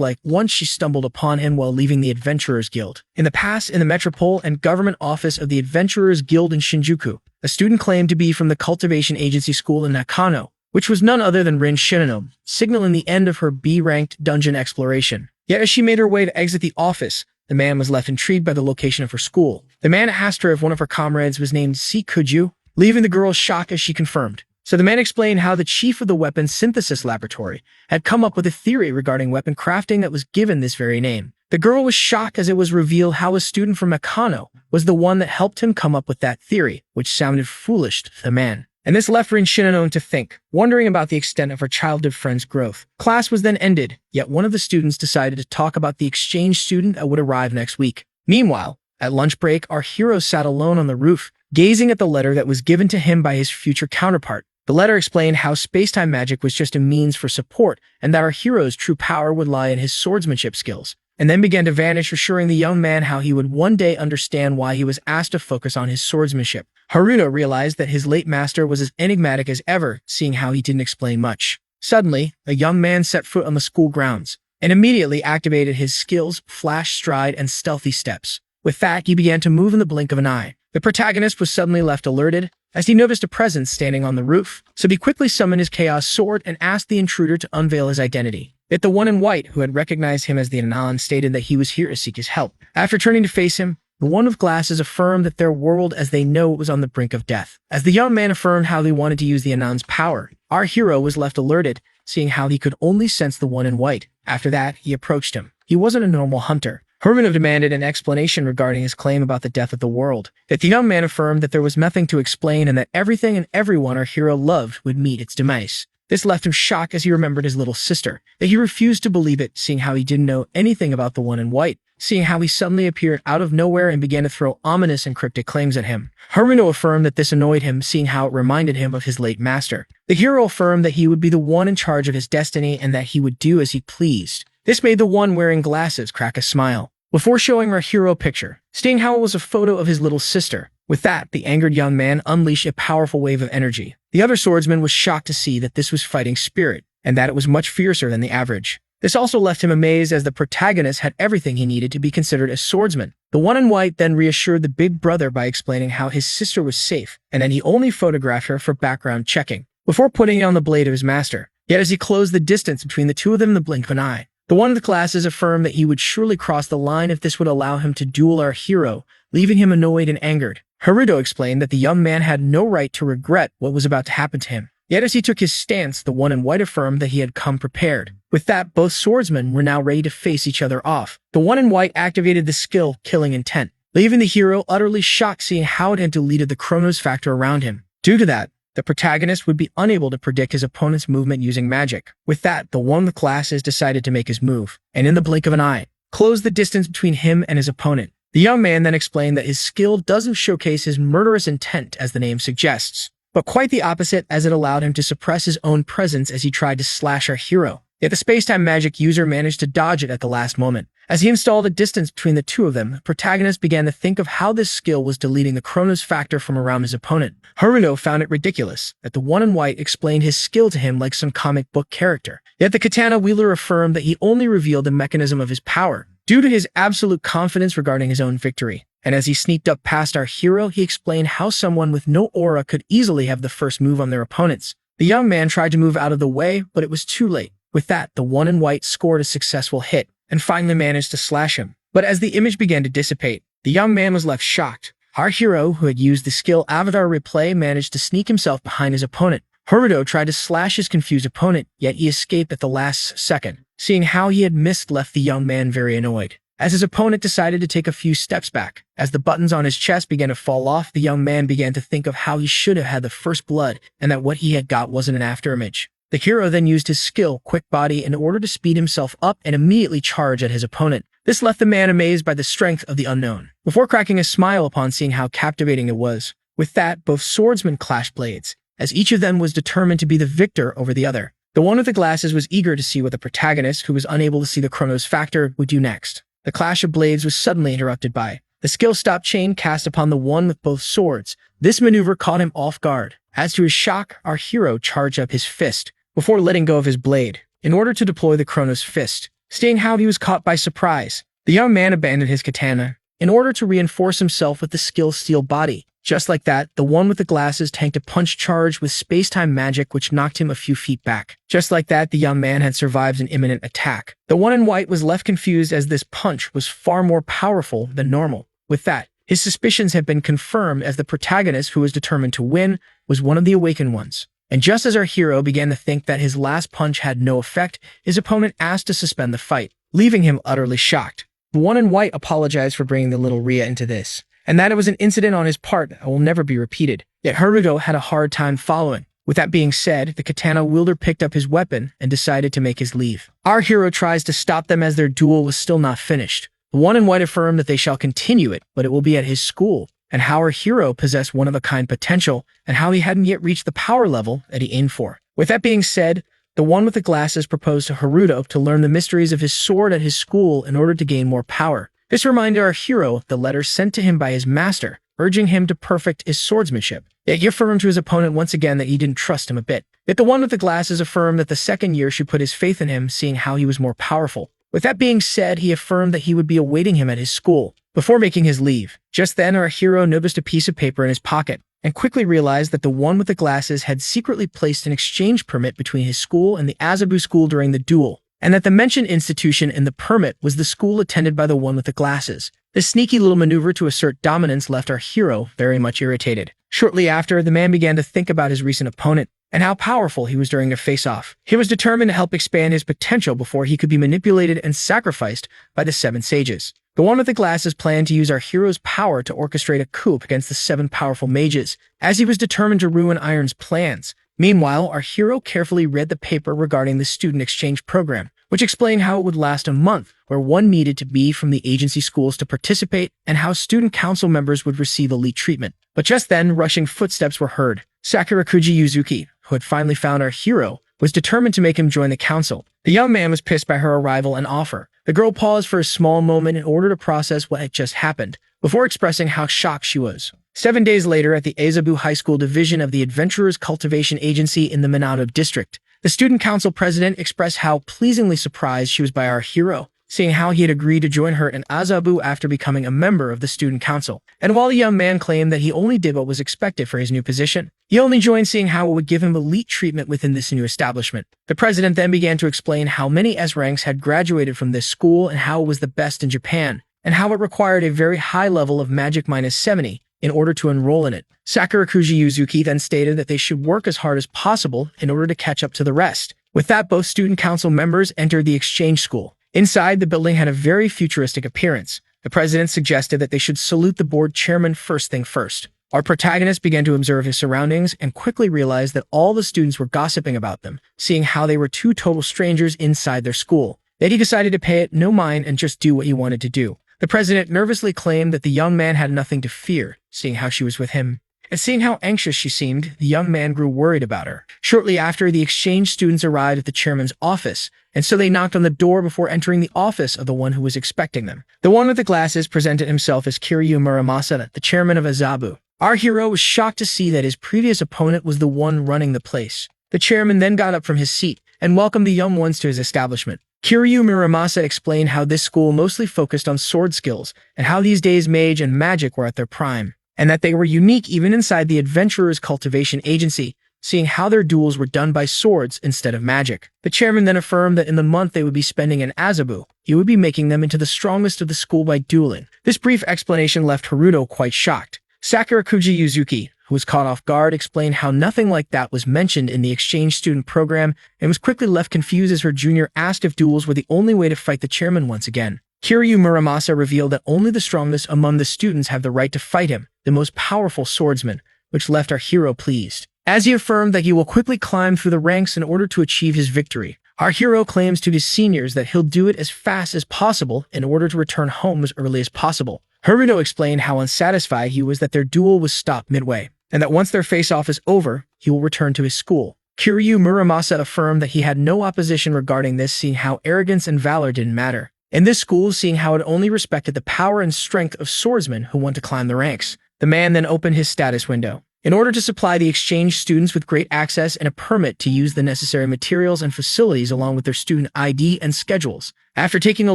like once she stumbled upon him while leaving the Adventurers Guild. In the past, in the Metropole and Government Office of the Adventurers Guild in Shinjuku, a student claimed to be from the Cultivation Agency School in Nakano, which was none other than Rin Shinano, signaling the end of her B-ranked dungeon exploration. Yet as she made her way to exit the office, the man was left intrigued by the location of her school. The man asked her if one of her comrades was named Sikuju, leaving the girl shocked as she confirmed. So the man explained how the chief of the weapons synthesis laboratory had come up with a theory regarding weapon crafting that was given this very name. The girl was shocked as it was revealed how a student from Nakano was the one that helped him come up with that theory, which sounded foolish to the man. And this left Rin Shinano to think, wondering about the extent of her childhood friend's growth. Class was then ended, yet one of the students decided to talk about the exchange student that would arrive next week. Meanwhile, at lunch break, our hero sat alone on the roof, gazing at the letter that was given to him by his future counterpart. The letter explained how space-time magic was just a means for support, and that our hero's true power would lie in his swordsmanship skills, and then began to vanish, assuring the young man how he would one day understand why he was asked to focus on his swordsmanship. Haruto realized that his late master was as enigmatic as ever, seeing how he didn't explain much. Suddenly, a young man set foot on the school grounds, and immediately activated his skills, flash stride, and stealthy steps. With that, he began to move in the blink of an eye. The protagonist was suddenly left alerted, as he noticed a presence standing on the roof, so he quickly summoned his chaos sword and asked the intruder to unveil his identity. Yet the one in white, who had recognized him as the Anon, stated that he was here to seek his help. After turning to face him, the one with glasses affirmed that their world as they know it was on the brink of death. As the young man affirmed how they wanted to use the Anon's power, our hero was left alerted, seeing how he could only sense the one in white. After that, he approached him. He wasn't a normal hunter. Haruto demanded an explanation regarding his claim about the death of the world. Yet the young man affirmed that there was nothing to explain and that everything and everyone our hero loved would meet its demise. This left him shocked as he remembered his little sister, that he refused to believe it, seeing how he didn't know anything about the one in white, seeing how he suddenly appeared out of nowhere and began to throw ominous and cryptic claims at him. Haruto affirmed that this annoyed him, seeing how it reminded him of his late master. The hero affirmed that he would be the one in charge of his destiny and that he would do as he pleased. This made the one wearing glasses crack a smile, before showing our hero a picture, stating how it was a photo of his little sister. With that, the angered young man unleashed a powerful wave of energy. The other swordsman was shocked to see that this was fighting spirit, and that it was much fiercer than the average. This also left him amazed as the protagonist had everything he needed to be considered a swordsman. The one in white then reassured the big brother by explaining how his sister was safe, and that he only photographed her for background checking, before putting it on the blade of his master. Yet as he closed the distance between the two of them in the blink of an eye, the one in the glasses affirmed that he would surely cross the line if this would allow him to duel our hero, leaving him annoyed and angered. Haruto explained that the young man had no right to regret what was about to happen to him. Yet as he took his stance, the one in white affirmed that he had come prepared. With that, both swordsmen were now ready to face each other off. The one in white activated the skill Killing Intent, leaving the hero utterly shocked seeing how it had deleted the Chronos factor around him. Due to that, the protagonist would be unable to predict his opponent's movement using magic. With that, the one with glasses decided to make his move, and in the blink of an eye, closed the distance between him and his opponent. The young man then explained that his skill doesn't showcase his murderous intent as the name suggests, but quite the opposite, as it allowed him to suppress his own presence as he tried to slash our hero. Yet the space-time magic user managed to dodge it at the last moment. As he installed a distance between the two of them, the protagonist began to think of how this skill was deleting the Chronos factor from around his opponent. Haruto found it ridiculous that the one in white explained his skill to him like some comic book character. Yet the katana wielder affirmed that he only revealed the mechanism of his power, due to his absolute confidence regarding his own victory. And as he sneaked up past our hero, he explained how someone with no aura could easily have the first move on their opponents. The young man tried to move out of the way, but it was too late. With that, the one in white scored a successful hit and finally managed to slash him. But as the image began to dissipate, the young man was left shocked. Our hero, who had used the skill Avatar Replay, managed to sneak himself behind his opponent. Haruto tried to slash his confused opponent, yet he escaped at the last second. Seeing how he had missed left the young man very annoyed, as his opponent decided to take a few steps back. As the buttons on his chest began to fall off, the young man began to think of how he should have had the first blood and that what he had got wasn't an afterimage. The hero then used his skill, Quick Body, in order to speed himself up and immediately charge at his opponent. This left the man amazed by the strength of the unknown, before cracking a smile upon seeing how captivating it was. With that, both swordsmen clashed blades, as each of them was determined to be the victor over the other. The one with the glasses was eager to see what the protagonist, who was unable to see the Chronos factor, would do next. The clash of blades was suddenly interrupted by the skill stop chain cast upon the one with both swords. This maneuver caught him off guard. As to his shock, our hero charged up his fist before letting go of his blade in order to deploy the Chronos fist. Seeing how he was caught by surprise, the young man abandoned his katana in order to reinforce himself with the skill Steel Body. Just like that, the one with the glasses tanked a punch charge with space-time magic which knocked him a few feet back. Just like that, the young man had survived an imminent attack. The one in white was left confused as this punch was far more powerful than normal. With that, his suspicions had been confirmed as the protagonist, who was determined to win, was one of the awakened ones. And just as our hero began to think that his last punch had no effect, his opponent asked to suspend the fight, leaving him utterly shocked. The one in white apologized for bringing the little Ria into this, and that it was an incident on his part that will never be repeated. Yet Haruto had a hard time following. With that being said, the katana wielder picked up his weapon and decided to make his leave. Our hero tries to stop them as their duel was still not finished. The one in white affirmed that they shall continue it, but it will be at his school, and how our hero possessed one-of-a-kind potential, and how he hadn't yet reached the power level that he aimed for. With that being said, the one with the glasses proposed to Haruto to learn the mysteries of his sword at his school in order to gain more power. This reminded our hero of the letter sent to him by his master, urging him to perfect his swordsmanship. Yet he affirmed to his opponent once again that he didn't trust him a bit. Yet the one with the glasses affirmed that the second year should put his faith in him, seeing how he was more powerful. With that being said, he affirmed that he would be awaiting him at his school before making his leave. Just then, our hero noticed a piece of paper in his pocket and quickly realized that the one with the glasses had secretly placed an exchange permit between his school and the Azabu school during the duel, and that the mentioned institution in the permit was the school attended by the one with the glasses. This sneaky little maneuver to assert dominance left our hero very much irritated. Shortly after, the man began to think about his recent opponent and how powerful he was during a face-off. He was determined to help expand his potential before he could be manipulated and sacrificed by the 7 sages. The one with the glasses planned to use our hero's power to orchestrate a coup against the 7 powerful mages, as he was determined to ruin Iron's plans. Meanwhile, our hero carefully read the paper regarding the student exchange program, which explained how it would last a month, where one needed to be from the agency schools to participate, and how student council members would receive elite treatment. But just then, rushing footsteps were heard. Sakurakuji Yuzuki, who had finally found our hero, was determined to make him join the council. The young man was pissed by her arrival and offer. The girl paused for a small moment in order to process what had just happened, before expressing how shocked she was. 7 days later, at the Azabu High School division of the Adventurers Cultivation Agency in the Minato district, the student council president expressed how pleasingly surprised she was by our hero, seeing how he had agreed to join her in Azabu after becoming a member of the student council. And while the young man claimed that he only did what was expected for his new position, he only joined seeing how it would give him elite treatment within this new establishment. The president then began to explain how many S ranks had graduated from this school and how it was the best in Japan, and how it required a very high level of magic -70 in order to enroll in it. Sakurakuji Yuzuki then stated that they should work as hard as possible in order to catch up to the rest. With that, both student council members entered the exchange school. Inside, the building had a very futuristic appearance. The president suggested that they should salute the board chairman first thing first. Our protagonist began to observe his surroundings and quickly realized that all the students were gossiping about them, seeing how they were 2 total strangers inside their school. Then he decided to pay it no mind and just do what he wanted to do. The president nervously claimed that the young man had nothing to fear, seeing how she was with him. And seeing how anxious she seemed, the young man grew worried about her. Shortly after, the exchange students arrived at the chairman's office, and so they knocked on the door before entering the office of the one who was expecting them. The one with the glasses presented himself as Kiryu Muramasa, the chairman of Azabu. Our hero was shocked to see that his previous opponent was the one running the place. The chairman then got up from his seat and welcomed the young ones to his establishment. Kiryu Muramasa explained how this school mostly focused on sword skills, and how these days Mage and magic were at their prime, and that they were unique even inside the Adventurers Cultivation Agency. seeing how their duels were done by swords instead of magic. The chairman then affirmed that in the month they would be spending in Azabu, he would be making them into the strongest of the school by dueling. This brief explanation left Haruto quite shocked. Sakurakuji Yuzuki, who was caught off guard, explained how nothing like that was mentioned in the exchange student program and was quickly left confused as her junior asked if duels were the only way to fight the chairman once again. Kiryu Muramasa revealed that only the strongest among the students have the right to fight him, the most powerful swordsman, which left our hero pleased, as he affirmed that he will quickly climb through the ranks in order to achieve his victory. Our hero claims to his seniors that he'll do it as fast as possible in order to return home as early as possible. Haruto explained how unsatisfied he was that their duel was stopped midway, and that once their face-off is over, he will return to his school. Kiryu Muramasa affirmed that he had no opposition regarding this, seeing how arrogance and valor didn't matter in this school, seeing how it only respected the power and strength of swordsmen who want to climb the ranks. The man then opened his status window in order to supply the exchange students with great access and a permit to use the necessary materials and facilities along with their student ID and schedules. After taking a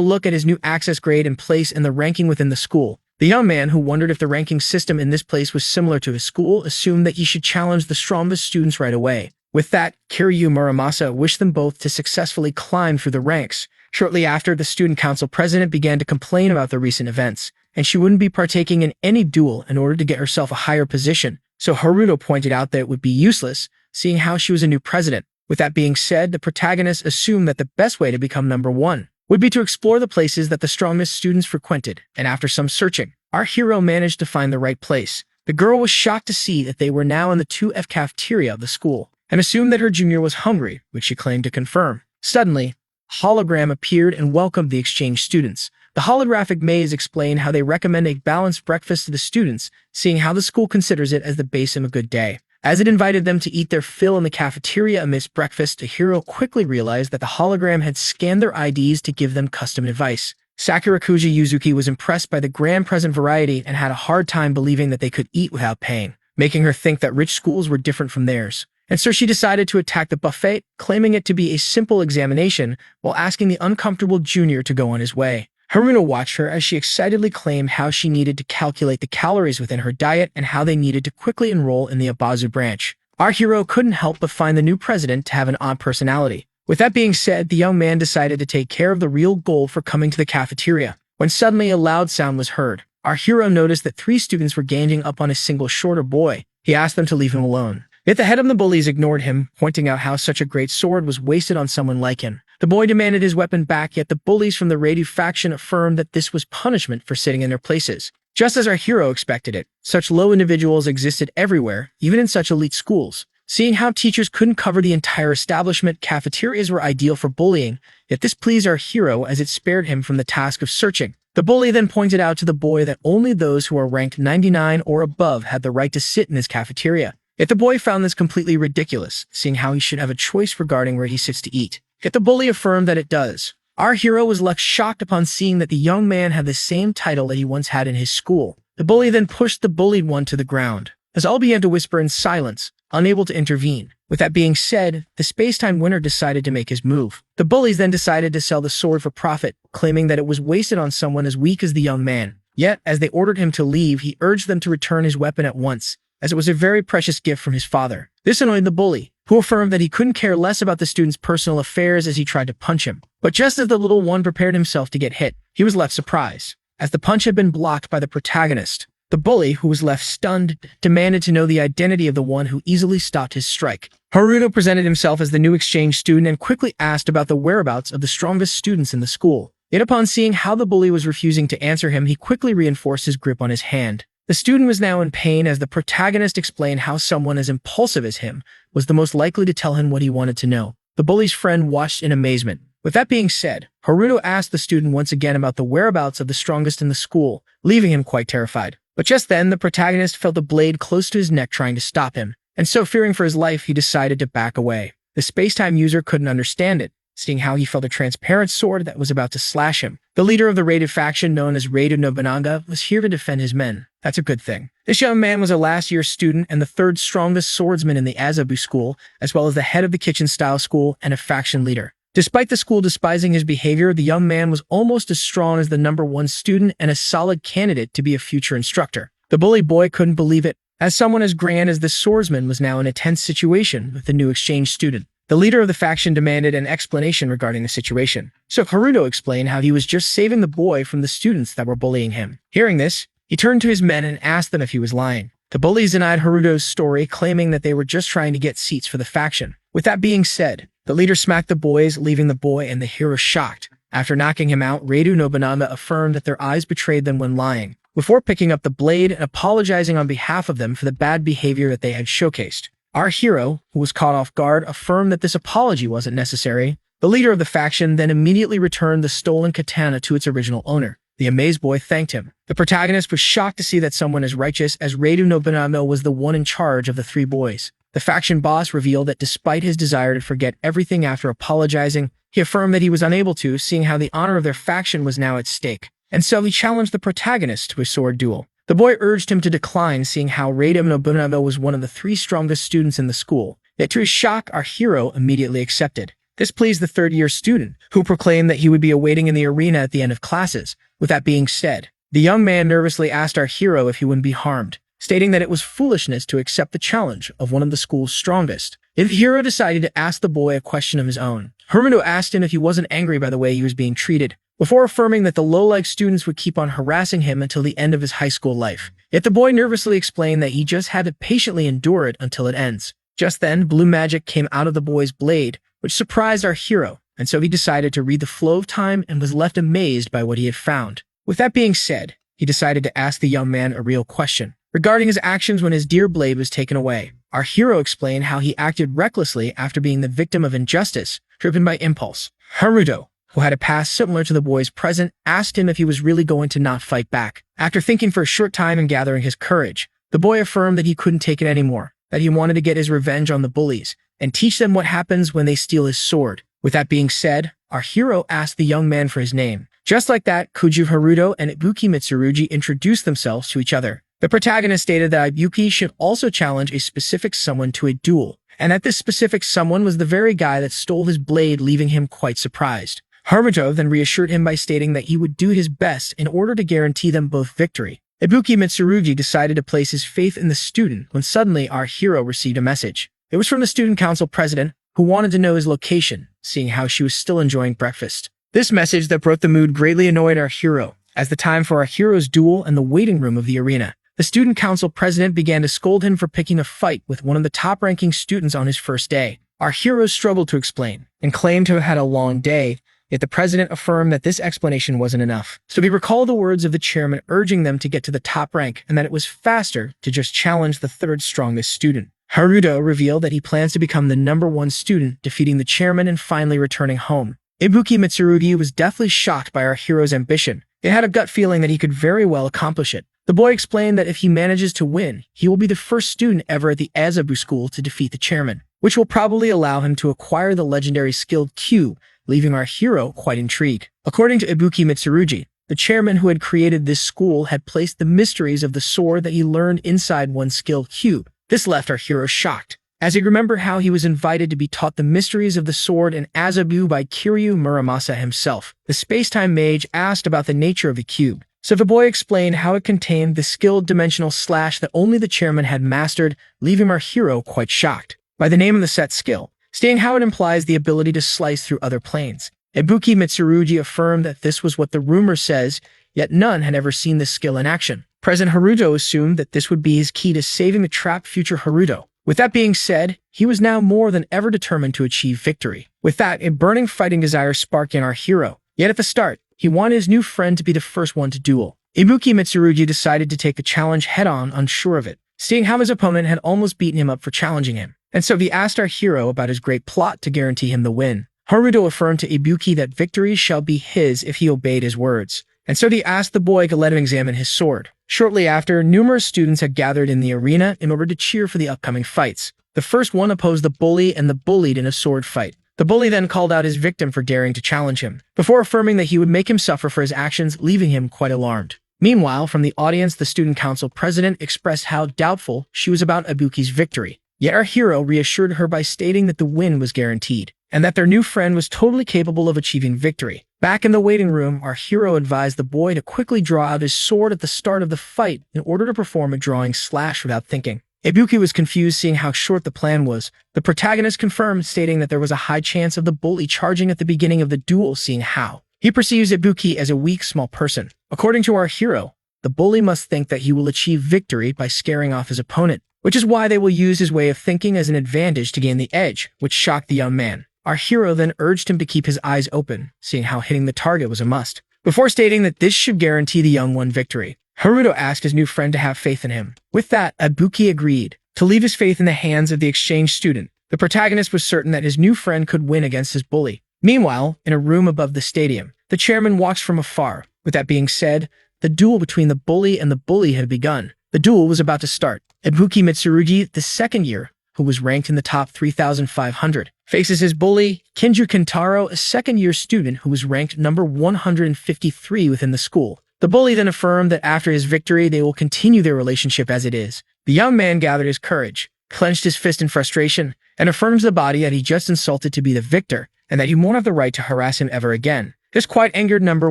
look at his new access grade and place in the ranking within the school, the young man, who wondered if the ranking system in this place was similar to his school, assumed that he should challenge the strongest students right away. With that, Kiryu Muramasa wished them both to successfully climb through the ranks. Shortly after, the student council president began to complain about the recent events, and she wouldn't be partaking in any duel in order to get herself a higher position. So Haruto pointed out that it would be useless, seeing how she was a new president. With that being said, the protagonist assumed that the best way to become number one would be to explore the places that the strongest students frequented, and after some searching, our hero managed to find the right place. The girl was shocked to see that they were now in the 2F cafeteria of the school, and assumed that her junior was hungry, which she claimed to confirm. Suddenly, a hologram appeared and welcomed the exchange students. The holographic Mage explained how they recommend a balanced breakfast to the students, seeing how the school considers it as the base of a good day. As it invited them to eat their fill in the cafeteria amidst breakfast, the hero quickly realized that the hologram had scanned their IDs to give them custom advice. Sakurakuji Yuzuki was impressed by the grand present variety and had a hard time believing that they could eat without paying, making her think that rich schools were different from theirs. And so she decided to attack the buffet, claiming it to be a simple examination, while asking the uncomfortable junior to go on his way. Haruno watched her as she excitedly claimed how she needed to calculate the calories within her diet and how they needed to quickly enroll in the Abazu branch. Our hero couldn't help but find the new president to have an odd personality. With that being said, the young man decided to take care of the real goal for coming to the cafeteria, when suddenly a loud sound was heard. Our hero noticed that 3 students were ganging up on a single shorter boy. He asked them to leave him alone. Yet the head of the bullies ignored him, pointing out how such a great sword was wasted on someone like him. The boy demanded his weapon back, yet the bullies from the Radu faction affirmed that this was punishment for sitting in their places. Just as our hero expected it, such low individuals existed everywhere, even in such elite schools. Seeing how teachers couldn't cover the entire establishment, cafeterias were ideal for bullying, yet this pleased our hero as it spared him from the task of searching. The bully then pointed out to the boy that only those who are ranked 99 or above had the right to sit in his cafeteria. Yet the boy found this completely ridiculous, seeing how he should have a choice regarding where he sits to eat. Yet the bully affirmed that it does. Our hero was left shocked upon seeing that the young man had the same title that he once had in his school. The bully then pushed the bullied one to the ground, as all began to whisper in silence, unable to intervene. With that being said, the space-time winner decided to make his move. The bullies then decided to sell the sword for profit, claiming that it was wasted on someone as weak as the young man. Yet, as they ordered him to leave, he urged them to return his weapon at once, as it was a very precious gift from his father. This annoyed the bully, who affirmed that he couldn't care less about the student's personal affairs as he tried to punch him. But just as the little one prepared himself to get hit, he was left surprised, as the punch had been blocked by the protagonist. The bully, who was left stunned, demanded to know the identity of the one who easily stopped his strike. Haruto presented himself as the new exchange student and quickly asked about the whereabouts of the strongest students in the school. Yet upon seeing how the bully was refusing to answer him, he quickly reinforced his grip on his hand. The student was now in pain as the protagonist explained how someone as impulsive as him was the most likely to tell him what he wanted to know. The bully's friend watched in amazement. With that being said, Haruto asked the student once again about the whereabouts of the strongest in the school, leaving him quite terrified. But just then, the protagonist felt a blade close to his neck trying to stop him, and so fearing for his life, he decided to back away. The space-time user couldn't understand it, seeing how he felt a transparent sword that was about to slash him. The leader of the Radu faction, known as Radu Nobunaga, was here to defend his men. That's a good thing. This young man was a last-year student and the 3rd strongest swordsman in the Azabu school, as well as the head of the kitchen-style school and a faction leader. Despite the school despising his behavior, the young man was almost as strong as the #1 student and a solid candidate to be a future instructor. The bully boy couldn't believe it, as someone as grand as the swordsman was now in a tense situation with the new exchange student. The leader of the faction demanded an explanation regarding the situation. So Haruto explained how he was just saving the boy from the students that were bullying him. Hearing this, he turned to his men and asked them if he was lying. The bullies denied Haruto's story, claiming that they were just trying to get seats for the faction. With that being said, the leader smacked the boys, leaving the boy and the hero shocked. After knocking him out, Reidu Nobunama affirmed that their eyes betrayed them when lying, before picking up the blade and apologizing on behalf of them for the bad behavior that they had showcased. Our hero, who was caught off guard, affirmed that this apology wasn't necessary. The leader of the faction then immediately returned the stolen katana to its original owner. The amazed boy thanked him. The protagonist was shocked to see that someone as righteous as Reidu Nobunama was the one in charge of the three boys. The faction boss revealed that despite his desire to forget everything after apologizing, he affirmed that he was unable to, seeing how the honor of their faction was now at stake. And so he challenged the protagonist to a sword duel. The boy urged him to decline, seeing how Reidu Nobunama was one of the three strongest students in the school. Yet to his shock, our hero immediately accepted. This pleased the third-year student, who proclaimed that he would be awaiting in the arena at the end of classes. With that being said, the young man nervously asked our hero if he wouldn't be harmed, stating that it was foolishness to accept the challenge of one of the school's strongest. The hero decided to ask the boy a question of his own. Haruto asked him if he wasn't angry by the way he was being treated, before affirming that the low-like students would keep on harassing him until the end of his high school life. Yet the boy nervously explained that he just had to patiently endure it until it ends. Just then, blue magic came out of the boy's blade, which surprised our hero, and so he decided to read the flow of time and was left amazed by what he had found. With that being said, he decided to ask the young man a real question regarding his actions when his dear blade was taken away. Our hero explained how he acted recklessly after being the victim of injustice, driven by impulse. Haruto, who had a past similar to the boy's present, asked him if he was really going to not fight back. After thinking for a short time and gathering his courage, the boy affirmed that he couldn't take it anymore, that he wanted to get his revenge on the bullies and teach them what happens when they steal his sword. With that being said, our hero asked the young man for his name. Just like that, Kuju Haruto and Ibuki Mitsurugi introduced themselves to each other. The protagonist stated that Ibuki should also challenge a specific someone to a duel, and that this specific someone was the very guy that stole his blade, leaving him quite surprised. Haruto then reassured him by stating that he would do his best in order to guarantee them both victory. Ibuki Mitsurugi decided to place his faith in the student when suddenly our hero received a message. It was from the student council president, who wanted to know his location, seeing how she was still enjoying breakfast. This message that broke the mood greatly annoyed our hero, as the time for our hero's duel in the waiting room of the arena. The student council president began to scold him for picking a fight with one of the top-ranking students on his first day. Our hero struggled to explain, and claimed to have had a long day, yet the president affirmed that this explanation wasn't enough. So he recalled the words of the chairman urging them to get to the top rank, and that it was faster to just challenge the third strongest student. Haruto revealed that he plans to become the #1 student, defeating the chairman and finally returning home. Ibuki Mitsurugi was deathly shocked by our hero's ambition. It had a gut feeling that he could very well accomplish it. The boy explained that if he manages to win, he will be the first student ever at the Azabu school to defeat the chairman, which will probably allow him to acquire the legendary skilled cube, leaving our hero quite intrigued. According to Ibuki Mitsurugi, the chairman who had created this school had placed the mysteries of the sword that he learned inside one skilled cube. This left our hero shocked, as he remembered how he was invited to be taught the mysteries of the sword in Azabu by Kiryu Muramasa himself. The space-time mage asked about the nature of the cube, so the boy explained how it contained the skilled dimensional slash that only the chairman had mastered, leaving our hero quite shocked by the name of the set skill, stating how it implies the ability to slice through other planes. Ibuki Mitsurugi affirmed that this was what the rumor says, yet none had ever seen this skill in action. President Haruto assumed that this would be his key to saving the trapped future Haruto. With that being said, he was now more than ever determined to achieve victory. With that, a burning fighting desire sparked in our hero. Yet at the start, he wanted his new friend to be the first one to duel. Ibuki Mitsurugi decided to take the challenge head-on, unsure of it, seeing how his opponent had almost beaten him up for challenging him. And so he asked our hero about his great plot to guarantee him the win. Haruto affirmed to Ibuki that victory shall be his if he obeyed his words. And so he asked the boy to let him examine his sword. Shortly after, numerous students had gathered in the arena in order to cheer for the upcoming fights. The first one opposed the bully and the bullied in a sword fight. The bully then called out his victim for daring to challenge him, before affirming that he would make him suffer for his actions, leaving him quite alarmed. Meanwhile, from the audience, the student council president expressed how doubtful she was about Ibuki's victory. Yet our hero reassured her by stating that the win was guaranteed. and that their new friend was totally capable of achieving victory. Back in the waiting room, our hero advised the boy to quickly draw out his sword at the start of the fight in order to perform a drawing slash without thinking. Ibuki was confused seeing how short the plan was. The protagonist confirmed, stating that there was a high chance of the bully charging at the beginning of the duel, seeing how he perceives Ibuki as a weak, small person. According to our hero, the bully must think that he will achieve victory by scaring off his opponent, which is why they will use his way of thinking as an advantage to gain the edge, which shocked the young man. Our hero then urged him to keep his eyes open, seeing how hitting the target was a must. Before stating that this should guarantee the young one victory, Haruto asked his new friend to have faith in him. With that, Ibuki agreed to leave his faith in the hands of the exchange student. The protagonist was certain that his new friend could win against his bully. Meanwhile, in a room above the stadium, the chairman watched from afar. With that being said, the duel between the bully and the bully had begun. The duel was about to start. Ibuki Mitsurugi, the second year, who was ranked in the top 3,500, faces his bully, Kinju Kentaro, a second-year student who was ranked number 153 within the school. The bully then affirmed that after his victory, they will continue their relationship as it is. The young man gathered his courage, clenched his fist in frustration, and affirms the body that he just insulted to be the victor, and that he won't have the right to harass him ever again. This quite angered number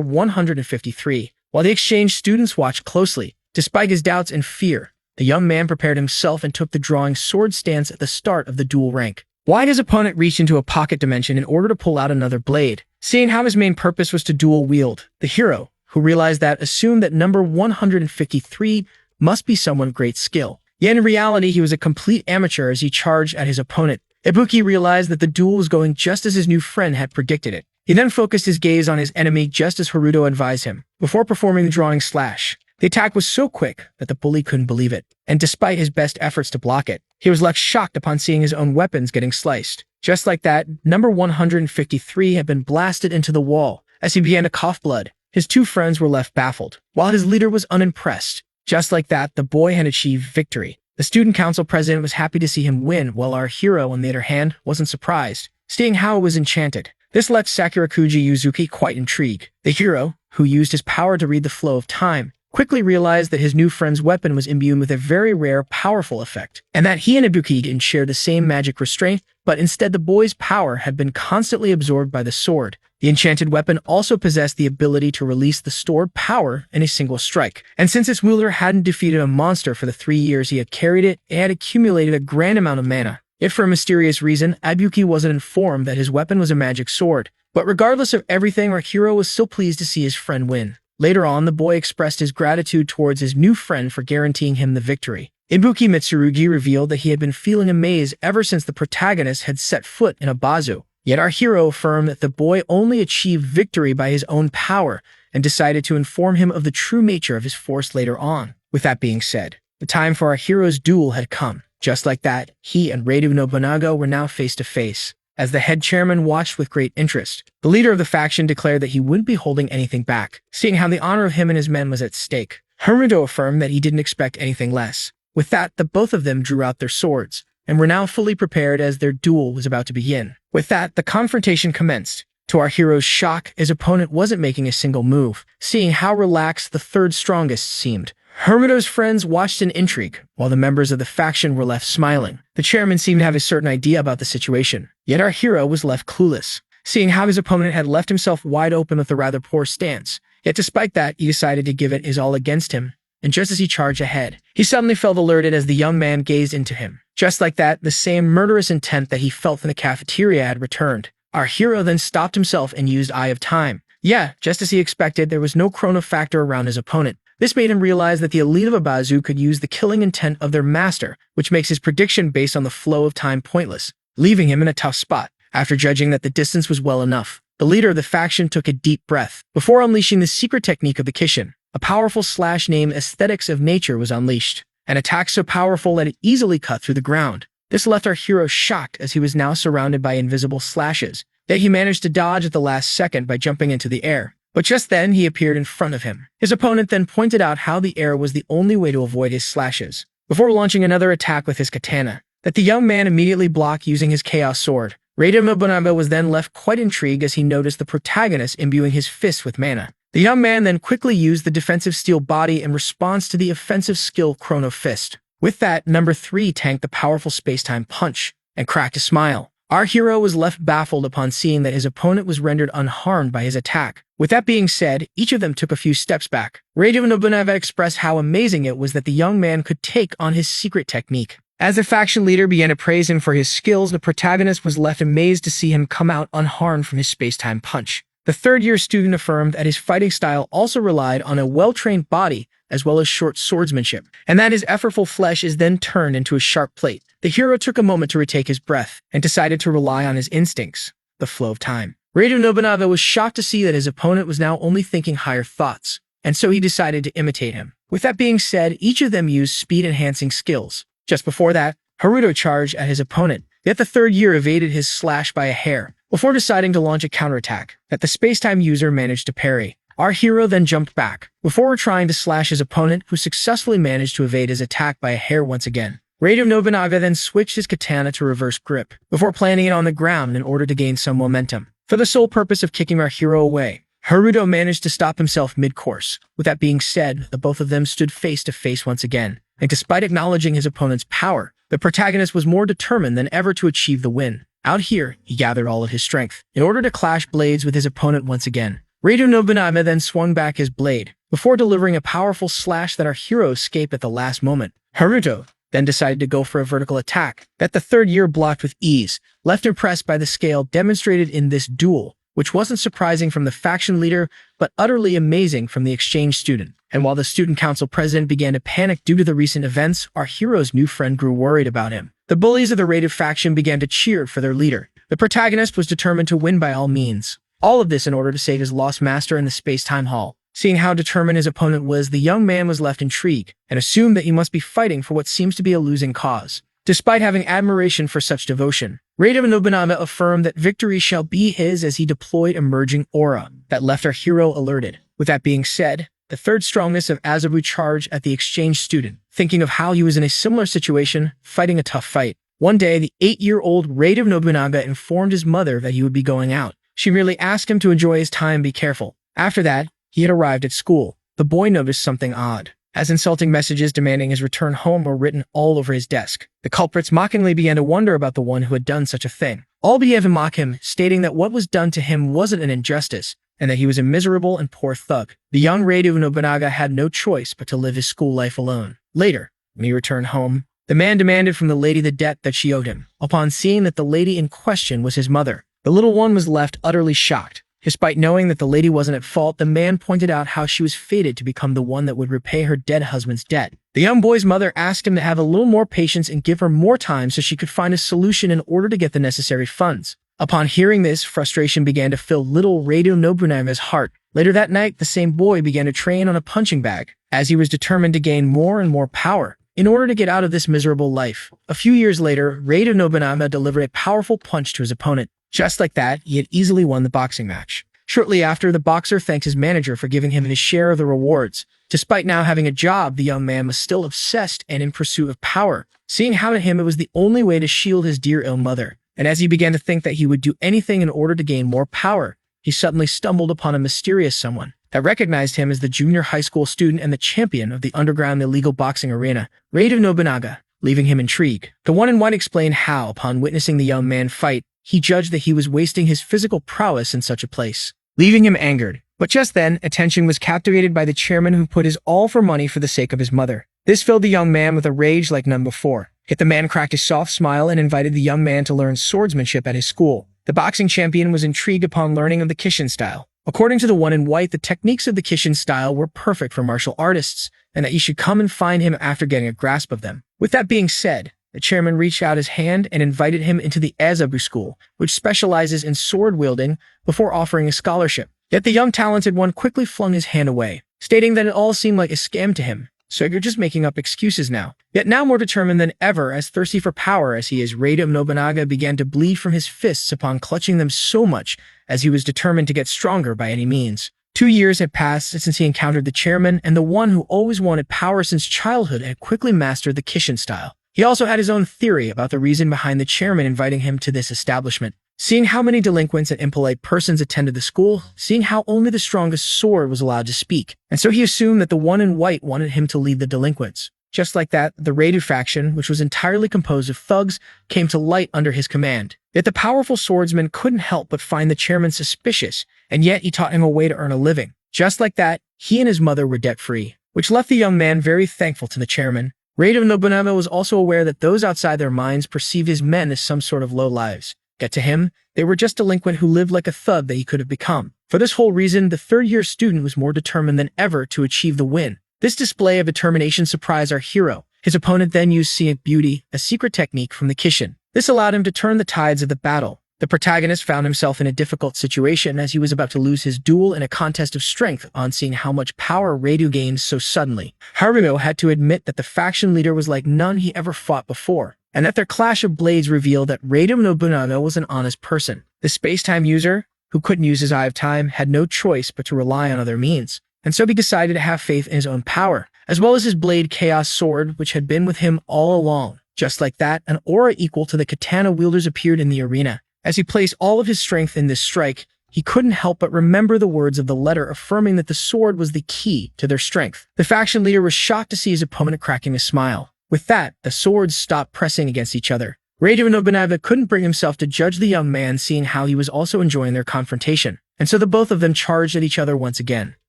153, while the exchange students watched closely. Despite his doubts and fear, the young man prepared himself and took the drawing sword stance at the start of the duel rank. Why his opponent reached into a pocket dimension in order to pull out another blade. Seeing how his main purpose was to dual wield, the hero, who realized that, assumed that number 153 must be someone of great skill. Yet in reality, he was a complete amateur as he charged at his opponent. Ibuki realized that the duel was going just as his new friend had predicted it. He then focused his gaze on his enemy just as Haruto advised him, before performing the drawing slash. The attack was so quick that the bully couldn't believe it, and despite his best efforts to block it, he was left shocked upon seeing his own weapons getting sliced. Just like that, number 153 had been blasted into the wall. As he began to cough blood, his two friends were left baffled, while his leader was unimpressed. Just like that, the boy had achieved victory. The student council president was happy to see him win, while our hero, on the other hand, wasn't surprised, seeing how it was enchanted. This left Sakurakuji Yuzuki quite intrigued. The hero, who used his power to read the flow of time, quickly realized that his new friend's weapon was imbued with a very rare, powerful effect, and that he and Ibuki didn't share the same magic restraint, but instead the boy's power had been constantly absorbed by the sword. The enchanted weapon also possessed the ability to release the stored power in a single strike, and since its wielder hadn't defeated a monster for the 3 years he had carried it, it had accumulated a grand amount of mana. If for a mysterious reason, Ibuki wasn't informed that his weapon was a magic sword. But regardless of everything, our hero was still pleased to see his friend win. Later on, the boy expressed his gratitude towards his new friend for guaranteeing him the victory. Ibuki Mitsurugi revealed that he had been feeling amazed ever since the protagonist had set foot in a bazu. Yet our hero affirmed that the boy only achieved victory by his own power and decided to inform him of the true nature of his force later on. With that being said, the time for our hero's duel had come. Just like that, he and Radu Nobunaga were now face to face. As the head chairman watched with great interest, the leader of the faction declared that he wouldn't be holding anything back, seeing how the honor of him and his men was at stake. Haruto affirmed that he didn't expect anything less. With that, the both of them drew out their swords, and were now fully prepared as their duel was about to begin. With that, the confrontation commenced. To our hero's shock, his opponent wasn't making a single move, seeing how relaxed the third strongest seemed. Haruto's friends watched in intrigue, while the members of the faction were left smiling. The chairman seemed to have a certain idea about the situation, yet our hero was left clueless, seeing how his opponent had left himself wide open with a rather poor stance. Yet despite that, he decided to give it his all against him, and just as he charged ahead, he suddenly felt alerted as the young man gazed into him. Just like that, the same murderous intent that he felt in the cafeteria had returned. Our hero then stopped himself and used Eye of Time. Yeah, just as he expected, there was no chrono factor around his opponent. This made him realize that the elite of Abazu could use the killing intent of their master, which makes his prediction based on the flow of time pointless, leaving him in a tough spot. After judging that the distance was well enough, the leader of the faction took a deep breath. Before unleashing the secret technique of the Kishin, a powerful slash named Aesthetics of Nature was unleashed, an attack so powerful that it easily cut through the ground. This left our hero shocked as he was now surrounded by invisible slashes, yet he managed to dodge at the last second by jumping into the air. But just then, he appeared in front of him. His opponent then pointed out how the air was the only way to avoid his slashes, before launching another attack with his katana, that the young man immediately blocked using his chaos sword. Radu Nobunaga was then left quite intrigued as he noticed the protagonist imbuing his fists with mana. The young man then quickly used the defensive steel body in response to the offensive skill Chrono Fist. With that, number 3 tanked the powerful space-time punch and cracked a smile. Our hero was left baffled upon seeing that his opponent was rendered unharmed by his attack. With that being said, each of them took a few steps back. Raiden Nobunaga expressed how amazing it was that the young man could take on his secret technique. As the faction leader began to praise him for his skills, the protagonist was left amazed to see him come out unharmed from his space-time punch. The third-year student affirmed that his fighting style also relied on a well-trained body as well as short swordsmanship, and that his effortful flesh is then turned into a sharp plate. The hero took a moment to retake his breath and decided to rely on his instincts, the flow of time. Raiden Nobunaga was shocked to see that his opponent was now only thinking higher thoughts, and so he decided to imitate him. With that being said, each of them used speed-enhancing skills. Just before that, Haruto charged at his opponent, yet the third year evaded his slash by a hair, before deciding to launch a counterattack that the space-time user managed to parry. Our hero then jumped back, before trying to slash his opponent, who successfully managed to evade his attack by a hair once again. Raiden Nobunaga then switched his katana to reverse grip, before planting it on the ground in order to gain some momentum. For the sole purpose of kicking our hero away, Haruto managed to stop himself mid-course. With that being said, the both of them stood face to face once again, and despite acknowledging his opponent's power, the protagonist was more determined than ever to achieve the win. Out here, he gathered all of his strength in order to clash blades with his opponent once again. Raiden Nobunaga then swung back his blade, before delivering a powerful slash that our hero escaped at the last moment. Haruto then decided to go for a vertical attack that the third year blocked with ease, left impressed by the scale demonstrated in this duel, which wasn't surprising from the faction leader, but utterly amazing from the exchange student. And while the student council president began to panic due to the recent events, our hero's new friend grew worried about him. The bullies of the raided faction began to cheer for their leader. The protagonist was determined to win by all means. All of this in order to save his lost master in the space-time hall. Seeing how determined his opponent was, the young man was left intrigued and assumed that he must be fighting for what seems to be a losing cause. Despite having admiration for such devotion, Raiden Nobunaga affirmed that victory shall be his as he deployed emerging aura that left our hero alerted. With that being said, the third strongness of Azabu charged at the exchange student, thinking of how he was in a similar situation, fighting a tough fight. One day, the 8-year-old Raiden Nobunaga informed his mother that he would be going out. She merely asked him to enjoy his time and be careful. After that, he had arrived at school. The boy noticed something odd, as insulting messages demanding his return home were written all over his desk. The culprits mockingly began to wonder about the one who had done such a thing. All began to mock him, stating that what was done to him wasn't an injustice, and that he was a miserable and poor thug. The young Raiden Nobunaga had no choice but to live his school life alone. Later, when he returned home, the man demanded from the lady the debt that she owed him. Upon seeing that the lady in question was his mother, the little one was left utterly shocked. Despite knowing that the lady wasn't at fault, the man pointed out how she was fated to become the one that would repay her dead husband's debt. The young boy's mother asked him to have a little more patience and give her more time so she could find a solution in order to get the necessary funds. Upon hearing this, frustration began to fill little Raiden Nobunaga's heart. Later that night, the same boy began to train on a punching bag, as he was determined to gain more and more power in order to get out of this miserable life. A few years later, Raiden Nobunaga delivered a powerful punch to his opponent. Just like that, he had easily won the boxing match. Shortly after, the boxer thanked his manager for giving him his share of the rewards. Despite now having a job, the young man was still obsessed and in pursuit of power, seeing how to him it was the only way to shield his dear ill mother. And as he began to think that he would do anything in order to gain more power, he suddenly stumbled upon a mysterious someone that recognized him as the junior high school student and the champion of the underground illegal boxing arena, Raiden Nobunaga, leaving him intrigued. The one in white explained how, upon witnessing the young man fight, he judged that he was wasting his physical prowess in such a place, leaving him angered. But just then, attention was captivated by the chairman who put his all for money for the sake of his mother. This filled the young man with a rage like none before. Yet the man cracked a soft smile and invited the young man to learn swordsmanship at his school. The boxing champion was intrigued upon learning of the Kishin style. According to the one in white, the techniques of the Kishin style were perfect for martial artists, and that he should come and find him after getting a grasp of them. With that being said, the chairman reached out his hand and invited him into the Azabu school, which specializes in sword wielding, before offering a scholarship. Yet the young talented one quickly flung his hand away, stating that it all seemed like a scam to him. So you're just making up excuses now. Yet now more determined than ever, as thirsty for power as he is, Raiden Nobunaga began to bleed from his fists upon clutching them so much as he was determined to get stronger by any means. 2 years had passed since he encountered the chairman, and the one who always wanted power since childhood had quickly mastered the Kishin style. He also had his own theory about the reason behind the chairman inviting him to this establishment. Seeing how many delinquents and impolite persons attended the school, seeing how only the strongest sword was allowed to speak, and so he assumed that the one in white wanted him to lead the delinquents. Just like that, the Raidu faction, which was entirely composed of thugs, came to light under his command. Yet the powerful swordsman couldn't help but find the chairman suspicious, and yet he taught him a way to earn a living. Just like that, he and his mother were debt-free, which left the young man very thankful to the chairman. Raidu Nobunaga was also aware that those outside their minds perceived his men as some sort of low lives. Yet to him, they were just delinquent who lived like a thug that he could have become. For this whole reason, the third-year student was more determined than ever to achieve the win. This display of determination surprised our hero. His opponent then used Scenic Beauty, a secret technique from the Kishin. This allowed him to turn the tides of the battle. The protagonist found himself in a difficult situation as he was about to lose his duel in a contest of strength on seeing how much power Raidu gained so suddenly. Haruno had to admit that the faction leader was like none he ever fought before, and that their clash of blades revealed that Raidu Nobunaga was an honest person. The space-time user, who couldn't use his Eye of Time, had no choice but to rely on other means, and so he decided to have faith in his own power, as well as his blade Chaos Sword, which had been with him all along. Just like that, an aura equal to the katana wielders appeared in the arena. As he placed all of his strength in this strike, he couldn't help but remember the words of the letter affirming that the sword was the key to their strength. The faction leader was shocked to see his opponent cracking a smile. With that, the swords stopped pressing against each other. Raidu Nobunaga couldn't bring himself to judge the young man, seeing how he was also enjoying their confrontation, and so the both of them charged at each other once again,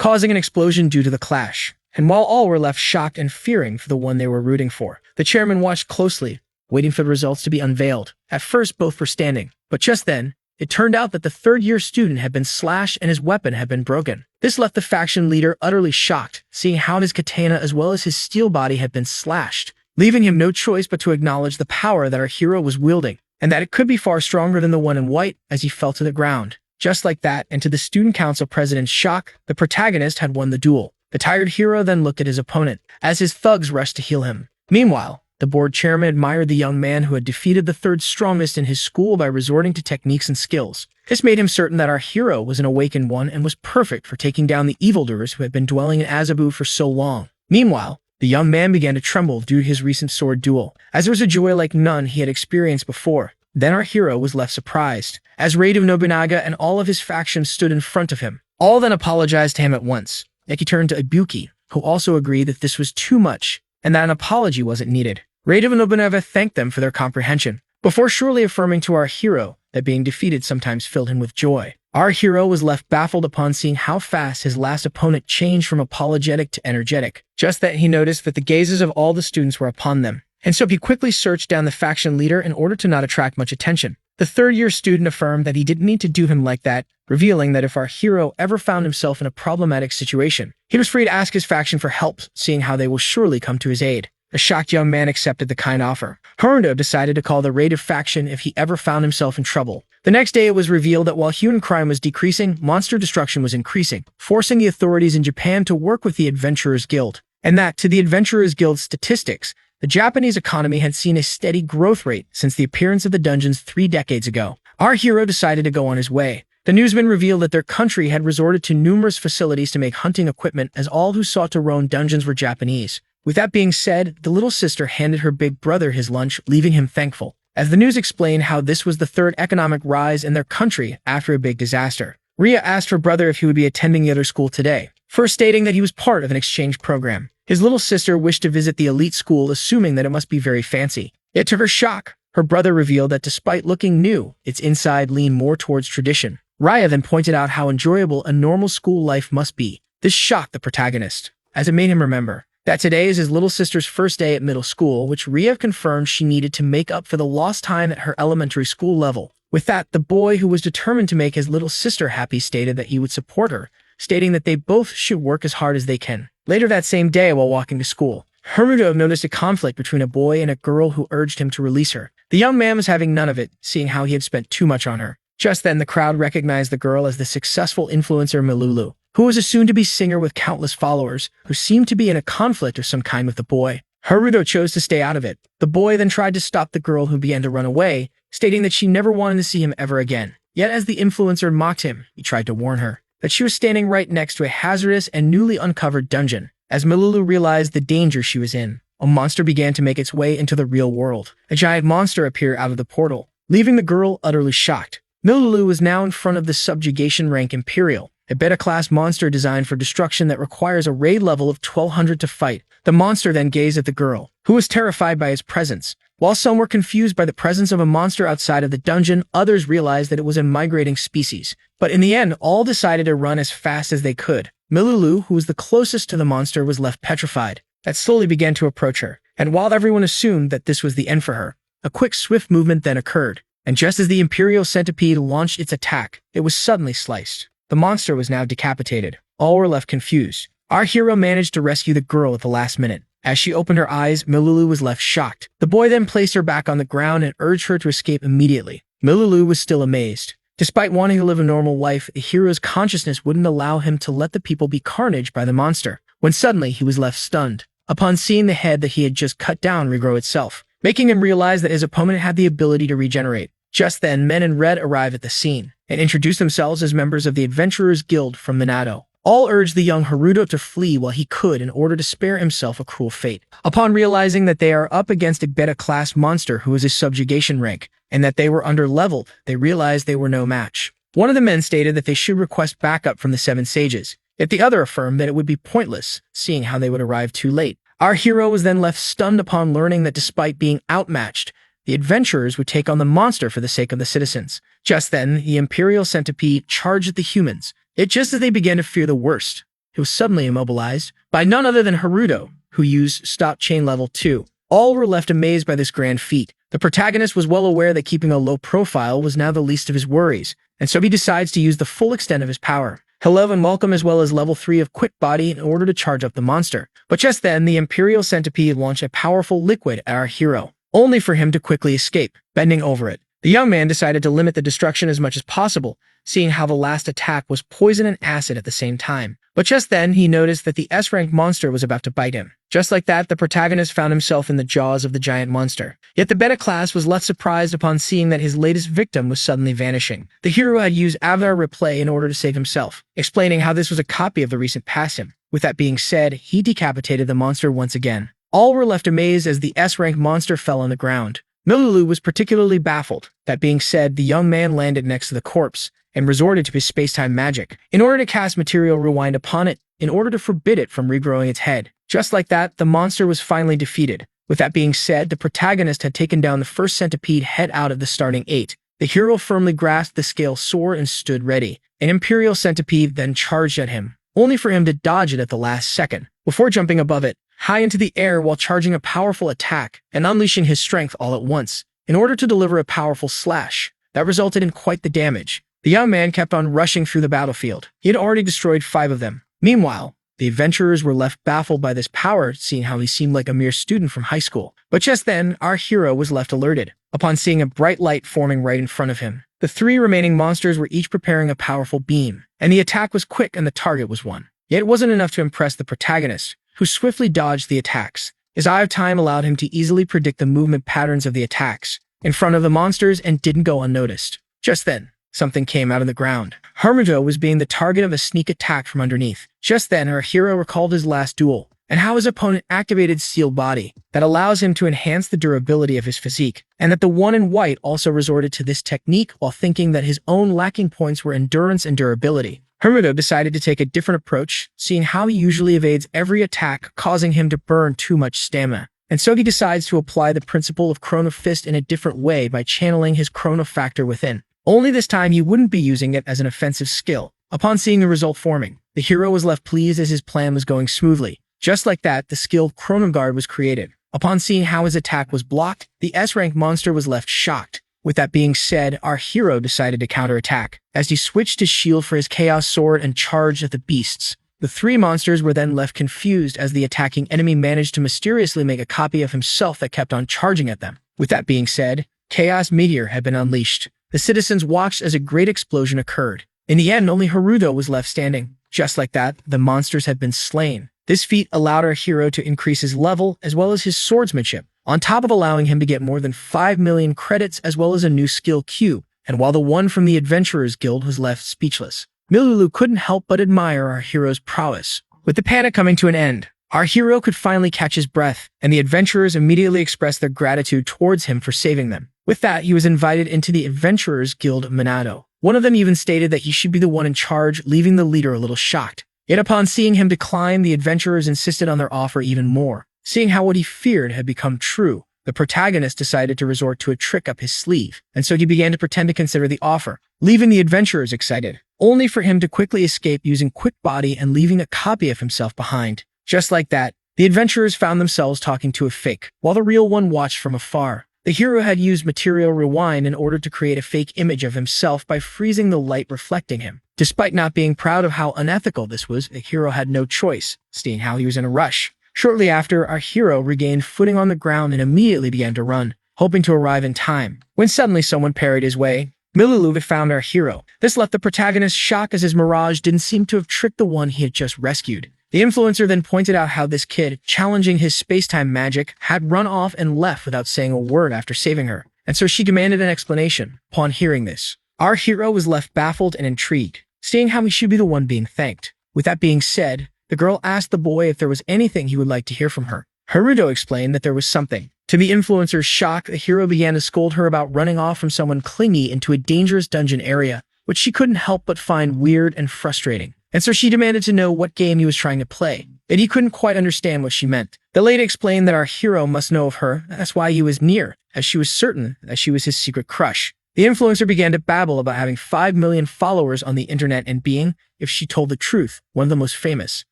causing an explosion due to the clash. And while all were left shocked and fearing for the one they were rooting for, the chairman watched closely, waiting for the results to be unveiled. At first, both were standing, but just then, it turned out that the third-year student had been slashed and his weapon had been broken. This left the faction leader utterly shocked, seeing how his katana as well as his steel body had been slashed, leaving him no choice but to acknowledge the power that our hero was wielding, and that it could be far stronger than the one in white as he fell to the ground. Just like that, and to the student council president's shock, the protagonist had won the duel. The tired hero then looked at his opponent, as his thugs rushed to heal him. Meanwhile, the board chairman admired the young man who had defeated the third strongest in his school by resorting to techniques and skills. This made him certain that our hero was an awakened one and was perfect for taking down the evildoers who had been dwelling in Azabu for so long. Meanwhile, the young man began to tremble due to his recent sword duel, as there was a joy like none he had experienced before. Then our hero was left surprised, as Raidu Nobunaga and all of his faction stood in front of him. All then apologized to him at once. Yet he turned to Ibuki, who also agreed that this was too much, and that an apology wasn't needed. Raidu Nobunaga thanked them for their comprehension, before surely affirming to our hero that being defeated sometimes filled him with joy. Our hero was left baffled upon seeing how fast his last opponent changed from apologetic to energetic. Just that he noticed that the gazes of all the students were upon them, and so he quickly searched down the faction leader in order to not attract much attention. The third-year student affirmed that he didn't need to do him like that, revealing that if our hero ever found himself in a problematic situation, he was free to ask his faction for help, seeing how they will surely come to his aid. The shocked young man accepted the kind offer. Haruno decided to call the Raidu faction if he ever found himself in trouble. The next day it was revealed that while human crime was decreasing, monster destruction was increasing, forcing the authorities in Japan to work with the Adventurers Guild. And that, to the Adventurers Guild's statistics, the Japanese economy had seen a steady growth rate since the appearance of the dungeons 3 decades ago. Our hero decided to go on his way. The newsman revealed that their country had resorted to numerous facilities to make hunting equipment, as all who sought to roam dungeons were Japanese. With that being said, the little sister handed her big brother his lunch, leaving him thankful, as the news explained how this was the third economic rise in their country after a big disaster. Ria asked her brother if he would be attending the other school today, first stating that he was part of an exchange program. His little sister wished to visit the elite school, assuming that it must be very fancy. Yet to her shock, her brother revealed that despite looking new, its inside leaned more towards tradition. Raya then pointed out how enjoyable a normal school life must be. This shocked the protagonist, as it made him remember that today is his little sister's first day at middle school, which Ria confirmed she needed to make up for the lost time at her elementary school level. With that, the boy, who was determined to make his little sister happy, stated that he would support her, stating that they both should work as hard as they can. Later that same day, while walking to school, Haruno noticed a conflict between a boy and a girl who urged him to release her. The young man was having none of it, seeing how he had spent too much on her. Just then, the crowd recognized the girl as the successful influencer Milulu, who was a soon-to-be singer with countless followers, who seemed to be in a conflict of some kind with the boy. Haruno chose to stay out of it. The boy then tried to stop the girl, who began to run away, stating that she never wanted to see him ever again. Yet as the influencer mocked him, he tried to warn her that she was standing right next to a hazardous and newly uncovered dungeon. As Milulu realized the danger she was in, a monster began to make its way into the real world. A giant monster appeared out of the portal, leaving the girl utterly shocked. Milulu was now in front of the subjugation rank Imperial, a beta-class monster designed for destruction that requires a raid level of 1200 to fight. The monster then gazed at the girl, who was terrified by its presence. While some were confused by the presence of a monster outside of the dungeon, others realized that it was a migrating species. But in the end, all decided to run as fast as they could. Milulu, who was the closest to the monster, was left petrified. That slowly began to approach her, and while everyone assumed that this was the end for her, a quick, swift movement then occurred. And just as the Imperial Centipede launched its attack, it was suddenly sliced. The monster was now decapitated. All were left confused. Our hero managed to rescue the girl at the last minute. As she opened her eyes, Milulu was left shocked. The boy then placed her back on the ground and urged her to escape immediately. Milulu was still amazed. Despite wanting to live a normal life, the hero's consciousness wouldn't allow him to let the people be carnaged by the monster, when suddenly he was left stunned upon seeing the head that he had just cut down regrow itself, making him realize that his opponent had the ability to regenerate. Just then, men in red arrived at the scene and introduced themselves as members of the Adventurers Guild from Minato. All urged the young Haruto to flee while he could in order to spare himself a cruel fate. Upon realizing that they are up against a beta-class monster who is a subjugation rank, and that they were under-leveled, they realized they were no match. One of the men stated that they should request backup from the Seven Sages, yet the other affirmed that it would be pointless, seeing how they would arrive too late. Our hero was then left stunned upon learning that despite being outmatched, the adventurers would take on the monster for the sake of the citizens. Just then, the Imperial Centipede charged at the humans. Yet just as they began to fear the worst, it was suddenly immobilized by none other than Haruto, who used Stop Chain Level 2. All were left amazed by this grand feat. The protagonist was well aware that keeping a low profile was now the least of his worries, and so he decides to use the full extent of his power. Hello and welcome as well as level 3 of Quick Body in order to charge up the monster. But just then, the Imperial Centipede launched a powerful liquid at our hero, only for him to quickly escape, bending over it. The young man decided to limit the destruction as much as possible, seeing how the last attack was poison and acid at the same time. But just then, he noticed that the S-rank monster was about to bite him. Just like that, the protagonist found himself in the jaws of the giant monster. Yet the beta class was left surprised upon seeing that his latest victim was suddenly vanishing. The hero had used Avatar Replay in order to save himself, explaining how this was a copy of the recent past him. With that being said, he decapitated the monster once again. All were left amazed as the S-rank monster fell on the ground. Milulu was particularly baffled. That being said, the young man landed next to the corpse and resorted to his space-time magic in order to cast Material Rewind upon it in order to forbid it from regrowing its head. Just like that, the monster was finally defeated. With that being said, the protagonist had taken down the first centipede head out of the starting 8. The hero firmly grasped the scale sword and stood ready. An Imperial Centipede then charged at him, only for him to dodge it at the last second, before jumping above it, high into the air while charging a powerful attack and unleashing his strength all at once, in order to deliver a powerful slash that resulted in quite the damage. The young man kept on rushing through the battlefield. He had already destroyed 5 of them. Meanwhile, the adventurers were left baffled by this power, seeing how he seemed like a mere student from high school. But just then, our hero was left alerted, upon seeing a bright light forming right in front of him. The 3 remaining monsters were each preparing a powerful beam, and the attack was quick and the target was one. Yet it wasn't enough to impress the protagonist, who swiftly dodged the attacks. His eye of time allowed him to easily predict the movement patterns of the attacks in front of the monsters and didn't go unnoticed. Just then, something came out of the ground. Haruto was being the target of a sneak attack from underneath. Just then, our hero recalled his last duel, and how his opponent activated Steel Body that allows him to enhance the durability of his physique, and that the one in white also resorted to this technique while thinking that his own lacking points were endurance and durability. Haruto decided to take a different approach, seeing how he usually evades every attack, causing him to burn too much stamina. And so he decides to apply the principle of Chrono Fist in a different way by channeling his Chrono Factor within. Only this time he wouldn't be using it as an offensive skill. Upon seeing the result forming, the hero was left pleased as his plan was going smoothly. Just like that, the skill Chrono Guard was created. Upon seeing how his attack was blocked, the S-rank monster was left shocked. With that being said, our hero decided to counterattack, as he switched his shield for his Chaos Sword and charged at the beasts. The 3 monsters were then left confused as the attacking enemy managed to mysteriously make a copy of himself that kept on charging at them. With that being said, Chaos Meteor had been unleashed. The citizens watched as a great explosion occurred. In the end, only Haruto was left standing. Just like that, the monsters had been slain. This feat allowed our hero to increase his level as well as his swordsmanship, on top of allowing him to get more than 5 million credits as well as a new skill cube. And while the one from the Adventurers Guild was left speechless, Milulu couldn't help but admire our hero's prowess. With the panic coming to an end, our hero could finally catch his breath, and the adventurers immediately expressed their gratitude towards him for saving them. With that, he was invited into the Adventurers Guild of Minato. One of them even stated that he should be the one in charge, leaving the leader a little shocked. Yet upon seeing him decline, the adventurers insisted on their offer even more. Seeing how what he feared had become true, the protagonist decided to resort to a trick up his sleeve, and so he began to pretend to consider the offer, leaving the adventurers excited, only for him to quickly escape using quick body and leaving a copy of himself behind. Just like that, the adventurers found themselves talking to a fake, while the real one watched from afar. The hero had used material rewind in order to create a fake image of himself by freezing the light reflecting him. Despite not being proud of how unethical this was, the hero had no choice, seeing how he was in a rush. Shortly after, our hero regained footing on the ground and immediately began to run, hoping to arrive in time, when suddenly someone parried his way. Milulu found our hero. This left the protagonist shocked as his mirage didn't seem to have tricked the one he had just rescued. The influencer then pointed out how this kid, challenging his space-time magic, had run off and left without saying a word after saving her, and so she demanded an explanation. Upon hearing this, our hero was left baffled and intrigued, seeing how he should be the one being thanked. With that being said, the girl asked the boy if there was anything he would like to hear from her. Haruto explained that there was something. To the influencer's shock, the hero began to scold her about running off from someone clingy into a dangerous dungeon area, which she couldn't help but find weird and frustrating. And so she demanded to know what game he was trying to play, but he couldn't quite understand what she meant. The lady explained that our hero must know of her, that's why he was near, as she was certain that she was his secret crush. The influencer began to babble about having 5 million followers on the internet and being, if she told the truth, one of the most famous,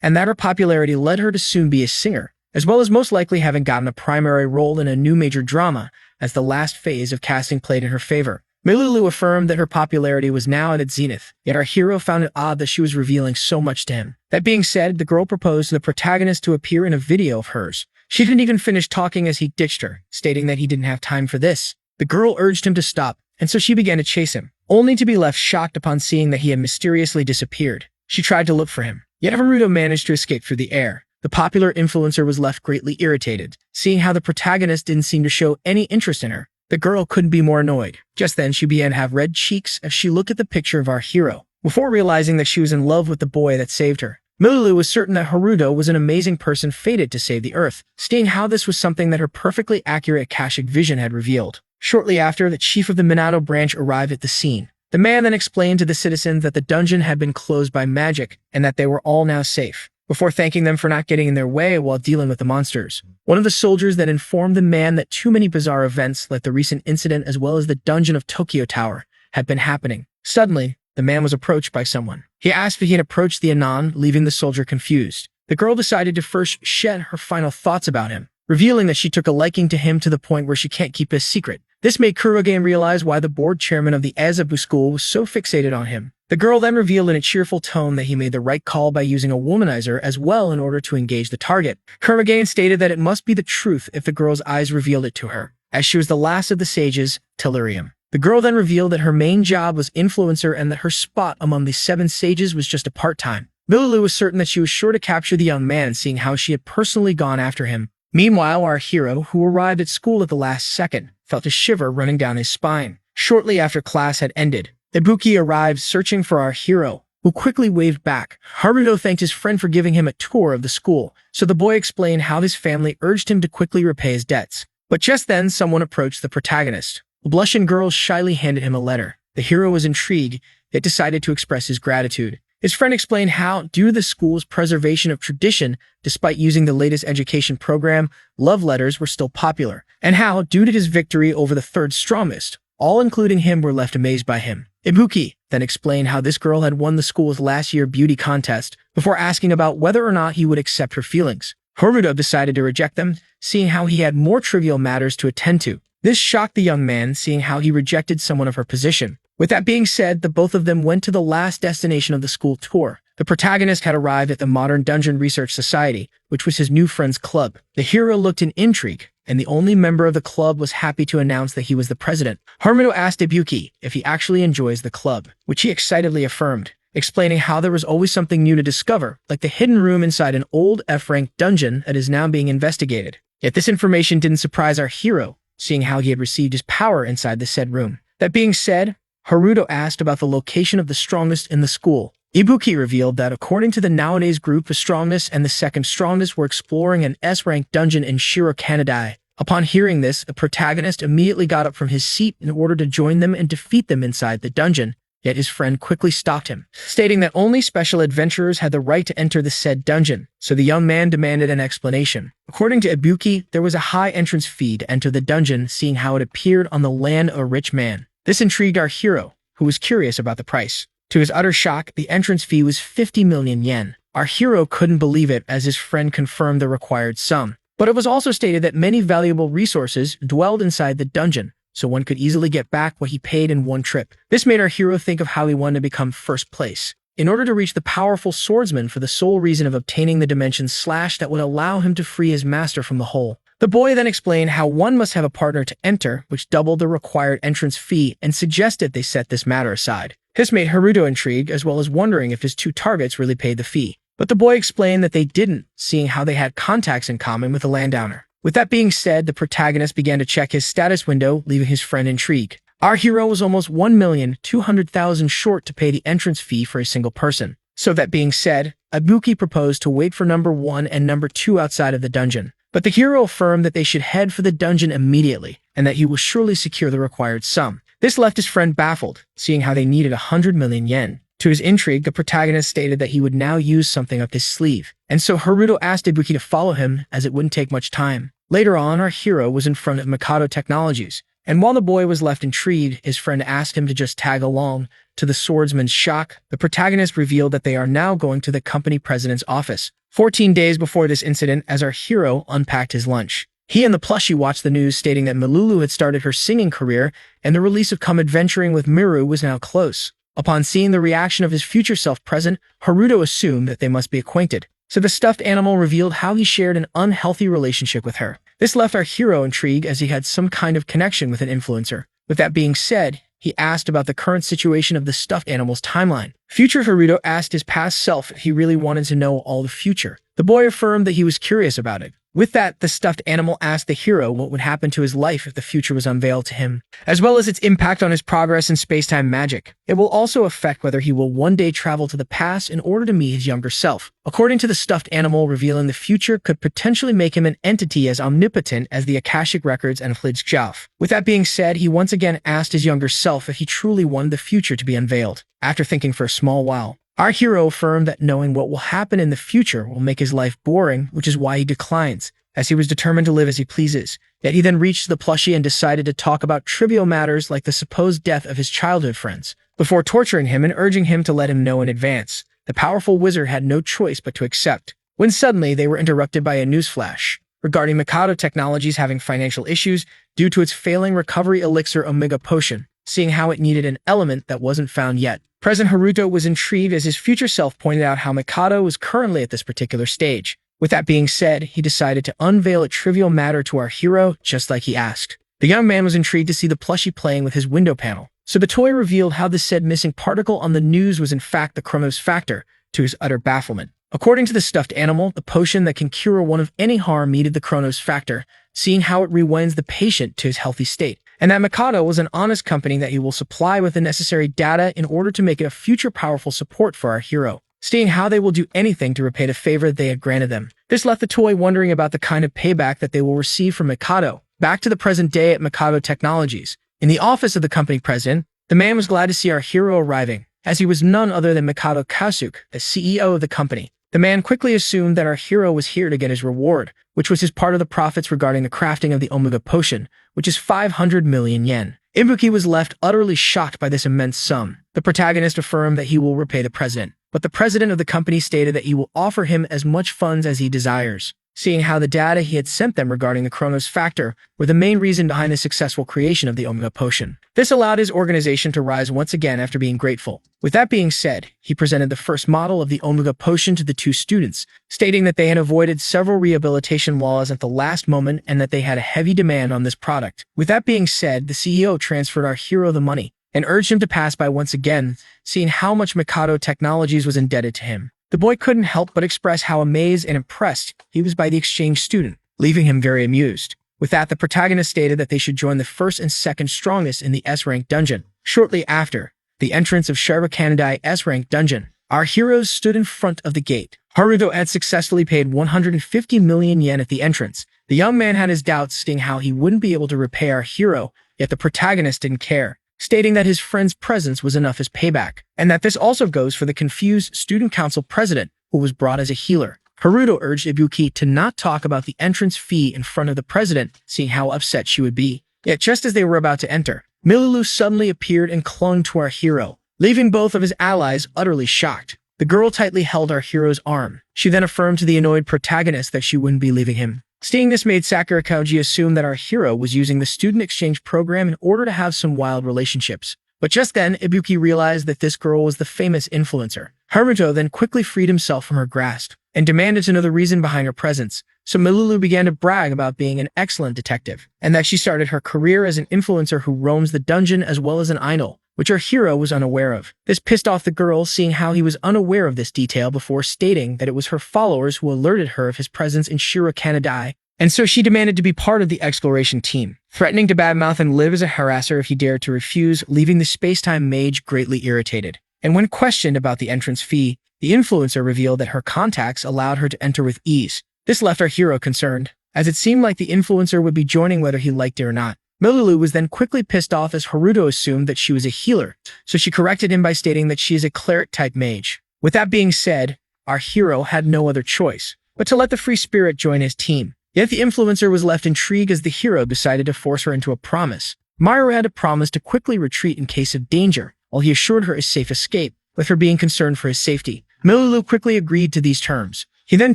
and that her popularity led her to soon be a singer, as well as most likely having gotten a primary role in a new major drama, as the last phase of casting played in her favor. Milulu affirmed that her popularity was now at its zenith, yet our hero found it odd that she was revealing so much to him. That being said, the girl proposed to the protagonist to appear in a video of hers. She didn't even finish talking as he ditched her, stating that he didn't have time for this. The girl urged him to stop, and so she began to chase him, only to be left shocked upon seeing that he had mysteriously disappeared. She tried to look for him, yet Haruto managed to escape through the air. The popular influencer was left greatly irritated, seeing how the protagonist didn't seem to show any interest in her. The girl couldn't be more annoyed. Just then, she began to have red cheeks as she looked at the picture of our hero, before realizing that she was in love with the boy that saved her. Milulu was certain that Haruto was an amazing person fated to save the Earth, seeing how this was something that her perfectly accurate Akashic vision had revealed. Shortly after, the chief of the Minato branch arrived at the scene. The man then explained to the citizens that the dungeon had been closed by magic and that they were all now safe, before thanking them for not getting in their way while dealing with the monsters. One of the soldiers then informed the man that too many bizarre events like the recent incident as well as the dungeon of Tokyo Tower had been happening. Suddenly, the man was approached by someone. He asked if he had approached the Anon, leaving the soldier confused. The girl decided to first shed her final thoughts about him, revealing that she took a liking to him to the point where she can't keep his secret. This made Kurogen realize why the board chairman of the Azabu school was so fixated on him. The girl then revealed in a cheerful tone that he made the right call by using a womanizer as well in order to engage the target. Kurogen stated that it must be the truth if the girl's eyes revealed it to her, as she was the last of the sages, Tellurium. The girl then revealed that her main job was influencer and that her spot among the 7 sages was just a part-time. Milulu was certain that she was sure to capture the young man, seeing how she had personally gone after him. Meanwhile, our hero, who arrived at school at the last second, felt a shiver running down his spine. Shortly after class had ended, Ibuki arrived searching for our hero, who quickly waved back. Haruto thanked his friend for giving him a tour of the school, so the boy explained how his family urged him to quickly repay his debts. But just then, someone approached the protagonist. The blushing girl shyly handed him a letter. The hero was intrigued, yet decided to express his gratitude. His friend explained how, due to the school's preservation of tradition, despite using the latest education program, love letters were still popular, and how, due to his victory over the third strongest, all including him were left amazed by him. Ibuki then explained how this girl had won the school's last year beauty contest, before asking about whether or not he would accept her feelings. Haruto decided to reject them, seeing how he had more trivial matters to attend to. This shocked the young man, seeing how he rejected someone of her position. With that being said, the both of them went to the last destination of the school tour. The protagonist had arrived at the Modern Dungeon Research Society, which was his new friend's club. The hero looked in intrigue, and the only member of the club was happy to announce that he was the president. Haruto asked Ibuki if he actually enjoys the club, which he excitedly affirmed, explaining how there was always something new to discover, like the hidden room inside an old F-rank dungeon that is now being investigated. Yet this information didn't surprise our hero, seeing how he had received his power inside the said room. That being said, Haruto asked about the location of the strongest in the school. Ibuki revealed that according to the nowadays group, the strongest and the second strongest were exploring an S-rank dungeon in Shiro Kanadai. Upon hearing this, the protagonist immediately got up from his seat in order to join them and defeat them inside the dungeon. yet his friend quickly stopped him, stating that only special adventurers had the right to enter the said dungeon, so the young man demanded an explanation. According to Ibuki, there was a high entrance fee to enter the dungeon, seeing how it appeared on the land of a rich man. This intrigued our hero, who was curious about the price. To his utter shock, the entrance fee was 50 million yen. Our hero couldn't believe it as his friend confirmed the required sum. But it was also stated that many valuable resources dwelled inside the dungeon, so one could easily get back what he paid in one trip. This made our hero think of how he wanted to become first place, in order to reach the powerful swordsman for the sole reason of obtaining the dimension slash that would allow him to free his master from the hole. The boy then explained how one must have a partner to enter, which doubled the required entrance fee, and suggested they set this matter aside. This made Haruto intrigued, as well as wondering if his two targets really paid the fee. But the boy explained that they didn't, seeing how they had contacts in common with the landowner. With that being said, the protagonist began to check his status window, leaving his friend intrigued. Our hero was almost 1,200,000 short to pay the entrance fee for a single person. So that being said, Ibuki proposed to wait for number 1 and number 2 outside of the dungeon. But the hero affirmed that they should head for the dungeon immediately, and that he will surely secure the required sum. This left his friend baffled, seeing how they needed 100 million yen. To his intrigue, the protagonist stated that he would now use something up his sleeve, and so Haruto asked Ibuki to follow him, as it wouldn't take much time. Later on, our hero was in front of Mikado Technologies, and while the boy was left intrigued, his friend asked him to just tag along. To the swordsman's shock, the protagonist revealed that they are now going to the company president's office. 14 days before this incident, as our hero unpacked his lunch, he and the plushie watched the news stating that Milulu had started her singing career, and the release of Come Adventuring with Miru was now close. Upon seeing the reaction of his future self present, Haruto assumed that they must be acquainted. So the stuffed animal revealed how he shared an unhealthy relationship with her. This left our hero intrigued, as he had some kind of connection with an influencer. With that being said, he asked about the current situation of the stuffed animal's timeline. Future Haruto asked his past self if he really wanted to know all the future. The boy affirmed that he was curious about it. With that, the stuffed animal asked the hero what would happen to his life if the future was unveiled to him, as well as its impact on his progress in space-time magic. It will also affect whether he will one day travel to the past in order to meet his younger self. According to the stuffed animal, revealing the future could potentially make him an entity as omnipotent as the Akashic Records and Flidzjaf. With that being said, he once again asked his younger self if he truly wanted the future to be unveiled. After thinking for a small while, our hero affirmed that knowing what will happen in the future will make his life boring, which is why he declines, as he was determined to live as he pleases. Yet he then reached the plushie and decided to talk about trivial matters like the supposed death of his childhood friends, before torturing him and urging him to let him know in advance. The powerful wizard had no choice but to accept, when suddenly they were interrupted by a newsflash regarding Mikado Technologies having financial issues due to its failing recovery elixir Omega Potion, seeing how it needed an element that wasn't found yet. President Haruto was intrigued as his future self pointed out how Mikado was currently at this particular stage. With that being said, he decided to unveil a trivial matter to our hero, just like he asked. The young man was intrigued to see the plushie playing with his window panel, so the toy revealed how the said missing particle on the news was in fact the Chronos Factor, to his utter bafflement. According to the stuffed animal, the potion that can cure one of any harm needed the Chronos Factor, seeing how it rewinds the patient to his healthy state, and that Mikado was an honest company that he will supply with the necessary data in order to make it a future powerful support for our hero, seeing how they will do anything to repay the favor they had granted them. This left the toy wondering about the kind of payback that they will receive from Mikado. Back to the present day at Mikado Technologies. In the office of the company president, the man was glad to see our hero arriving, as he was none other than Mikado Kasuke, the CEO of the company. The man quickly assumed that our hero was here to get his reward, which was his part of the profits regarding the crafting of the Omega Potion, which is 500 million yen. Ibuki was left utterly shocked by this immense sum. The protagonist affirmed that he will repay the president, but the president of the company stated that he will offer him as much funds as he desires, seeing how the data he had sent them regarding the Chronos Factor were the main reason behind the successful creation of the Omega Potion. This allowed his organization to rise once again after being grateful. With that being said, he presented the first model of the Omega Potion to the two students, stating that they had avoided several rehabilitation laws at the last moment and that they had a heavy demand on this product. With that being said, the CEO transferred our hero the money and urged him to pass by once again, seeing how much Mikado Technologies was indebted to him. The boy couldn't help but express how amazed and impressed he was by the exchange student, leaving him very amused. With that, the protagonist stated that they should join the first and second strongest in the S-rank dungeon. Shortly after the entrance of Sharakanadai S-rank dungeon, our heroes stood in front of the gate. Haruto had successfully paid 150 million yen at the entrance. The young man had his doubts, seeing how he wouldn't be able to repay our hero, yet the protagonist didn't care, stating that his friend's presence was enough as payback, and that this also goes for the confused student council president who was brought as a healer. Haruto urged Ibuki to not talk about the entrance fee in front of the president, seeing how upset she would be. Yet just as they were about to enter, Milulu suddenly appeared and clung to our hero, leaving both of his allies utterly shocked. The girl tightly held our hero's arm. She then affirmed to the annoyed protagonist that she wouldn't be leaving him. Seeing this made Sakura Koji assume that our hero was using the student exchange program in order to have some wild relationships. But just then, Ibuki realized that this girl was the famous influencer. Haruto then quickly freed himself from her grasp and demanded to know the reason behind her presence. So Milulu began to brag about being an excellent detective, and that she started her career as an influencer who roams the dungeon as well as an idol, which our hero was unaware of. This pissed off the girl, seeing how he was unaware of this detail before stating that it was her followers who alerted her of his presence in Shirokanadai, and so she demanded to be part of the exploration team, threatening to badmouth and live as a harasser if he dared to refuse, leaving the space-time mage greatly irritated. And when questioned about the entrance fee, the influencer revealed that her contacts allowed her to enter with ease. This left our hero concerned, as it seemed like the influencer would be joining whether he liked it or not. Milulu was then quickly pissed off as Haruto assumed that she was a healer, so she corrected him by stating that she is a cleric-type mage. With that being said, our hero had no other choice but to let the free spirit join his team. Yet the influencer was left intrigued as the hero decided to force her into a promise. Myra had a promise to quickly retreat in case of danger, while he assured her a safe escape, with her being concerned for his safety. Milulu quickly agreed to these terms. He then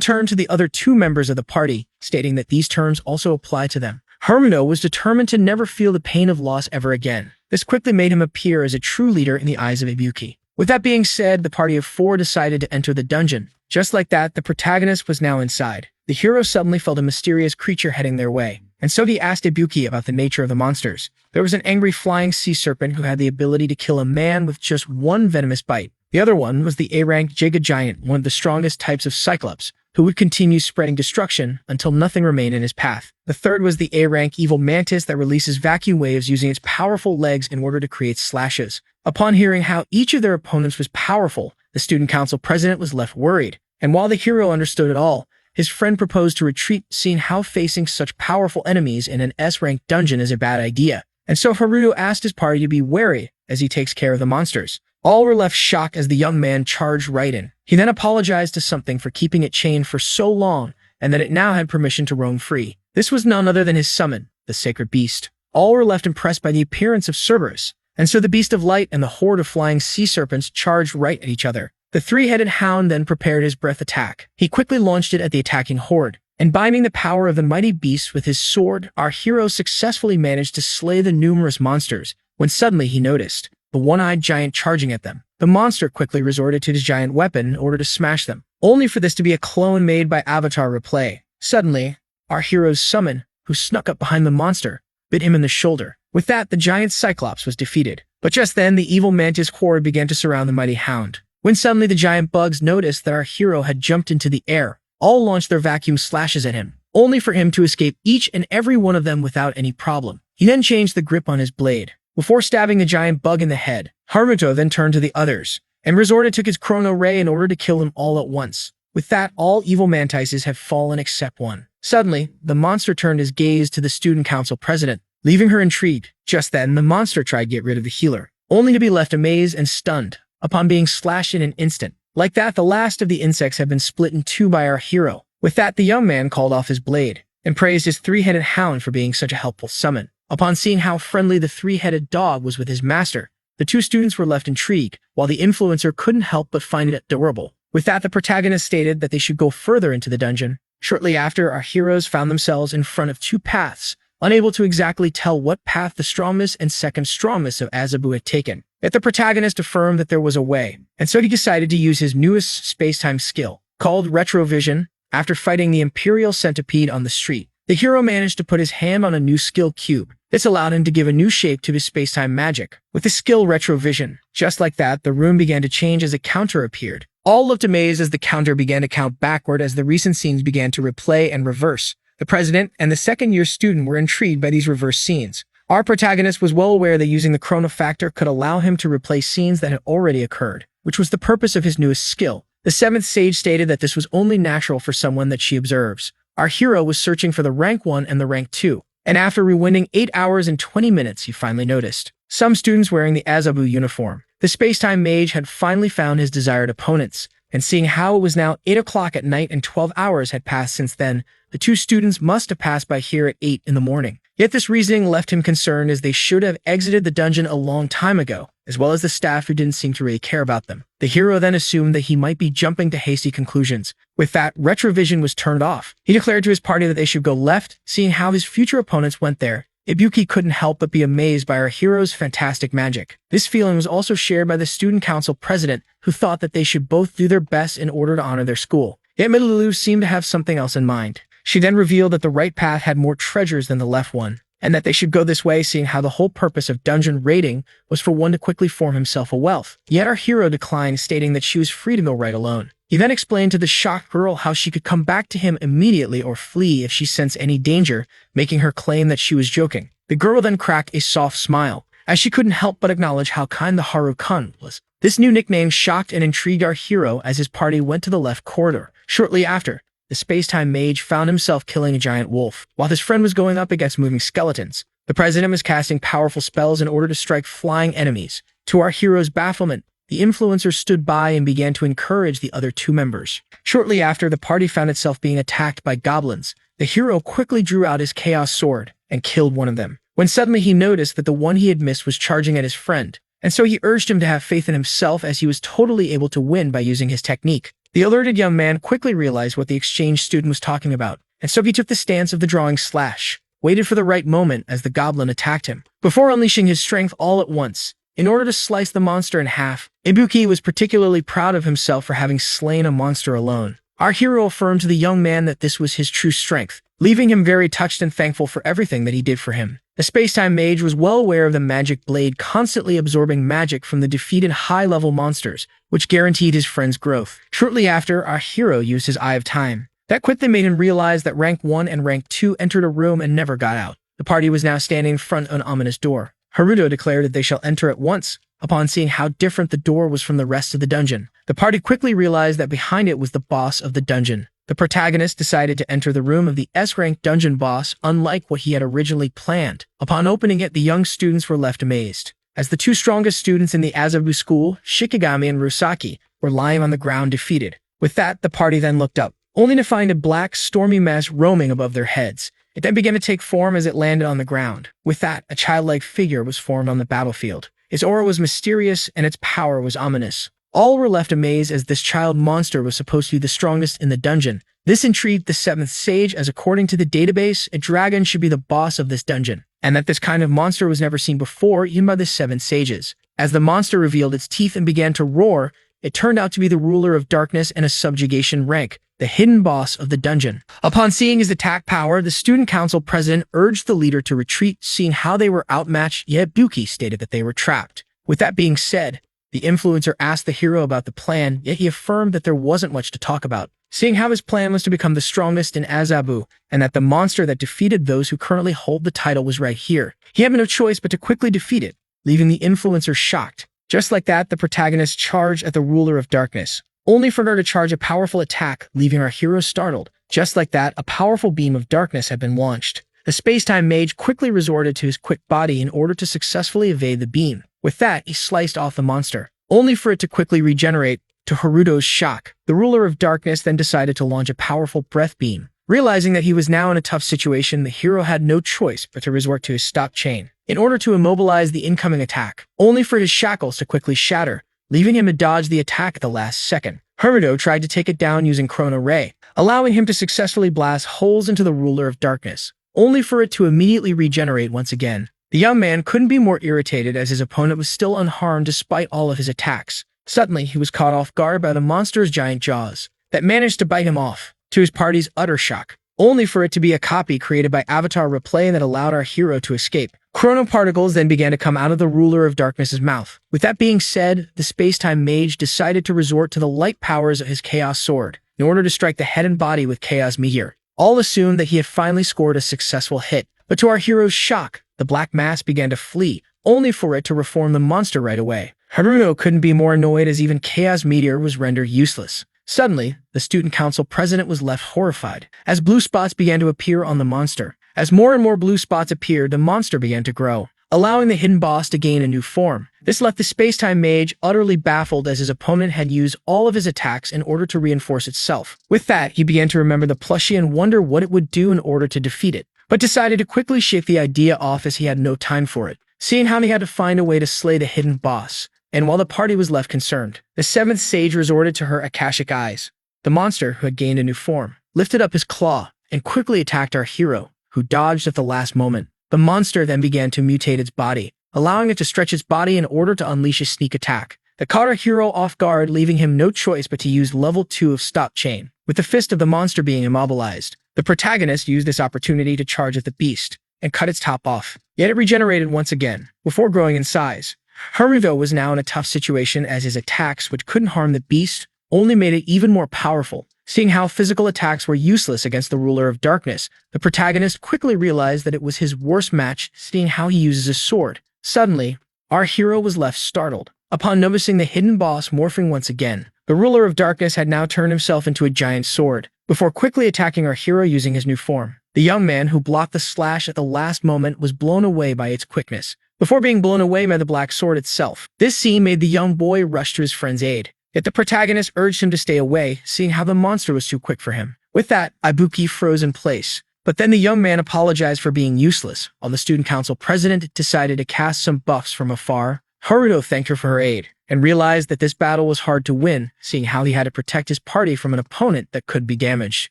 turned to the other two members of the party, stating that these terms also apply to them. Haruto was determined to never feel the pain of loss ever again. This quickly made him appear as a true leader in the eyes of Ibuki. With that being said, the party of four decided to enter the dungeon. Just like that, the protagonist was now inside. The hero suddenly felt a mysterious creature heading their way, and so he asked Ibuki about the nature of the monsters. There was an angry flying sea serpent who had the ability to kill a man with just one venomous bite. The other one was the A-rank Giga Giant, one of the strongest types of Cyclops, who would continue spreading destruction until nothing remained in his path. The third was the A-rank Evil Mantis that releases vacuum waves using its powerful legs in order to create slashes. Upon hearing how each of their opponents was powerful, the student council president was left worried. And while the hero understood it all, his friend proposed to retreat, seeing how facing such powerful enemies in an S-rank dungeon is a bad idea. And so Haruto asked his party to be wary as he takes care of the monsters. All were left shocked as the young man charged right in. He then apologized to something for keeping it chained for so long, and that it now had permission to roam free. This was none other than his summon, the sacred beast. All were left impressed by the appearance of Cerberus, and so the beast of light and the horde of flying sea serpents charged right at each other. The three-headed hound then prepared his breath attack. He quickly launched it at the attacking horde, and binding the power of the mighty beast with his sword, our hero successfully managed to slay the numerous monsters, when suddenly he noticed the one-eyed giant charging at them. The monster quickly resorted to his giant weapon in order to smash them, only for this to be a clone made by Avatar Replay. Suddenly, our hero's summon, who snuck up behind the monster, bit him in the shoulder. With that, the giant Cyclops was defeated. But just then, the evil mantis horde began to surround the mighty hound. When suddenly the giant bugs noticed that our hero had jumped into the air, all launched their vacuum slashes at him, only for him to escape each and every one of them without any problem. He then changed the grip on his blade. Before stabbing the giant bug in the head, Haruto then turned to the others, and resorted to his chrono ray in order to kill them all at once. With that, all evil mantises have fallen except one. Suddenly, the monster turned his gaze to the student council president, leaving her intrigued. Just then, the monster tried to get rid of the healer, only to be left amazed and stunned upon being slashed in an instant. Like that, the last of the insects had been split in two by our hero. With that, the young man called off his blade and praised his three-headed hound for being such a helpful summon. Upon seeing how friendly the three-headed dog was with his master, the two students were left intrigued, while the influencer couldn't help but find it adorable. With that, the protagonist stated that they should go further into the dungeon. Shortly after, our heroes found themselves in front of two paths, unable to exactly tell what path the strongest and second strongest of Azabu had taken. Yet the protagonist affirmed that there was a way, and so he decided to use his newest space-time skill, called Retrovision. After fighting the Imperial Centipede on the street, the hero managed to put his hand on a new skill cube. This allowed him to give a new shape to his space-time magic. With the skill Retrovision, just like that, the room began to change as a counter appeared. All looked amazed as the counter began to count backward as the recent scenes began to replay and reverse. The president and the second-year student were intrigued by these reverse scenes. Our protagonist was well aware that using the chrono factor could allow him to replay scenes that had already occurred, which was the purpose of his newest skill. The seventh sage stated that this was only natural for someone that she observes. Our hero was searching for the rank 1 and the rank 2, And after rewinding 8 hours and 20 minutes, he finally noticed some students wearing the Azabu uniform. The space-time mage had finally found his desired opponents, and seeing how it was now 8 o'clock at night and 12 hours had passed since then, the two students must have passed by here at 8 in the morning. Yet this reasoning left him concerned, as they should have exited the dungeon a long time ago, as well as the staff who didn't seem to really care about them. The hero then assumed that he might be jumping to hasty conclusions. With that, retrovision was turned off. He declared to his party that they should go left, seeing how his future opponents went there. Ibuki couldn't help but be amazed by our hero's fantastic magic. This feeling was also shared by the student council president, who thought that they should both do their best in order to honor their school. Yet Midoriya seemed to have something else in mind. She then revealed that the right path had more treasures than the left one, and that they should go this way, seeing how the whole purpose of dungeon raiding was for one to quickly form himself a wealth. Yet our hero declined, stating that she was free to go right alone. He then explained to the shocked girl how she could come back to him immediately or flee if she sensed any danger, making her claim that she was joking. The girl then cracked a soft smile, as she couldn't help but acknowledge how kind the Haru-kun was. This new nickname shocked and intrigued our hero as his party went to the left corridor. Shortly after, the space-time mage found himself killing a giant wolf, while his friend was going up against moving skeletons. The president was casting powerful spells in order to strike flying enemies. To our hero's bafflement, the influencer stood by and began to encourage the other two members. Shortly after, the party found itself being attacked by goblins. The hero quickly drew out his chaos sword and killed one of them, when suddenly he noticed that the one he had missed was charging at his friend, and so he urged him to have faith in himself, as he was totally able to win by using his technique. The alerted young man quickly realized what the exchange student was talking about, and so he took the stance of the drawing slash, waited for the right moment as the goblin attacked him, before unleashing his strength all at once, in order to slice the monster in half. Ibuki was particularly proud of himself for having slain a monster alone. Our hero affirmed to the young man that this was his true strength, leaving him very touched and thankful for everything that he did for him. The space-time mage was well aware of the magic blade constantly absorbing magic from the defeated high-level monsters, which guaranteed his friend's growth. Shortly after, our hero used his Eye of Time. That quickly made him realize that Rank 1 and Rank 2 entered a room and never got out. The party was now standing in front of an ominous door. Haruto declared that they shall enter at once, upon seeing how different the door was from the rest of the dungeon. The party quickly realized that behind it was the boss of the dungeon. The protagonist decided to enter the room of the S-rank dungeon boss, unlike what he had originally planned. Upon opening it, the young students were left amazed, as the two strongest students in the Azabu school, Shikigami and Rusaki, were lying on the ground defeated. With that, the party then looked up, only to find a black, stormy mass roaming above their heads. It then began to take form as it landed on the ground. With that, a childlike figure was formed on the battlefield. Its aura was mysterious and its power was ominous. All were left amazed, as this child monster was supposed to be the strongest in the dungeon. This intrigued the 7th sage, as according to the database, a dragon should be the boss of this dungeon, and that this kind of monster was never seen before, even by the 7 sages. As the monster revealed its teeth and began to roar, it turned out to be the ruler of darkness and a subjugation rank, the hidden boss of the dungeon. Upon seeing his attack power, the student council president urged the leader to retreat, seeing how they were outmatched, yet Ibuki stated that they were trapped. With that being said, the influencer asked the hero about the plan, yet he affirmed that there wasn't much to talk about, seeing how his plan was to become the strongest in Azabu, and that the monster that defeated those who currently hold the title was right here. He had no choice but to quickly defeat it, leaving the influencer shocked. Just like that, the protagonist charged at the ruler of darkness, only for her to charge a powerful attack, leaving our hero startled. Just like that, a powerful beam of darkness had been launched. The space-time mage quickly resorted to his quick body in order to successfully evade the beam. With that, he sliced off the monster, only for it to quickly regenerate. To Haruto's shock, the ruler of darkness then decided to launch a powerful breath beam. Realizing that he was now in a tough situation, the hero had no choice but to resort to his stop chain in order to immobilize the incoming attack, only for his shackles to quickly shatter, leaving him to dodge the attack at the last second. Haruto tried to take it down using Chrono Ray, allowing him to successfully blast holes into the ruler of darkness, only for it to immediately regenerate once again. The young man couldn't be more irritated, as his opponent was still unharmed despite all of his attacks. Suddenly, he was caught off guard by the monster's giant jaws that managed to bite him off, to his party's utter shock, only for it to be a copy created by Avatar Replay that allowed our hero to escape. Chrono particles then began to come out of the ruler of darkness's mouth. With that being said, the space-time mage decided to resort to the light powers of his chaos sword in order to strike the head and body with chaos meteor. All assumed that he had finally scored a successful hit, but to our hero's shock, the black mass began to flee, only for it to reform the monster right away. Haruto couldn't be more annoyed, as even chaos meteor was rendered useless. Suddenly, the student council president was left horrified, as blue spots began to appear on the monster. As more and more blue spots appeared, the monster began to grow, allowing the hidden boss to gain a new form. This left the space-time mage utterly baffled as his opponent had used all of his attacks in order to reinforce itself. With that, he began to remember the plushie and wonder what it would do in order to defeat it, but decided to quickly shake the idea off as he had no time for it, seeing how he had to find a way to slay the hidden boss. And while the party was left concerned, the seventh sage resorted to her Akashic eyes. The monster, who had gained a new form, lifted up his claw and quickly attacked our hero, who dodged at the last moment. The monster then began to mutate its body, allowing it to stretch its body in order to unleash a sneak attack that caught our hero off guard, leaving him no choice but to use level 2 of Stop Chain. With the fist of the monster being immobilized, the protagonist used this opportunity to charge at the beast and cut its top off. Yet it regenerated once again, before growing in size. Haruto was now in a tough situation as his attacks, which couldn't harm the beast, only made it even more powerful. Seeing how physical attacks were useless against the ruler of darkness, the protagonist quickly realized that it was his worst match, seeing how he uses his sword. Suddenly, our hero was left startled. Upon noticing the hidden boss morphing once again, the ruler of darkness had now turned himself into a giant sword, before quickly attacking our hero using his new form. The young man who blocked the slash at the last moment was blown away by its quickness, before being blown away by the black sword itself. This scene made the young boy rush to his friend's aid. Yet the protagonist urged him to stay away, seeing how the monster was too quick for him. With that, Ibuki froze in place. But then the young man apologized for being useless, while the student council president decided to cast some buffs from afar. Haruto thanked her for her aid, and realized that this battle was hard to win, seeing how he had to protect his party from an opponent that could be damaged.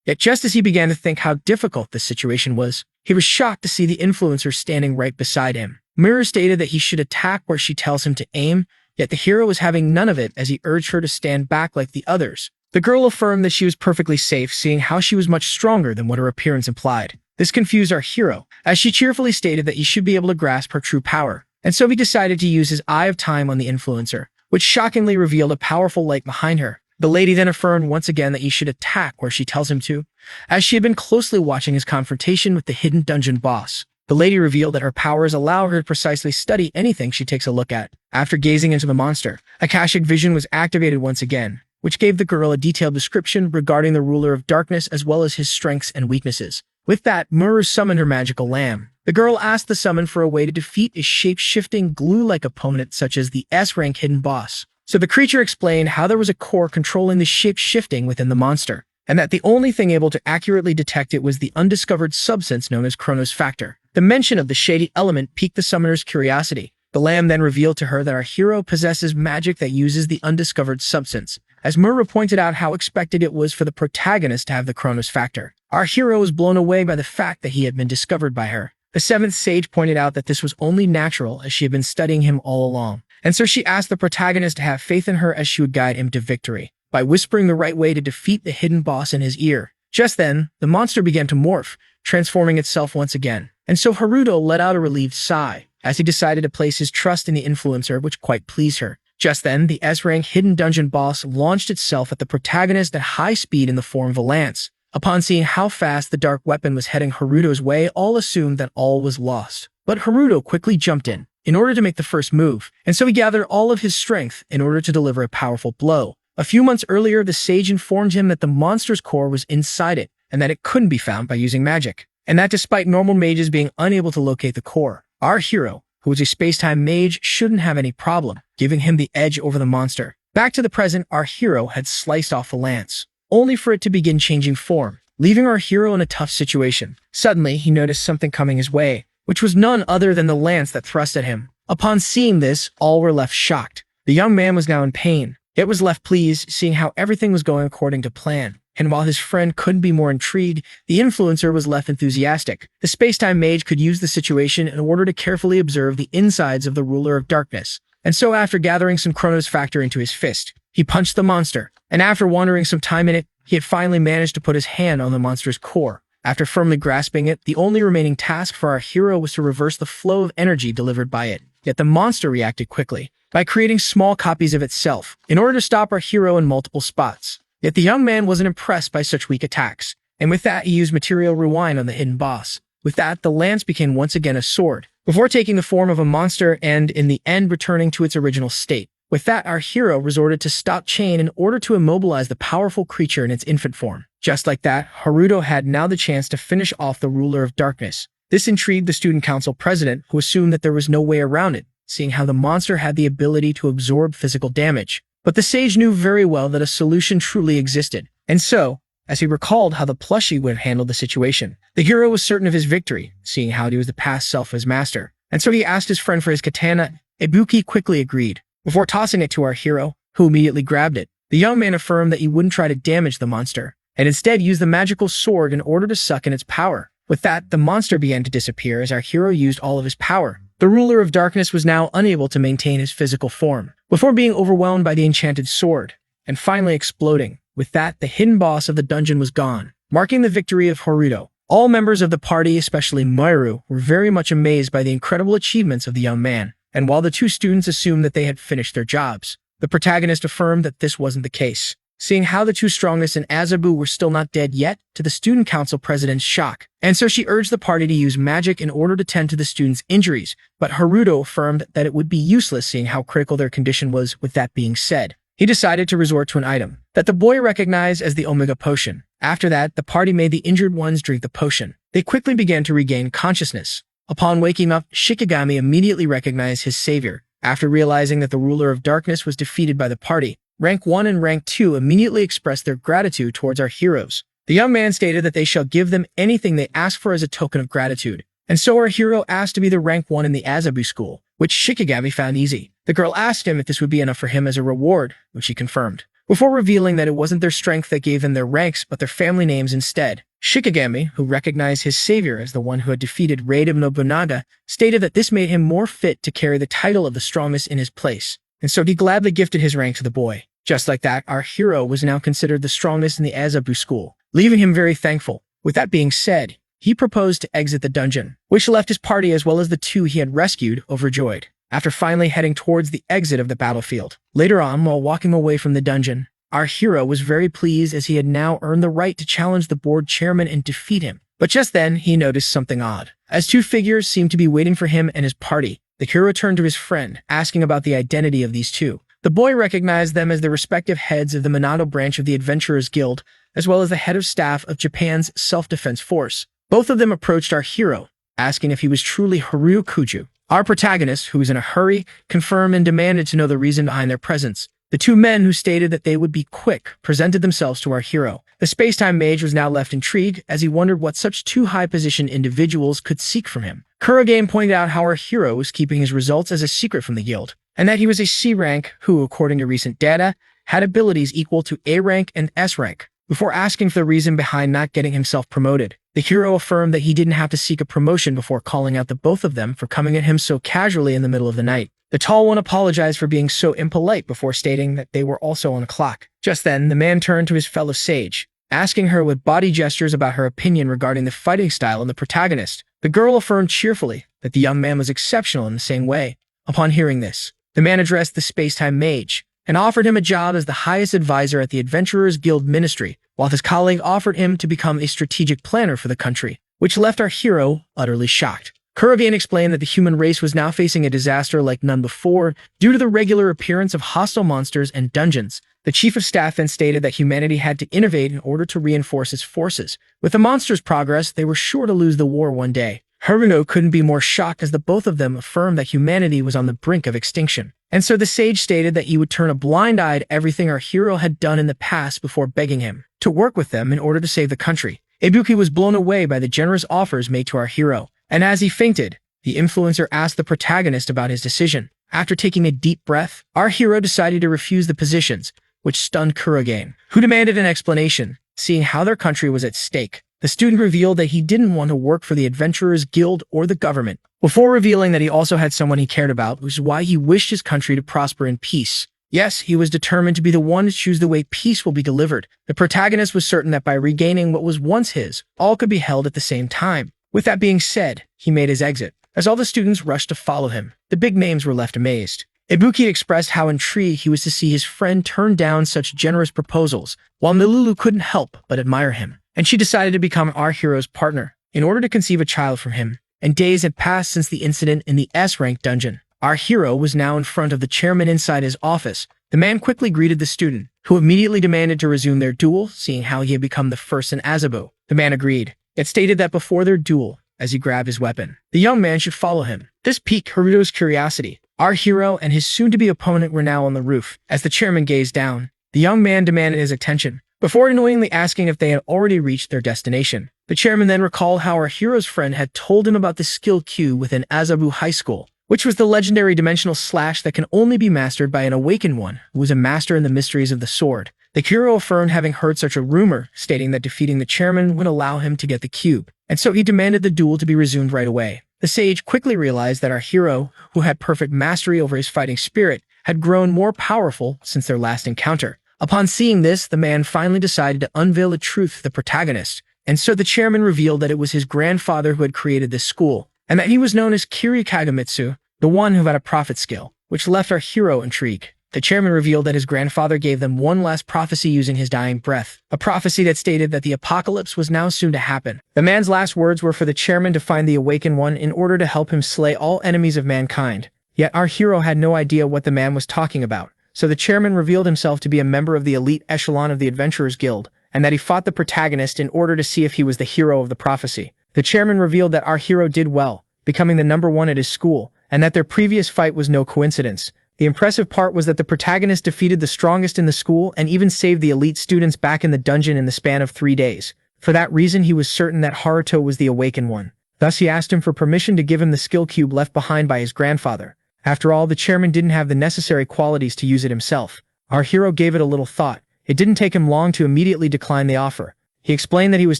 Yet just as he began to think how difficult this situation was, he was shocked to see the influencer standing right beside him. Mirror stated that he should attack where she tells him to aim, yet the hero was having none of it as he urged her to stand back like the others. The girl affirmed that she was perfectly safe, seeing how she was much stronger than what her appearance implied. This confused our hero, as she cheerfully stated that he should be able to grasp her true power, and so he decided to use his Eye of Time on the influencer, which shockingly revealed a powerful light behind her. The lady then affirmed once again that he should attack where she tells him to, as she had been closely watching his confrontation with the hidden dungeon boss. The lady revealed that her powers allow her to precisely study anything she takes a look at. After gazing into the monster, Akashic vision was activated once again, which gave the girl a detailed description regarding the ruler of darkness as well as his strengths and weaknesses. With that, Muru summoned her magical lamb. The girl asked the summon for a way to defeat a shape-shifting, glue-like opponent such as the S-rank hidden boss. So the creature explained how there was a core controlling the shape-shifting within the monster, and that the only thing able to accurately detect it was the undiscovered substance known as Chronos Factor. The mention of the shady element piqued the summoner's curiosity. The lamb then revealed to her that our hero possesses magic that uses the undiscovered substance, as Mura pointed out how expected it was for the protagonist to have the Chronos Factor. Our hero was blown away by the fact that he had been discovered by her. The seventh sage pointed out that this was only natural as she had been studying him all along, and so she asked the protagonist to have faith in her as she would guide him to victory, by whispering the right way to defeat the hidden boss in his ear. Just then, the monster began to morph, transforming itself once again. And so Haruto let out a relieved sigh, as he decided to place his trust in the influencer, which quite pleased her. Just then, the S-rank hidden dungeon boss launched itself at the protagonist at high speed in the form of a lance. Upon seeing how fast the dark weapon was heading Haruto's way, all assumed that all was lost. But Haruto quickly jumped in order to make the first move, and so he gathered all of his strength in order to deliver a powerful blow. A few months earlier, the sage informed him that the monster's core was inside it, and that it couldn't be found by using magic. And that despite normal mages being unable to locate the core, our hero, who was a space-time mage, shouldn't have any problem, giving him the edge over the monster. Back to the present, our hero had sliced off the lance, only for it to begin changing form, leaving our hero in a tough situation. Suddenly, he noticed something coming his way, which was none other than the lance that thrust at him. Upon seeing this, all were left shocked. The young man was now in pain, yet was left pleased, seeing how everything was going according to plan. And while his friend couldn't be more intrigued, the influencer was left enthusiastic. The space-time mage could use the situation in order to carefully observe the insides of the ruler of darkness. And so after gathering some Chronos Factor into his fist, he punched the monster. And after wandering some time in it, he had finally managed to put his hand on the monster's core. After firmly grasping it, the only remaining task for our hero was to reverse the flow of energy delivered by it. Yet the monster reacted quickly, by creating small copies of itself, in order to stop our hero in multiple spots. Yet the young man wasn't impressed by such weak attacks, and with that he used Material Rewind on the hidden boss. With that, the lance became once again a sword, before taking the form of a monster and, in the end, returning to its original state. With that, our hero resorted to stop chain in order to immobilize the powerful creature in its infant form. Just like that, Haruto had now the chance to finish off the ruler of darkness. This intrigued the student council president, who assumed that there was no way around it, seeing how the monster had the ability to absorb physical damage. But the sage knew very well that a solution truly existed. And so, as he recalled how the plushie would have handled the situation, the hero was certain of his victory, seeing how he was the past self of his master. And so he asked his friend for his katana. Ibuki quickly agreed, before tossing it to our hero, who immediately grabbed it. The young man affirmed that he wouldn't try to damage the monster, and instead use the magical sword in order to suck in its power. With that, the monster began to disappear as our hero used all of his power. The ruler of darkness was now unable to maintain his physical form, before being overwhelmed by the enchanted sword, and finally exploding. With that, the hidden boss of the dungeon was gone, marking the victory of Haruto. All members of the party, especially Maru, were very much amazed by the incredible achievements of the young man, and while the two students assumed that they had finished their jobs, the protagonist affirmed that this wasn't the case. Seeing how the two strongest in Azabu were still not dead yet, to the student council president's shock. And so she urged the party to use magic in order to tend to the students' injuries, but Haruto affirmed that it would be useless seeing how critical their condition was. With that being said, he decided to resort to an item that the boy recognized as the Omega Potion. After that, the party made the injured ones drink the potion. They quickly began to regain consciousness. Upon waking up, Shikigami immediately recognized his savior. After realizing that the ruler of darkness was defeated by the party, Rank 1 and Rank 2 immediately expressed their gratitude towards our heroes. The young man stated that they shall give them anything they ask for as a token of gratitude. And so our hero asked to be the Rank 1 in the Azabu school, which Shikigami found easy. The girl asked him if this would be enough for him as a reward, which he confirmed, before revealing that it wasn't their strength that gave them their ranks, but their family names instead. Shikigami, who recognized his savior as the one who had defeated Raid of Nobunaga, stated that this made him more fit to carry the title of the strongest in his place, and so he gladly gifted his rank to the boy. Just like that, our hero was now considered the strongest in the Azabu school, leaving him very thankful. With that being said, he proposed to exit the dungeon, which left his party as well as the two he had rescued overjoyed, after finally heading towards the exit of the battlefield. Later on, while walking away from the dungeon, our hero was very pleased as he had now earned the right to challenge the board chairman and defeat him. But just then, he noticed something odd. As two figures seemed to be waiting for him and his party, the hero turned to his friend, asking about the identity of these two. The boy recognized them as the respective heads of the Minato branch of the Adventurers Guild, as well as the head of staff of Japan's self-defense force. Both of them approached our hero, asking if he was truly Haruo Kuju. Our protagonist, who was in a hurry, confirmed and demanded to know the reason behind their presence. The two men, who stated that they would be quick, presented themselves to our hero. The space-time mage was now left intrigued as he wondered what such two high-positioned individuals could seek from him. Kurogane pointed out how our hero was keeping his results as a secret from the guild, and that he was a C rank who, according to recent data, had abilities equal to A rank and S rank. Before asking for the reason behind not getting himself promoted, the hero affirmed that he didn't have to seek a promotion before calling out the both of them for coming at him so casually in the middle of the night. The tall one apologized for being so impolite before stating that they were also on a clock. Just then, the man turned to his fellow sage, asking her with body gestures about her opinion regarding the fighting style and the protagonist. The girl affirmed cheerfully that the young man was exceptional in the same way. Upon hearing this, the man addressed the space-time mage and offered him a job as the highest advisor at the Adventurers Guild Ministry, while his colleague offered him to become a strategic planner for the country, which left our hero utterly shocked. Kurogane explained that the human race was now facing a disaster like none before due to the regular appearance of hostile monsters and dungeons. The chief of staff then stated that humanity had to innovate in order to reinforce its forces. With the monsters' progress, they were sure to lose the war one day. Haruno couldn't be more shocked as the both of them affirmed that humanity was on the brink of extinction. And so the sage stated that he would turn a blind eye to everything our hero had done in the past before begging him to work with them in order to save the country. Ibuki was blown away by the generous offers made to our hero, and as he fainted, the influencer asked the protagonist about his decision. After taking a deep breath, our hero decided to refuse the positions, which stunned Kurogane, who demanded an explanation, seeing how their country was at stake. The student revealed that he didn't want to work for the Adventurers Guild or the government, before revealing that he also had someone he cared about, which is why he wished his country to prosper in peace. Yes, he was determined to be the one to choose the way peace will be delivered. The protagonist was certain that by regaining what was once his, all could be held at the same time. With that being said, he made his exit. As all the students rushed to follow him, the big names were left amazed. Ibuki expressed how intrigued he was to see his friend turn down such generous proposals, while Milulu couldn't help but admire him, and she decided to become our hero's partner in order to conceive a child from him. And days had passed since the incident in the S-rank dungeon. Our hero was now in front of the chairman inside his office. The man quickly greeted the student, who immediately demanded to resume their duel, seeing how he had become the first in Azabu. The man agreed, yet stated that before their duel, as he grabbed his weapon, the young man should follow him. This piqued Haruto's curiosity. Our hero and his soon-to-be opponent were now on the roof. As the chairman gazed down, the young man demanded his attention, before annoyingly asking if they had already reached their destination. The chairman then recalled how our hero's friend had told him about the skill cube within Azabu High School, which was the legendary dimensional slash that can only be mastered by an awakened one who was a master in the mysteries of the sword. The hero affirmed having heard such a rumor, stating that defeating the chairman would allow him to get the cube, and so he demanded the duel to be resumed right away. The sage quickly realized that our hero, who had perfect mastery over his fighting spirit, had grown more powerful since their last encounter. Upon seeing this, the man finally decided to unveil the truth to the protagonist, and so the chairman revealed that it was his grandfather who had created this school, and that he was known as Kiri Kagamitsu, the one who had a prophet skill, which left our hero intrigued. The chairman revealed that his grandfather gave them one last prophecy using his dying breath, a prophecy that stated that the apocalypse was now soon to happen. The man's last words were for the chairman to find the awakened one in order to help him slay all enemies of mankind. Yet our hero had no idea what the man was talking about, so the chairman revealed himself to be a member of the elite echelon of the Adventurers Guild, and that he fought the protagonist in order to see if he was the hero of the prophecy. The chairman revealed that our hero did well, becoming the #1 at his school, and that their previous fight was no coincidence. The impressive part was that the protagonist defeated the strongest in the school and even saved the elite students back in the dungeon in the span of 3 days. For that reason, he was certain that Haruto was the awakened one. Thus, he asked him for permission to give him the skill cube left behind by his grandfather. After all, the chairman didn't have the necessary qualities to use it himself. Our hero gave it a little thought. It didn't take him long to immediately decline the offer. He explained that he was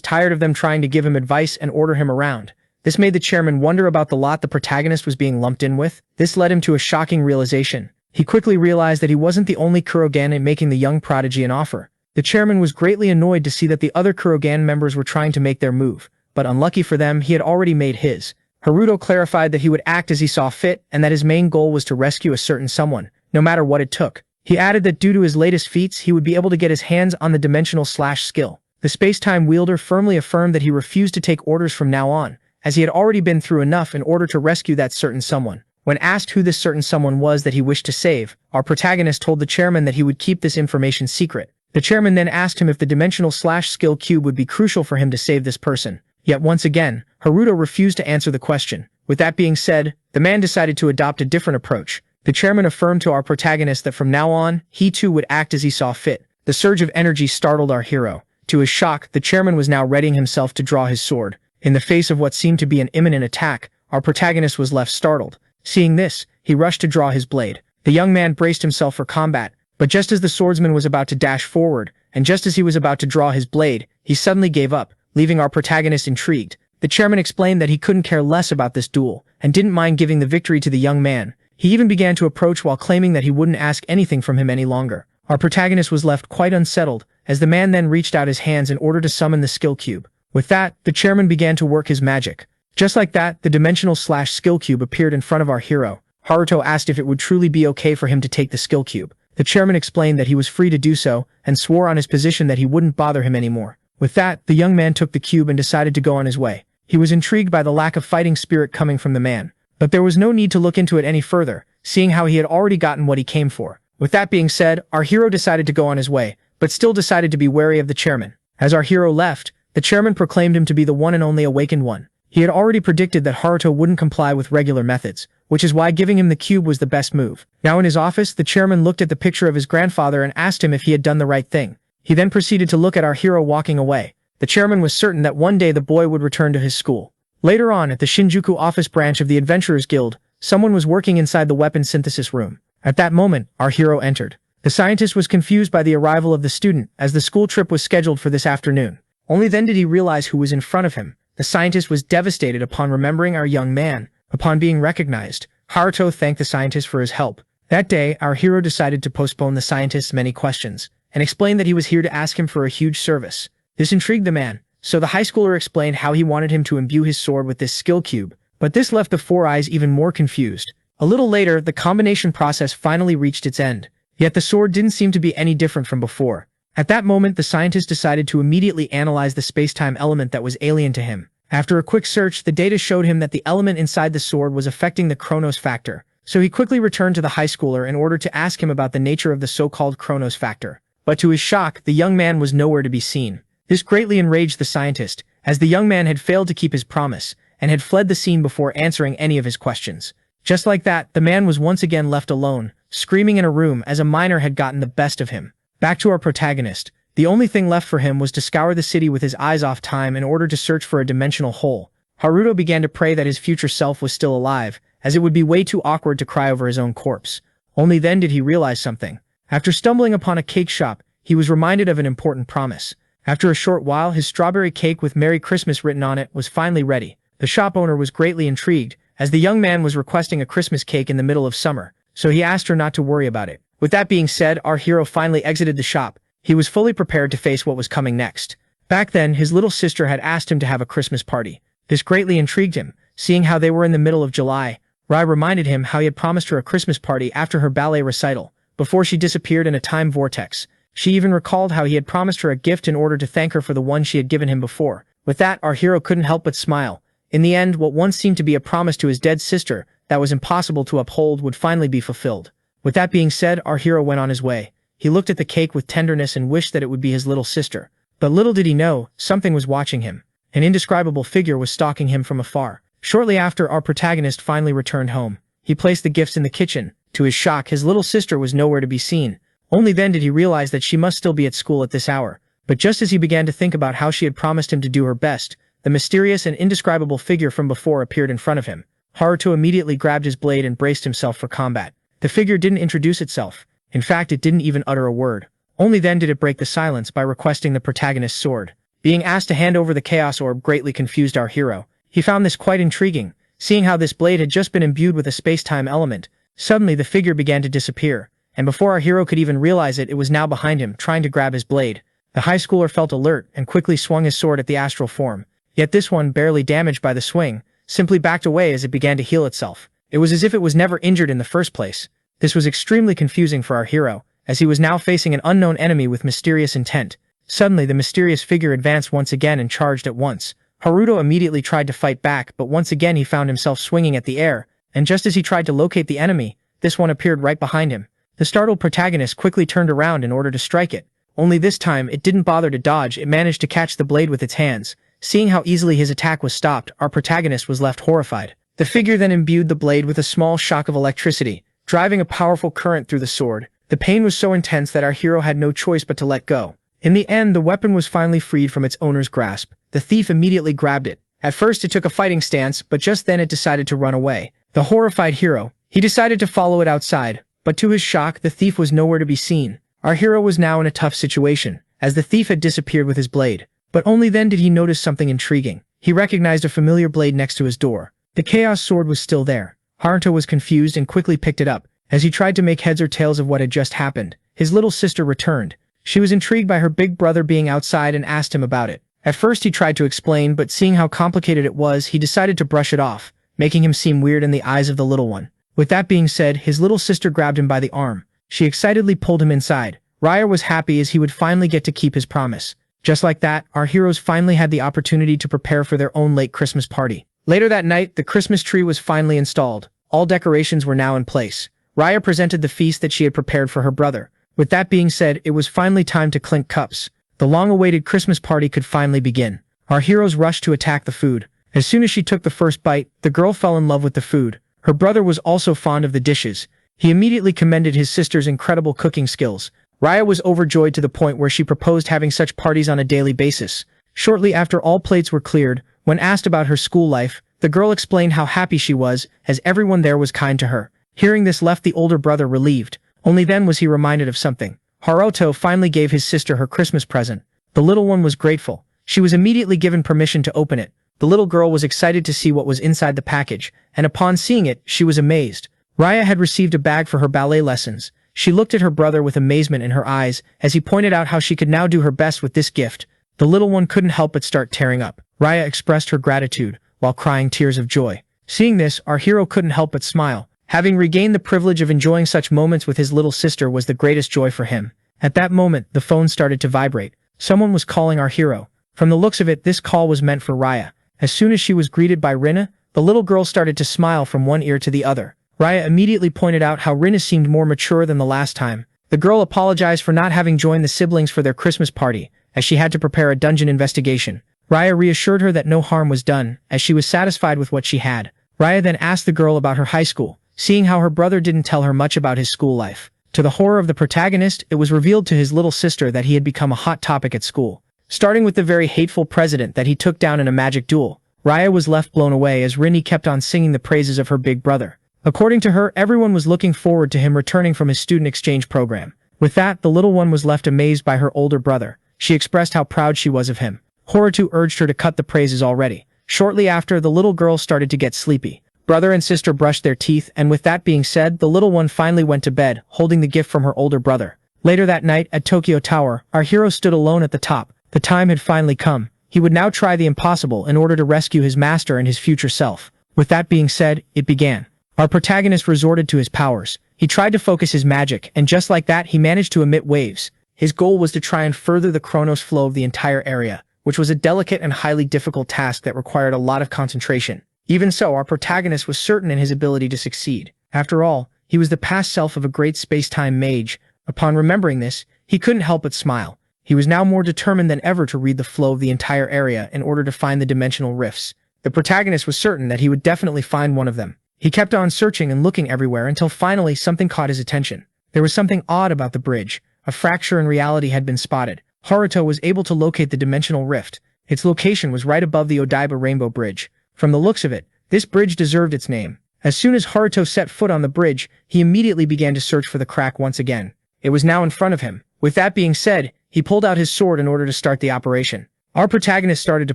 tired of them trying to give him advice and order him around. This made the chairman wonder about the lot the protagonist was being lumped in with. This led him to a shocking realization. He quickly realized that he wasn't the only Kurogan making the young prodigy an offer. The chairman was greatly annoyed to see that the other Kurogan members were trying to make their move, but unlucky for them, he had already made his. Haruto clarified that he would act as he saw fit and that his main goal was to rescue a certain someone, no matter what it took. He added that due to his latest feats, he would be able to get his hands on the dimensional slash skill. The space-time wielder firmly affirmed that he refused to take orders from now on, as he had already been through enough in order to rescue that certain someone. When asked who this certain someone was that he wished to save, our protagonist told the chairman that he would keep this information secret. The chairman then asked him if the dimensional slash skill cube would be crucial for him to save this person. Yet once again, Haruto refused to answer the question. With that being said, the man decided to adopt a different approach. The chairman affirmed to our protagonist that from now on, he too would act as he saw fit. The surge of energy startled our hero. To his shock, the chairman was now readying himself to draw his sword. In the face of what seemed to be an imminent attack, our protagonist was left startled. Seeing this, he rushed to draw his blade. The young man braced himself for combat, but just as the swordsman was about to dash forward, and just as he was about to draw his blade, he suddenly gave up, leaving our protagonist intrigued. The chairman explained that he couldn't care less about this duel, and didn't mind giving the victory to the young man. He even began to approach while claiming that he wouldn't ask anything from him any longer. Our protagonist was left quite unsettled, as the man then reached out his hands in order to summon the skill cube. With that, the chairman began to work his magic. Just like that, the dimensional slash skill cube appeared in front of our hero. Haruto asked if it would truly be okay for him to take the skill cube. The chairman explained that he was free to do so, and swore on his position that he wouldn't bother him anymore. With that, the young man took the cube and decided to go on his way. He was intrigued by the lack of fighting spirit coming from the man. But there was no need to look into it any further, seeing how he had already gotten what he came for. With that being said, our hero decided to go on his way, but still decided to be wary of the chairman. As our hero left, the chairman proclaimed him to be the one and only awakened one. He had already predicted that Haruto wouldn't comply with regular methods, which is why giving him the cube was the best move. Now in his office, the chairman looked at the picture of his grandfather and asked him if he had done the right thing. He then proceeded to look at our hero walking away. The chairman was certain that one day the boy would return to his school. Later on, at the Shinjuku office branch of the Adventurers Guild, someone was working inside the weapon synthesis room. At that moment, our hero entered. The scientist was confused by the arrival of the student, as the school trip was scheduled for this afternoon. Only then did he realize who was in front of him. The scientist was devastated upon remembering our young man. Upon being recognized, Haruto thanked the scientist for his help. That day, our hero decided to postpone the scientist's many questions, and explained that he was here to ask him for a huge service. This intrigued the man, so the high schooler explained how he wanted him to imbue his sword with this skill cube, but this left the Four Eyes even more confused. A little later, the combination process finally reached its end, yet the sword didn't seem to be any different from before. At that moment, the scientist decided to immediately analyze the space-time element that was alien to him. After a quick search, the data showed him that the element inside the sword was affecting the Chronos factor, so he quickly returned to the high schooler in order to ask him about the nature of the so-called Chronos factor. But to his shock, the young man was nowhere to be seen. This greatly enraged the scientist, as the young man had failed to keep his promise, and had fled the scene before answering any of his questions. Just like that, the man was once again left alone, screaming in a room as a miner had gotten the best of him. Back to our protagonist. The only thing left for him was to scour the city with his eyes off time in order to search for a dimensional hole. Haruto began to pray that his future self was still alive, as it would be way too awkward to cry over his own corpse. Only then did he realize something. After stumbling upon a cake shop, he was reminded of an important promise. After a short while, his strawberry cake with Merry Christmas written on it was finally ready. The shop owner was greatly intrigued, as the young man was requesting a Christmas cake in the middle of summer, so he asked her not to worry about it. With that being said, our hero finally exited the shop. He was fully prepared to face what was coming next. Back then, his little sister had asked him to have a Christmas party. This greatly intrigued him. Seeing how they were in the middle of July, Rai reminded him how he had promised her a Christmas party after her ballet recital, before she disappeared in a time vortex. She even recalled how he had promised her a gift in order to thank her for the one she had given him before. With that, our hero couldn't help but smile. In the end, what once seemed to be a promise to his dead sister that was impossible to uphold would finally be fulfilled. With that being said, our hero went on his way. He looked at the cake with tenderness and wished that it would be his little sister. But little did he know, something was watching him. An indescribable figure was stalking him from afar. Shortly after, our protagonist finally returned home. He placed the gifts in the kitchen. To his shock, his little sister was nowhere to be seen. Only then did he realize that she must still be at school at this hour. But just as he began to think about how she had promised him to do her best, the mysterious and indescribable figure from before appeared in front of him. Haruto immediately grabbed his blade and braced himself for combat. The figure didn't introduce itself. In fact, it didn't even utter a word. Only then did it break the silence by requesting the protagonist's sword. Being asked to hand over the Chaos Orb greatly confused our hero. He found this quite intriguing, seeing how this blade had just been imbued with a space-time element. Suddenly, the figure began to disappear, and before our hero could even realize it, it was now behind him, trying to grab his blade. The high schooler felt alert and quickly swung his sword at the astral form. Yet this one, barely damaged by the swing, simply backed away as it began to heal itself. It was as if it was never injured in the first place. This was extremely confusing for our hero, as he was now facing an unknown enemy with mysterious intent. Suddenly, the mysterious figure advanced once again and charged at once. Haruto immediately tried to fight back, but once again he found himself swinging at the air, and just as he tried to locate the enemy, this one appeared right behind him. The startled protagonist quickly turned around in order to strike it. Only this time, it didn't bother to dodge, it managed to catch the blade with its hands. Seeing how easily his attack was stopped, our protagonist was left horrified. The figure then imbued the blade with a small shock of electricity, driving a powerful current through the sword. The pain was so intense that our hero had no choice but to let go. In the end, the weapon was finally freed from its owner's grasp. The thief immediately grabbed it. At first, it took a fighting stance, but just then it decided to run away. The horrified hero, he decided to follow it outside, but to his shock, the thief was nowhere to be seen. Our hero was now in a tough situation, as the thief had disappeared with his blade. But only then did he notice something intriguing. He recognized a familiar blade next to his door. The Chaos Sword was still there. Haruto was confused and quickly picked it up. As he tried to make heads or tails of what had just happened, his little sister returned. She was intrigued by her big brother being outside and asked him about it. At first he tried to explain, but seeing how complicated it was, he decided to brush it off, making him seem weird in the eyes of the little one. With that being said, his little sister grabbed him by the arm. She excitedly pulled him inside. Raya was happy as he would finally get to keep his promise. Just like that, our heroes finally had the opportunity to prepare for their own late Christmas party. Later that night, the Christmas tree was finally installed. All decorations were now in place. Raya presented the feast that she had prepared for her brother. With that being said, it was finally time to clink cups. The long-awaited Christmas party could finally begin. Our heroes rushed to attack the food. As soon as she took the first bite, the girl fell in love with the food. Her brother was also fond of the dishes. He immediately commended his sister's incredible cooking skills. Raya was overjoyed to the point where she proposed having such parties on a daily basis. Shortly after all plates were cleared, when asked about her school life, the girl explained how happy she was, as everyone there was kind to her. Hearing this left the older brother relieved. Only then was he reminded of something. Haruto finally gave his sister her Christmas present. The little one was grateful. She was immediately given permission to open it. The little girl was excited to see what was inside the package, and upon seeing it, she was amazed. Raya had received a bag for her ballet lessons. She looked at her brother with amazement in her eyes as he pointed out how she could now do her best with this gift. The little one couldn't help but start tearing up. Raya expressed her gratitude, while crying tears of joy. Seeing this, our hero couldn't help but smile. Having regained the privilege of enjoying such moments with his little sister was the greatest joy for him. At that moment, the phone started to vibrate. Someone was calling our hero. From the looks of it, this call was meant for Raya. As soon as she was greeted by Rina, the little girl started to smile from one ear to the other. Raya immediately pointed out how Rin seemed more mature than the last time. The girl apologized for not having joined the siblings for their Christmas party, as she had to prepare a dungeon investigation. Raya reassured her that no harm was done, as she was satisfied with what she had. Raya then asked the girl about her high school, seeing how her brother didn't tell her much about his school life. To the horror of the protagonist, it was revealed to his little sister that he had become a hot topic at school. Starting with the very hateful president that he took down in a magic duel, Raya was left blown away as Rinny kept on singing the praises of her big brother. According to her, everyone was looking forward to him returning from his student exchange program. With that, the little one was left amazed by her older brother. She expressed how proud she was of him. Haruto urged her to cut the praises already. Shortly after, the little girl started to get sleepy. Brother and sister brushed their teeth, and with that being said, the little one finally went to bed, holding the gift from her older brother. Later that night, at Tokyo Tower, our hero stood alone at the top. The time had finally come. He would now try the impossible in order to rescue his master and his future self. With that being said, it began. Our protagonist resorted to his powers. He tried to focus his magic, and just like that, he managed to emit waves. His goal was to try and further the Chronos flow of the entire area, which was a delicate and highly difficult task that required a lot of concentration. Even so, our protagonist was certain in his ability to succeed. After all, he was the past self of a great space-time mage. Upon remembering this, he couldn't help but smile. He was now more determined than ever to read the flow of the entire area in order to find the dimensional rifts. The protagonist was certain that he would definitely find one of them. He kept on searching and looking everywhere until finally something caught his attention. There was something odd about the bridge. A fracture in reality had been spotted. Haruto was able to locate the dimensional rift. Its location was right above the Odaiba Rainbow Bridge. From the looks of it, this bridge deserved its name. As soon as Haruto set foot on the bridge, he immediately began to search for the crack once again. It was now in front of him. With that being said, he pulled out his sword in order to start the operation. Our protagonist started to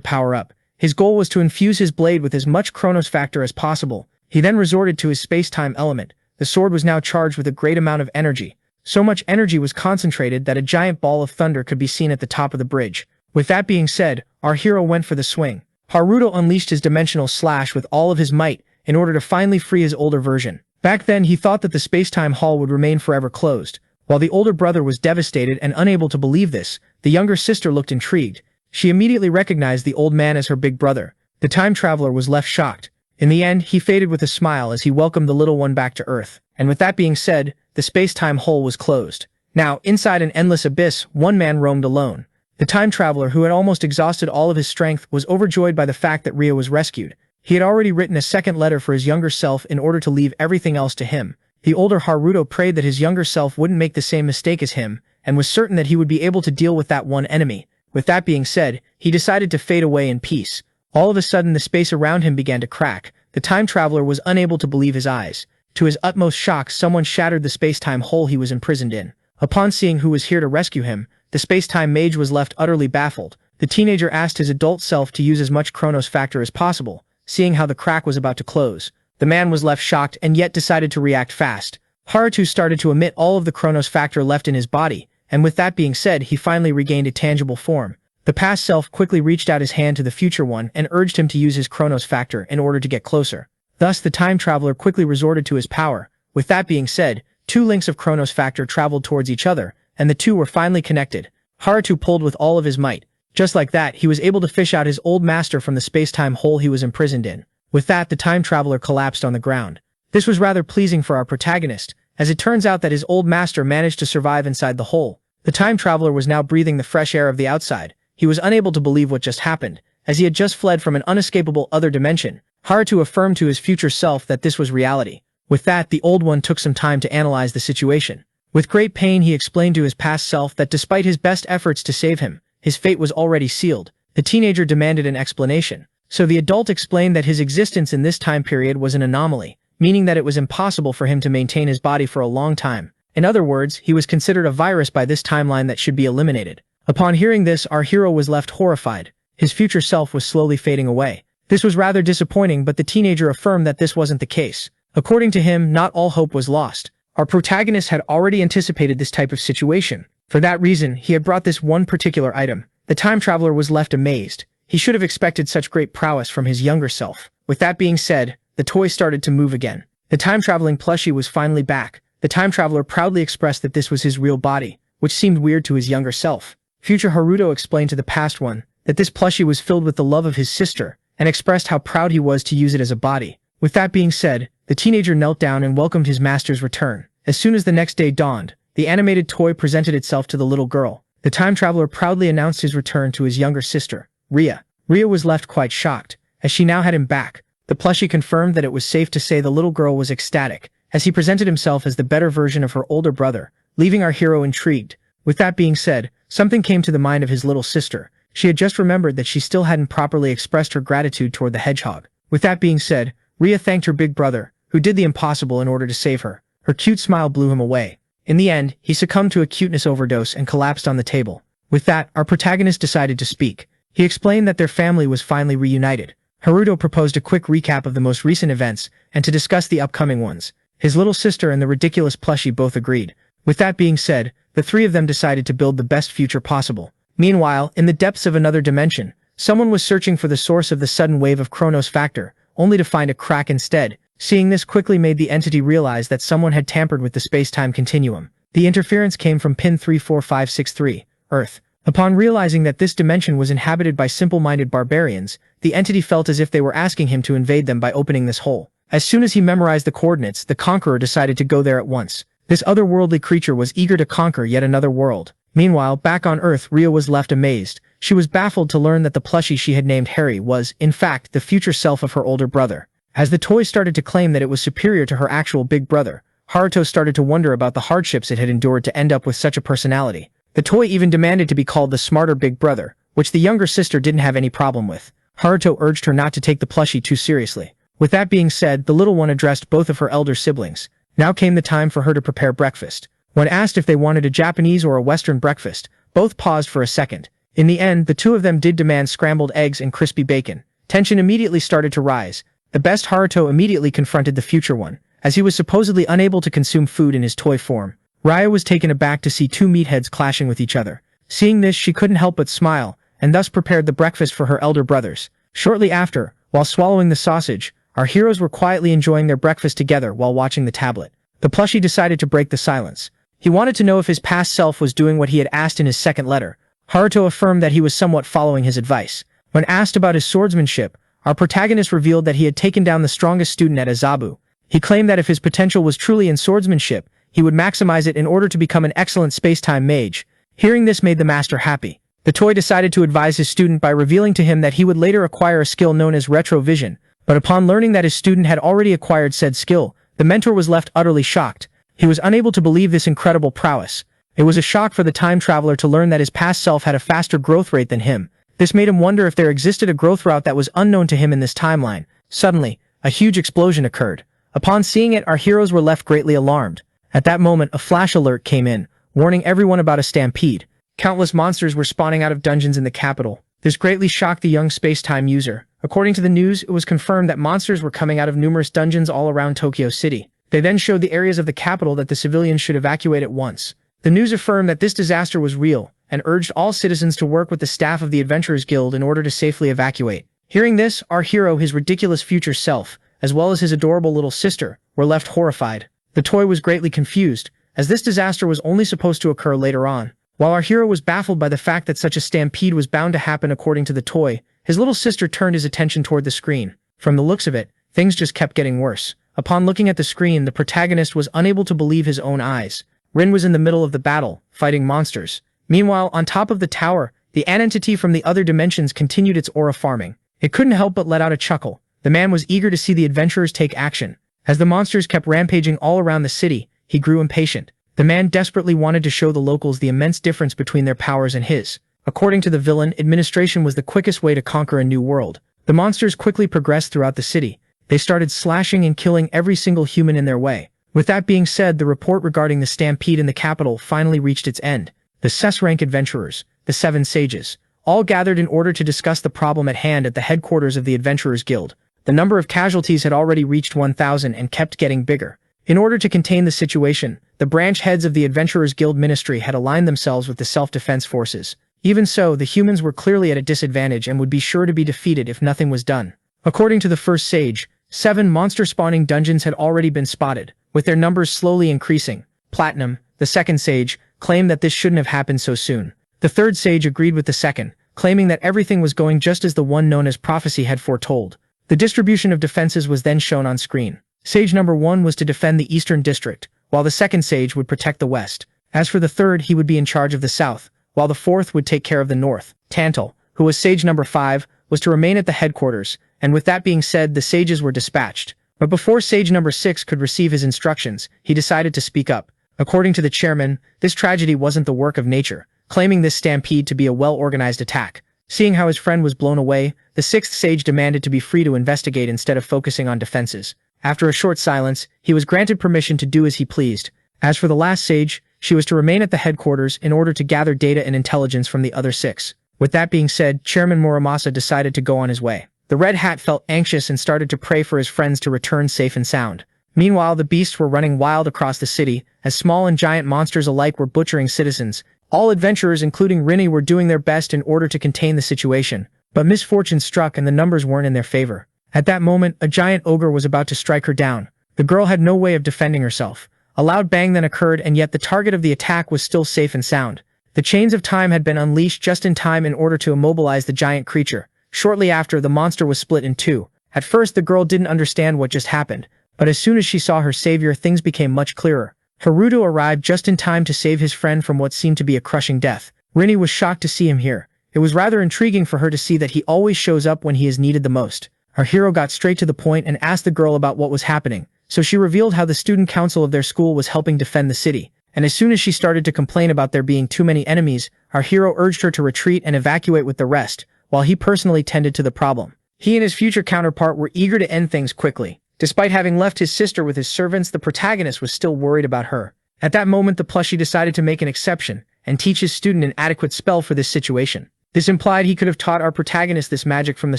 power up. His goal was to infuse his blade with as much Chronos factor as possible. He then resorted to his space-time element. The sword was now charged with a great amount of energy. So much energy was concentrated that a giant ball of thunder could be seen at the top of the bridge. With that being said, our hero went for the swing. Haruto unleashed his dimensional slash with all of his might in order to finally free his older version. Back then, he thought that the space-time hall would remain forever closed. While the older brother was devastated and unable to believe this, the younger sister looked intrigued. She immediately recognized the old man as her big brother. The time traveler was left shocked. In the end, he faded with a smile as he welcomed the little one back to Earth. And with that being said, the space-time hole was closed. Now, inside an endless abyss, one man roamed alone. The time traveler, who had almost exhausted all of his strength, was overjoyed by the fact that Ria was rescued. He had already written a second letter for his younger self in order to leave everything else to him. The older Haruto prayed that his younger self wouldn't make the same mistake as him, and was certain that he would be able to deal with that one enemy. With that being said, he decided to fade away in peace. All of a sudden, the space around him began to crack. The time traveler was unable to believe his eyes. To his utmost shock, someone shattered the space-time hole he was imprisoned in. Upon seeing who was here to rescue him, the space-time mage was left utterly baffled. The teenager asked his adult self to use as much Chronos factor as possible, seeing how the crack was about to close. The man was left shocked and yet decided to react fast. Haruto started to emit all of the Chronos factor left in his body, and with that being said, he finally regained a tangible form. The past self quickly reached out his hand to the future one and urged him to use his Chronos factor in order to get closer. Thus, the time traveler quickly resorted to his power. With that being said, two links of Chronos factor traveled towards each other, and the two were finally connected. Haruto pulled with all of his might. Just like that, he was able to fish out his old master from the space-time hole he was imprisoned in. With that, the time traveler collapsed on the ground. This was rather pleasing for our protagonist, as it turns out that his old master managed to survive inside the hole. The time traveler was now breathing the fresh air of the outside. He was unable to believe what just happened, as he had just fled from an unescapable other dimension. Haruto affirmed to his future self that this was reality. With that, the old one took some time to analyze the situation. With great pain, he explained to his past self that despite his best efforts to save him, his fate was already sealed. The teenager demanded an explanation. So the adult explained that his existence in this time period was an anomaly, meaning that it was impossible for him to maintain his body for a long time. In other words, he was considered a virus by this timeline that should be eliminated. Upon hearing this, our hero was left horrified. His future self was slowly fading away. This was rather disappointing, but the teenager affirmed that this wasn't the case. According to him, not all hope was lost. Our protagonist had already anticipated this type of situation. For that reason, he had brought this one particular item. The time traveler was left amazed. He should have expected such great prowess from his younger self. With that being said, the toy started to move again. The time-traveling plushie was finally back. The time traveler proudly expressed that this was his real body, which seemed weird to his younger self. Future Haruto explained to the past one that this plushie was filled with the love of his sister, and expressed how proud he was to use it as a body. With that being said, the teenager knelt down and welcomed his master's return. As soon as the next day dawned, the animated toy presented itself to the little girl. The time traveler proudly announced his return to his younger sister, Ria. Ria was left quite shocked, as she now had him back. The plushie confirmed that it was safe to say the little girl was ecstatic, as he presented himself as the better version of her older brother, leaving our hero intrigued. With that being said, something came to the mind of his little sister. She had just remembered that she still hadn't properly expressed her gratitude toward the hedgehog. With that being said, Ria thanked her big brother, who did the impossible in order to save her. Her cute smile blew him away. In the end, he succumbed to a cuteness overdose and collapsed on the table. With that, our protagonist decided to speak. He explained that their family was finally reunited. Haruto proposed a quick recap of the most recent events, and to discuss the upcoming ones. His little sister and the ridiculous plushie both agreed. With that being said, the three of them decided to build the best future possible. Meanwhile, in the depths of another dimension, someone was searching for the source of the sudden wave of Chronos factor, only to find a crack instead. Seeing this quickly made the entity realize that someone had tampered with the space-time continuum. The interference came from pin 34563, Earth. Upon realizing that this dimension was inhabited by simple-minded barbarians, the entity felt as if they were asking him to invade them by opening this hole. As soon as he memorized the coordinates, the conqueror decided to go there at once. This otherworldly creature was eager to conquer yet another world. Meanwhile, back on Earth, Ria was left amazed. She was baffled to learn that the plushie she had named Harry was, in fact, the future self of her older brother. As the toy started to claim that it was superior to her actual big brother, Haruto started to wonder about the hardships it had endured to end up with such a personality. The toy even demanded to be called the smarter big brother, which the younger sister didn't have any problem with. Haruto urged her not to take the plushie too seriously. With that being said, the little one addressed both of her elder siblings. Now came the time for her to prepare breakfast. When asked if they wanted a Japanese or a Western breakfast, both paused for a second. In the end, the two of them did demand scrambled eggs and crispy bacon. Tension immediately started to rise. The best Haruto immediately confronted the future one, as he was supposedly unable to consume food in his toy form. Raya was taken aback to see two meatheads clashing with each other. Seeing this, she couldn't help but smile, and thus prepared the breakfast for her elder brothers. Shortly after, while swallowing the sausage, our heroes were quietly enjoying their breakfast together while watching the tablet. The plushie decided to break the silence. He wanted to know if his past self was doing what he had asked in his second letter. Haruto affirmed that he was somewhat following his advice. When asked about his swordsmanship, our protagonist revealed that he had taken down the strongest student at Azabu. He claimed that if his potential was truly in swordsmanship, he would maximize it in order to become an excellent space-time mage. Hearing this made the master happy. The toy decided to advise his student by revealing to him that he would later acquire a skill known as retrovision, but upon learning that his student had already acquired said skill, the mentor was left utterly shocked. He was unable to believe this incredible prowess. It was a shock for the time traveler to learn that his past self had a faster growth rate than him. This made him wonder if there existed a growth route that was unknown to him in this timeline. Suddenly, a huge explosion occurred. Upon seeing it, our heroes were left greatly alarmed. At that moment, a flash alert came in, warning everyone about a stampede. Countless monsters were spawning out of dungeons in the capital. This greatly shocked the young space-time user. According to the news, it was confirmed that monsters were coming out of numerous dungeons all around Tokyo City. They then showed the areas of the capital that the civilians should evacuate at once. The news affirmed that this disaster was real, and urged all citizens to work with the staff of the Adventurers Guild in order to safely evacuate. Hearing this, our hero, his ridiculous future self, as well as his adorable little sister, were left horrified. The toy was greatly confused, as this disaster was only supposed to occur later on. While our hero was baffled by the fact that such a stampede was bound to happen according to the toy, his little sister turned his attention toward the screen. From the looks of it, things just kept getting worse. Upon looking at the screen, the protagonist was unable to believe his own eyes. Rin was in the middle of the battle, fighting monsters. Meanwhile, on top of the tower, the entity from the other dimensions continued its aura farming. It couldn't help but let out a chuckle. The man was eager to see the adventurers take action. As the monsters kept rampaging all around the city, he grew impatient. The man desperately wanted to show the locals the immense difference between their powers and his. According to the villain, administration was the quickest way to conquer a new world. The monsters quickly progressed throughout the city. They started slashing and killing every single human in their way. With that being said, the report regarding the stampede in the capital finally reached its end. The SES-rank adventurers, the 7 sages, all gathered in order to discuss the problem at hand at the headquarters of the Adventurers Guild. The number of casualties had already reached 1,000 and kept getting bigger. In order to contain the situation, the branch heads of the Adventurers Guild Ministry had aligned themselves with the self-defense forces. Even so, the humans were clearly at a disadvantage and would be sure to be defeated if nothing was done. According to the first sage, 7 monster-spawning dungeons had already been spotted, with their numbers slowly increasing. Platinum, the second sage, claimed that this shouldn't have happened so soon. The third sage agreed with the second, claiming that everything was going just as the one known as prophecy had foretold. The distribution of defenses was then shown on screen. Sage number 1 was to defend the eastern district, while the second sage would protect the west. As for the third, he would be in charge of the south, while the fourth would take care of the north. Tantal, who was sage number 5, was to remain at the headquarters, and with that being said, the sages were dispatched. But before sage number 6 could receive his instructions, he decided to speak up. According to the chairman, this tragedy wasn't the work of nature, claiming this stampede to be a well-organized attack. Seeing how his friend was blown away, the sixth sage demanded to be free to investigate instead of focusing on defenses. After a short silence, he was granted permission to do as he pleased. As for the last sage, she was to remain at the headquarters in order to gather data and intelligence from the other 6. With that being said, Chairman Muramasa decided to go on his way. The Red Hat felt anxious and started to pray for his friends to return safe and sound. Meanwhile, the beasts were running wild across the city, as small and giant monsters alike were butchering citizens. All adventurers, including Rini, were doing their best in order to contain the situation, but misfortune struck and the numbers weren't in their favor. At that moment, a giant ogre was about to strike her down. The girl had no way of defending herself. A loud bang then occurred, and yet the target of the attack was still safe and sound. The chains of time had been unleashed just in time in order to immobilize the giant creature. Shortly after, the monster was split in two. At first, the girl didn't understand what just happened, but as soon as she saw her savior, things became much clearer. Haruto arrived just in time to save his friend from what seemed to be a crushing death. Rini was shocked to see him here. It was rather intriguing for her to see that he always shows up when he is needed the most. Our hero got straight to the point and asked the girl about what was happening, so she revealed how the student council of their school was helping defend the city. And as soon as she started to complain about there being too many enemies, our hero urged her to retreat and evacuate with the rest, while he personally tended to the problem. He and his future counterpart were eager to end things quickly. Despite having left his sister with his servants, the protagonist was still worried about her. At that moment, the plushie decided to make an exception and teach his student an adequate spell for this situation. This implied he could have taught our protagonist this magic from the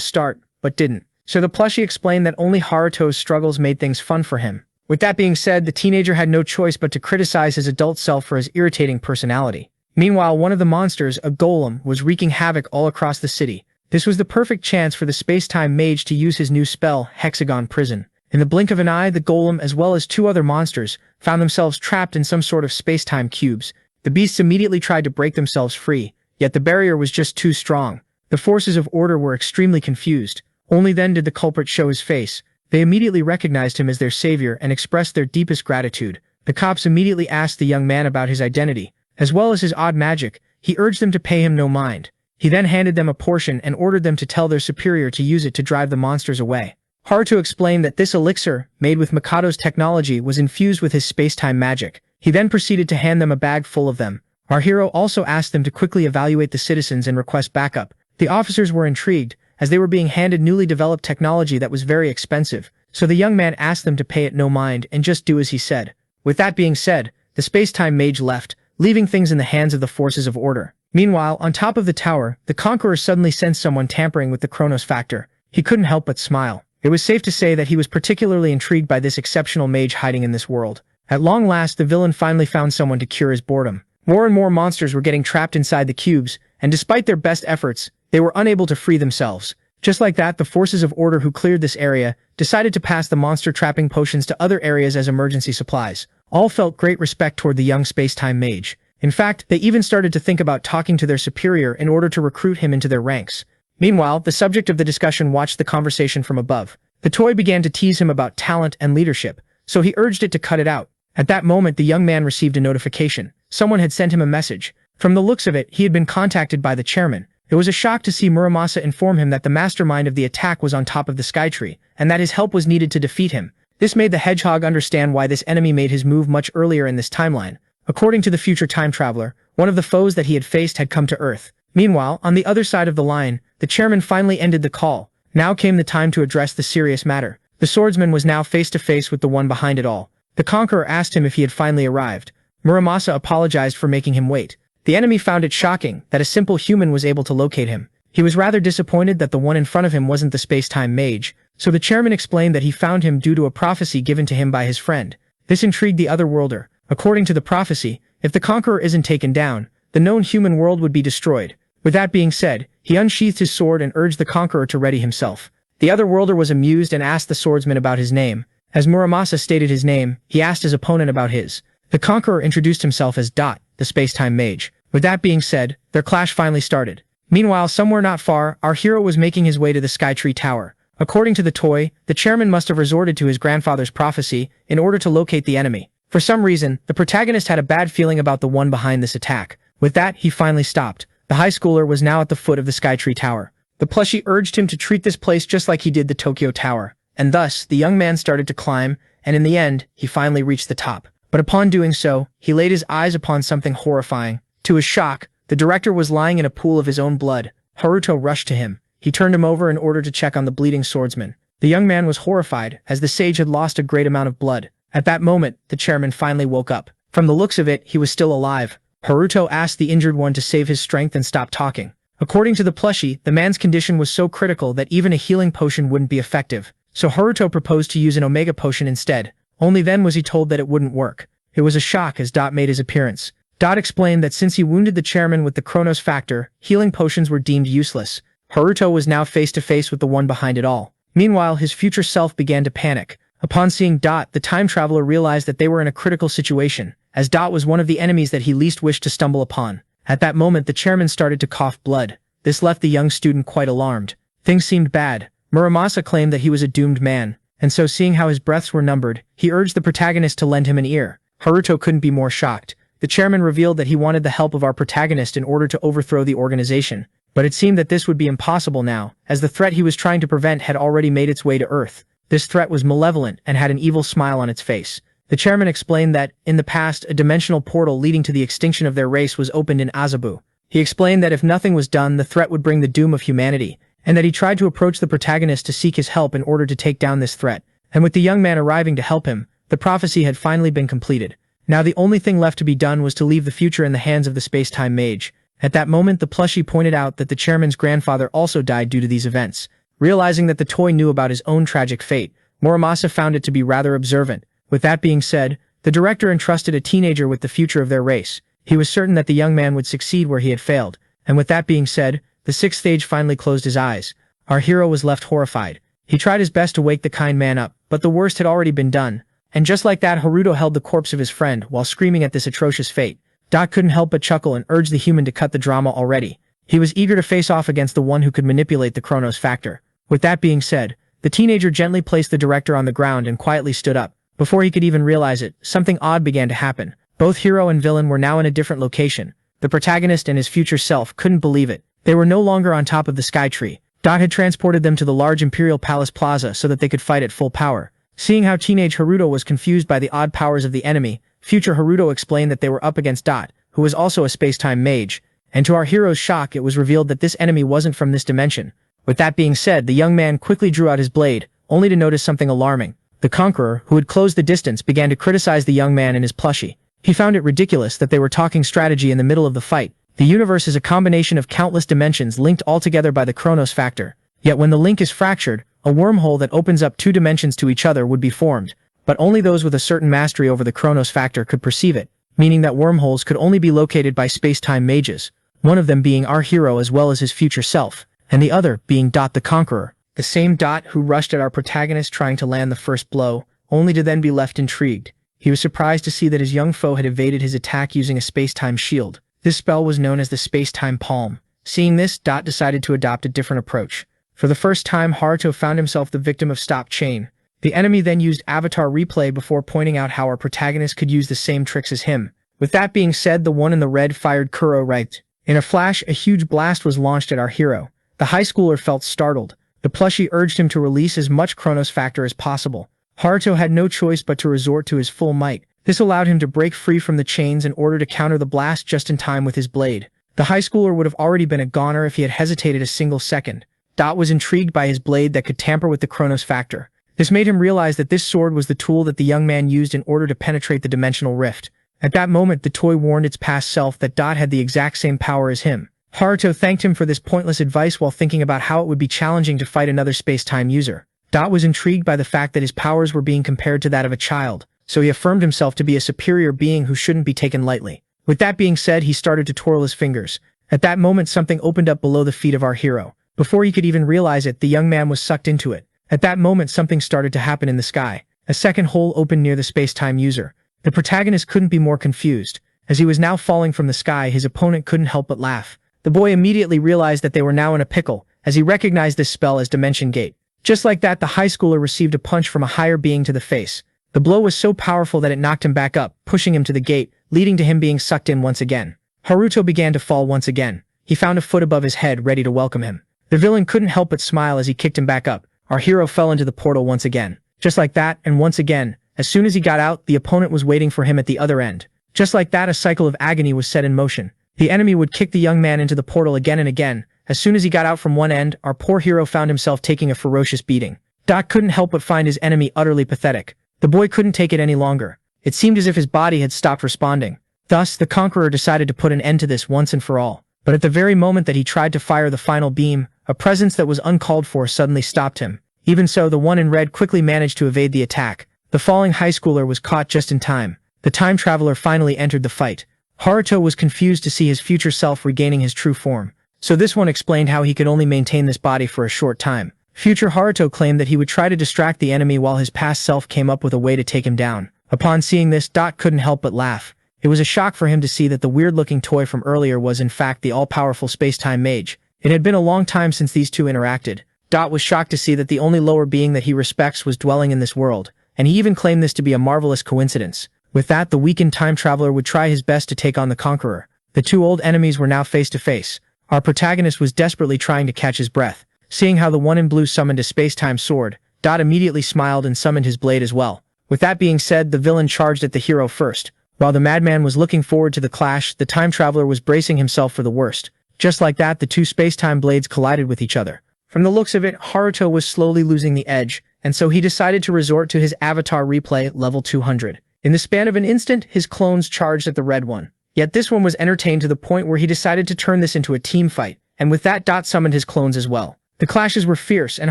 start, but didn't. So the plushie explained that only Haruto's struggles made things fun for him. With that being said, the teenager had no choice but to criticize his adult self for his irritating personality. Meanwhile, one of the monsters, a golem, was wreaking havoc all across the city. This was the perfect chance for the space-time mage to use his new spell, Hexagon Prison. In the blink of an eye, the golem, as well as 2 other monsters, found themselves trapped in some sort of space-time cubes. The beasts immediately tried to break themselves free, yet the barrier was just too strong. The forces of order were extremely confused. Only then did the culprit show his face. They immediately recognized him as their savior and expressed their deepest gratitude. The cops immediately asked the young man about his identity, as well as his odd magic. He urged them to pay him no mind. He then handed them a portion and ordered them to tell their superior to use it to drive the monsters away. Haruto explained that this elixir, made with Mikado's technology, was infused with his space-time magic. He then proceeded to hand them a bag full of them. Our hero also asked them to quickly evaluate the citizens and request backup. The officers were intrigued, as they were being handed newly developed technology that was very expensive, so the young man asked them to pay it no mind and just do as he said. With that being said, the space-time mage left, leaving things in the hands of the forces of order. Meanwhile, on top of the tower, the conqueror suddenly sensed someone tampering with the Chronos factor. He couldn't help but smile. It was safe to say that he was particularly intrigued by this exceptional mage hiding in this world. At long last, the villain finally found someone to cure his boredom. More and more monsters were getting trapped inside the cubes, and despite their best efforts, they were unable to free themselves. Just like that, the forces of order who cleared this area decided to pass the monster trapping potions to other areas as emergency supplies. All felt great respect toward the young space-time mage. In fact, they even started to think about talking to their superior in order to recruit him into their ranks. Meanwhile, the subject of the discussion watched the conversation from above. The toy began to tease him about talent and leadership, so he urged it to cut it out. At that moment, the young man received a notification. Someone had sent him a message. From the looks of it, he had been contacted by the chairman. It was a shock to see Muramasa inform him that the mastermind of the attack was on top of the Skytree, and that his help was needed to defeat him. This made the hedgehog understand why this enemy made his move much earlier in this timeline. According to the future time traveler, one of the foes that he had faced had come to Earth. Meanwhile, on the other side of the line, the chairman finally ended the call. Now came the time to address the serious matter. The swordsman was now face to face with the one behind it all. The conqueror asked him if he had finally arrived. Muramasa apologized for making him wait. The enemy found it shocking that a simple human was able to locate him. He was rather disappointed that the one in front of him wasn't the space-time mage, so the chairman explained that he found him due to a prophecy given to him by his friend. This intrigued the other worlder. According to the prophecy, if the conqueror isn't taken down, the known human world would be destroyed. With that being said, he unsheathed his sword and urged the conqueror to ready himself. The other worlder was amused and asked the swordsman about his name. As Muramasa stated his name, he asked his opponent about his. The conqueror introduced himself as Dot, the space-time mage. With that being said, their clash finally started. Meanwhile, somewhere not far, our hero was making his way to the Skytree Tower. According to the toy, the chairman must have resorted to his grandfather's prophecy in order to locate the enemy. For some reason, the protagonist had a bad feeling about the one behind this attack. With that, he finally stopped. The high schooler was now at the foot of the Skytree Tower. The plushie urged him to treat this place just like he did the Tokyo Tower. And thus, the young man started to climb, and in the end, he finally reached the top. But upon doing so, he laid his eyes upon something horrifying. To his shock, the director was lying in a pool of his own blood. Haruto rushed to him. He turned him over in order to check on the bleeding swordsman. The young man was horrified, as the sage had lost a great amount of blood. At that moment, the chairman finally woke up. From the looks of it, he was still alive. Haruto asked the injured one to save his strength and stop talking. According to the plushie, the man's condition was so critical that even a healing potion wouldn't be effective. So Haruto proposed to use an Omega potion instead. Only then was he told that it wouldn't work. It was a shock as Dot made his appearance. Dot explained that since he wounded the chairman with the Chronos factor, healing potions were deemed useless. Haruto was now face to face with the one behind it all. Meanwhile, his future self began to panic. Upon seeing Dot, the time traveler realized that they were in a critical situation, as Dot was one of the enemies that he least wished to stumble upon. At that moment, the chairman started to cough blood. This left the young student quite alarmed. Things seemed bad. Muramasa claimed that he was a doomed man, and so seeing how his breaths were numbered, he urged the protagonist to lend him an ear. Haruto couldn't be more shocked. The chairman revealed that he wanted the help of our protagonist in order to overthrow the organization. But it seemed that this would be impossible now, as the threat he was trying to prevent had already made its way to Earth. This threat was malevolent and had an evil smile on its face. The chairman explained that, in the past, a dimensional portal leading to the extinction of their race was opened in Azabu. He explained that if nothing was done, the threat would bring the doom of humanity, and that he tried to approach the protagonist to seek his help in order to take down this threat. And with the young man arriving to help him, the prophecy had finally been completed. Now the only thing left to be done was to leave the future in the hands of the space-time mage. At that moment, the plushie pointed out that the chairman's grandfather also died due to these events. Realizing that the toy knew about his own tragic fate, Muramasa found it to be rather observant. With that being said, the director entrusted a teenager with the future of their race. He was certain that the young man would succeed where he had failed. And with that being said, the sixth stage finally closed his eyes. Our hero was left horrified. He tried his best to wake the kind man up, but the worst had already been done. And just like that, Haruto held the corpse of his friend while screaming at this atrocious fate. Dot couldn't help but chuckle and urged the human to cut the drama already. He was eager to face off against the one who could manipulate the Chronos factor. With that being said, the teenager gently placed the director on the ground and quietly stood up. Before he could even realize it, something odd began to happen. Both hero and villain were now in a different location. The protagonist and his future self couldn't believe it. They were no longer on top of the Skytree. Dot had transported them to the large Imperial Palace Plaza so that they could fight at full power. Seeing how teenage Haruto was confused by the odd powers of the enemy, future Haruto explained that they were up against Dot, who was also a space-time mage. And to our hero's shock, it was revealed that this enemy wasn't from this dimension. With that being said, the young man quickly drew out his blade, only to notice something alarming. The conqueror, who had closed the distance, began to criticize the young man and his plushie. He found it ridiculous that they were talking strategy in the middle of the fight. The universe is a combination of countless dimensions linked all together by the Chronos factor. Yet when the link is fractured, a wormhole that opens up two dimensions to each other would be formed. But only those with a certain mastery over the Chronos factor could perceive it, meaning that wormholes could only be located by space-time mages, one of them being our hero as well as his future self, and the other being Dot the Conqueror, the same Dot who rushed at our protagonist trying to land the first blow, only to then be left intrigued. He was surprised to see that his young foe had evaded his attack using a space-time shield. This spell was known as the space-time palm. Seeing this, Dot decided to adopt a different approach. For the first time, Haruto found himself the victim of Stop Chain. The enemy then used Avatar Replay before pointing out how our protagonist could use the same tricks as him. With that being said, the one in the red fired Kuro right. In a flash, a huge blast was launched at our hero. The high schooler felt startled. The plushie urged him to release as much Chronos factor as possible. Haruto had no choice but to resort to his full might. This allowed him to break free from the chains in order to counter the blast just in time with his blade. The high schooler would have already been a goner if he had hesitated a single second. Dot was intrigued by his blade that could tamper with the Chronos factor. This made him realize that this sword was the tool that the young man used in order to penetrate the dimensional rift. At that moment, the toy warned its past self that Dot had the exact same power as him. Haruto thanked him for this pointless advice while thinking about how it would be challenging to fight another space-time user. Dot was intrigued by the fact that his powers were being compared to that of a child, so he affirmed himself to be a superior being who shouldn't be taken lightly. With that being said, he started to twirl his fingers. At that moment, something opened up below the feet of our hero. Before he could even realize it, the young man was sucked into it. At that moment, something started to happen in the sky. A second hole opened near the space-time user. The protagonist couldn't be more confused. As he was now falling from the sky, his opponent couldn't help but laugh. The boy immediately realized that they were now in a pickle, as he recognized this spell as Dimension Gate. Just like that, the high schooler received a punch from a higher being to the face. The blow was so powerful that it knocked him back up, pushing him to the gate, leading to him being sucked in once again. Haruto began to fall once again. He found a foot above his head, ready to welcome him. The villain couldn't help but smile as he kicked him back up. Our hero fell into the portal once again. Just like that, and once again, as soon as he got out, the opponent was waiting for him at the other end. Just like that, a cycle of agony was set in motion. The enemy would kick the young man into the portal again and again. As soon as he got out from one end, our poor hero found himself taking a ferocious beating. Dot couldn't help but find his enemy utterly pathetic. The boy couldn't take it any longer. It seemed as if his body had stopped responding. Thus, the conqueror decided to put an end to this once and for all. But at the very moment that he tried to fire the final beam, a presence that was uncalled for suddenly stopped him. Even so, the one in red quickly managed to evade the attack. The falling high schooler was caught just in time. The time traveler finally entered the fight. Haruto was confused to see his future self regaining his true form. So this one explained how he could only maintain this body for a short time. Future Haruto claimed that he would try to distract the enemy while his past self came up with a way to take him down. Upon seeing this, Dot couldn't help but laugh. It was a shock for him to see that the weird-looking toy from earlier was in fact the all-powerful space-time mage. It had been a long time since these two interacted. Dot was shocked to see that the only lower being that he respects was dwelling in this world, and he even claimed this to be a marvelous coincidence. With that, the weakened time traveler would try his best to take on the conqueror. The two old enemies were now face to face. Our protagonist was desperately trying to catch his breath. Seeing how the one in blue summoned a space-time sword, Dot immediately smiled and summoned his blade as well. With that being said, the villain charged at the hero first. While the madman was looking forward to the clash, the time traveler was bracing himself for the worst. Just like that, the two space-time blades collided with each other. From the looks of it, Haruto was slowly losing the edge, and so he decided to resort to his avatar replay level 200. In the span of an instant, his clones charged at the red one. Yet this one was entertained to the point where he decided to turn this into a team fight, and with that, Dot summoned his clones as well. The clashes were fierce, and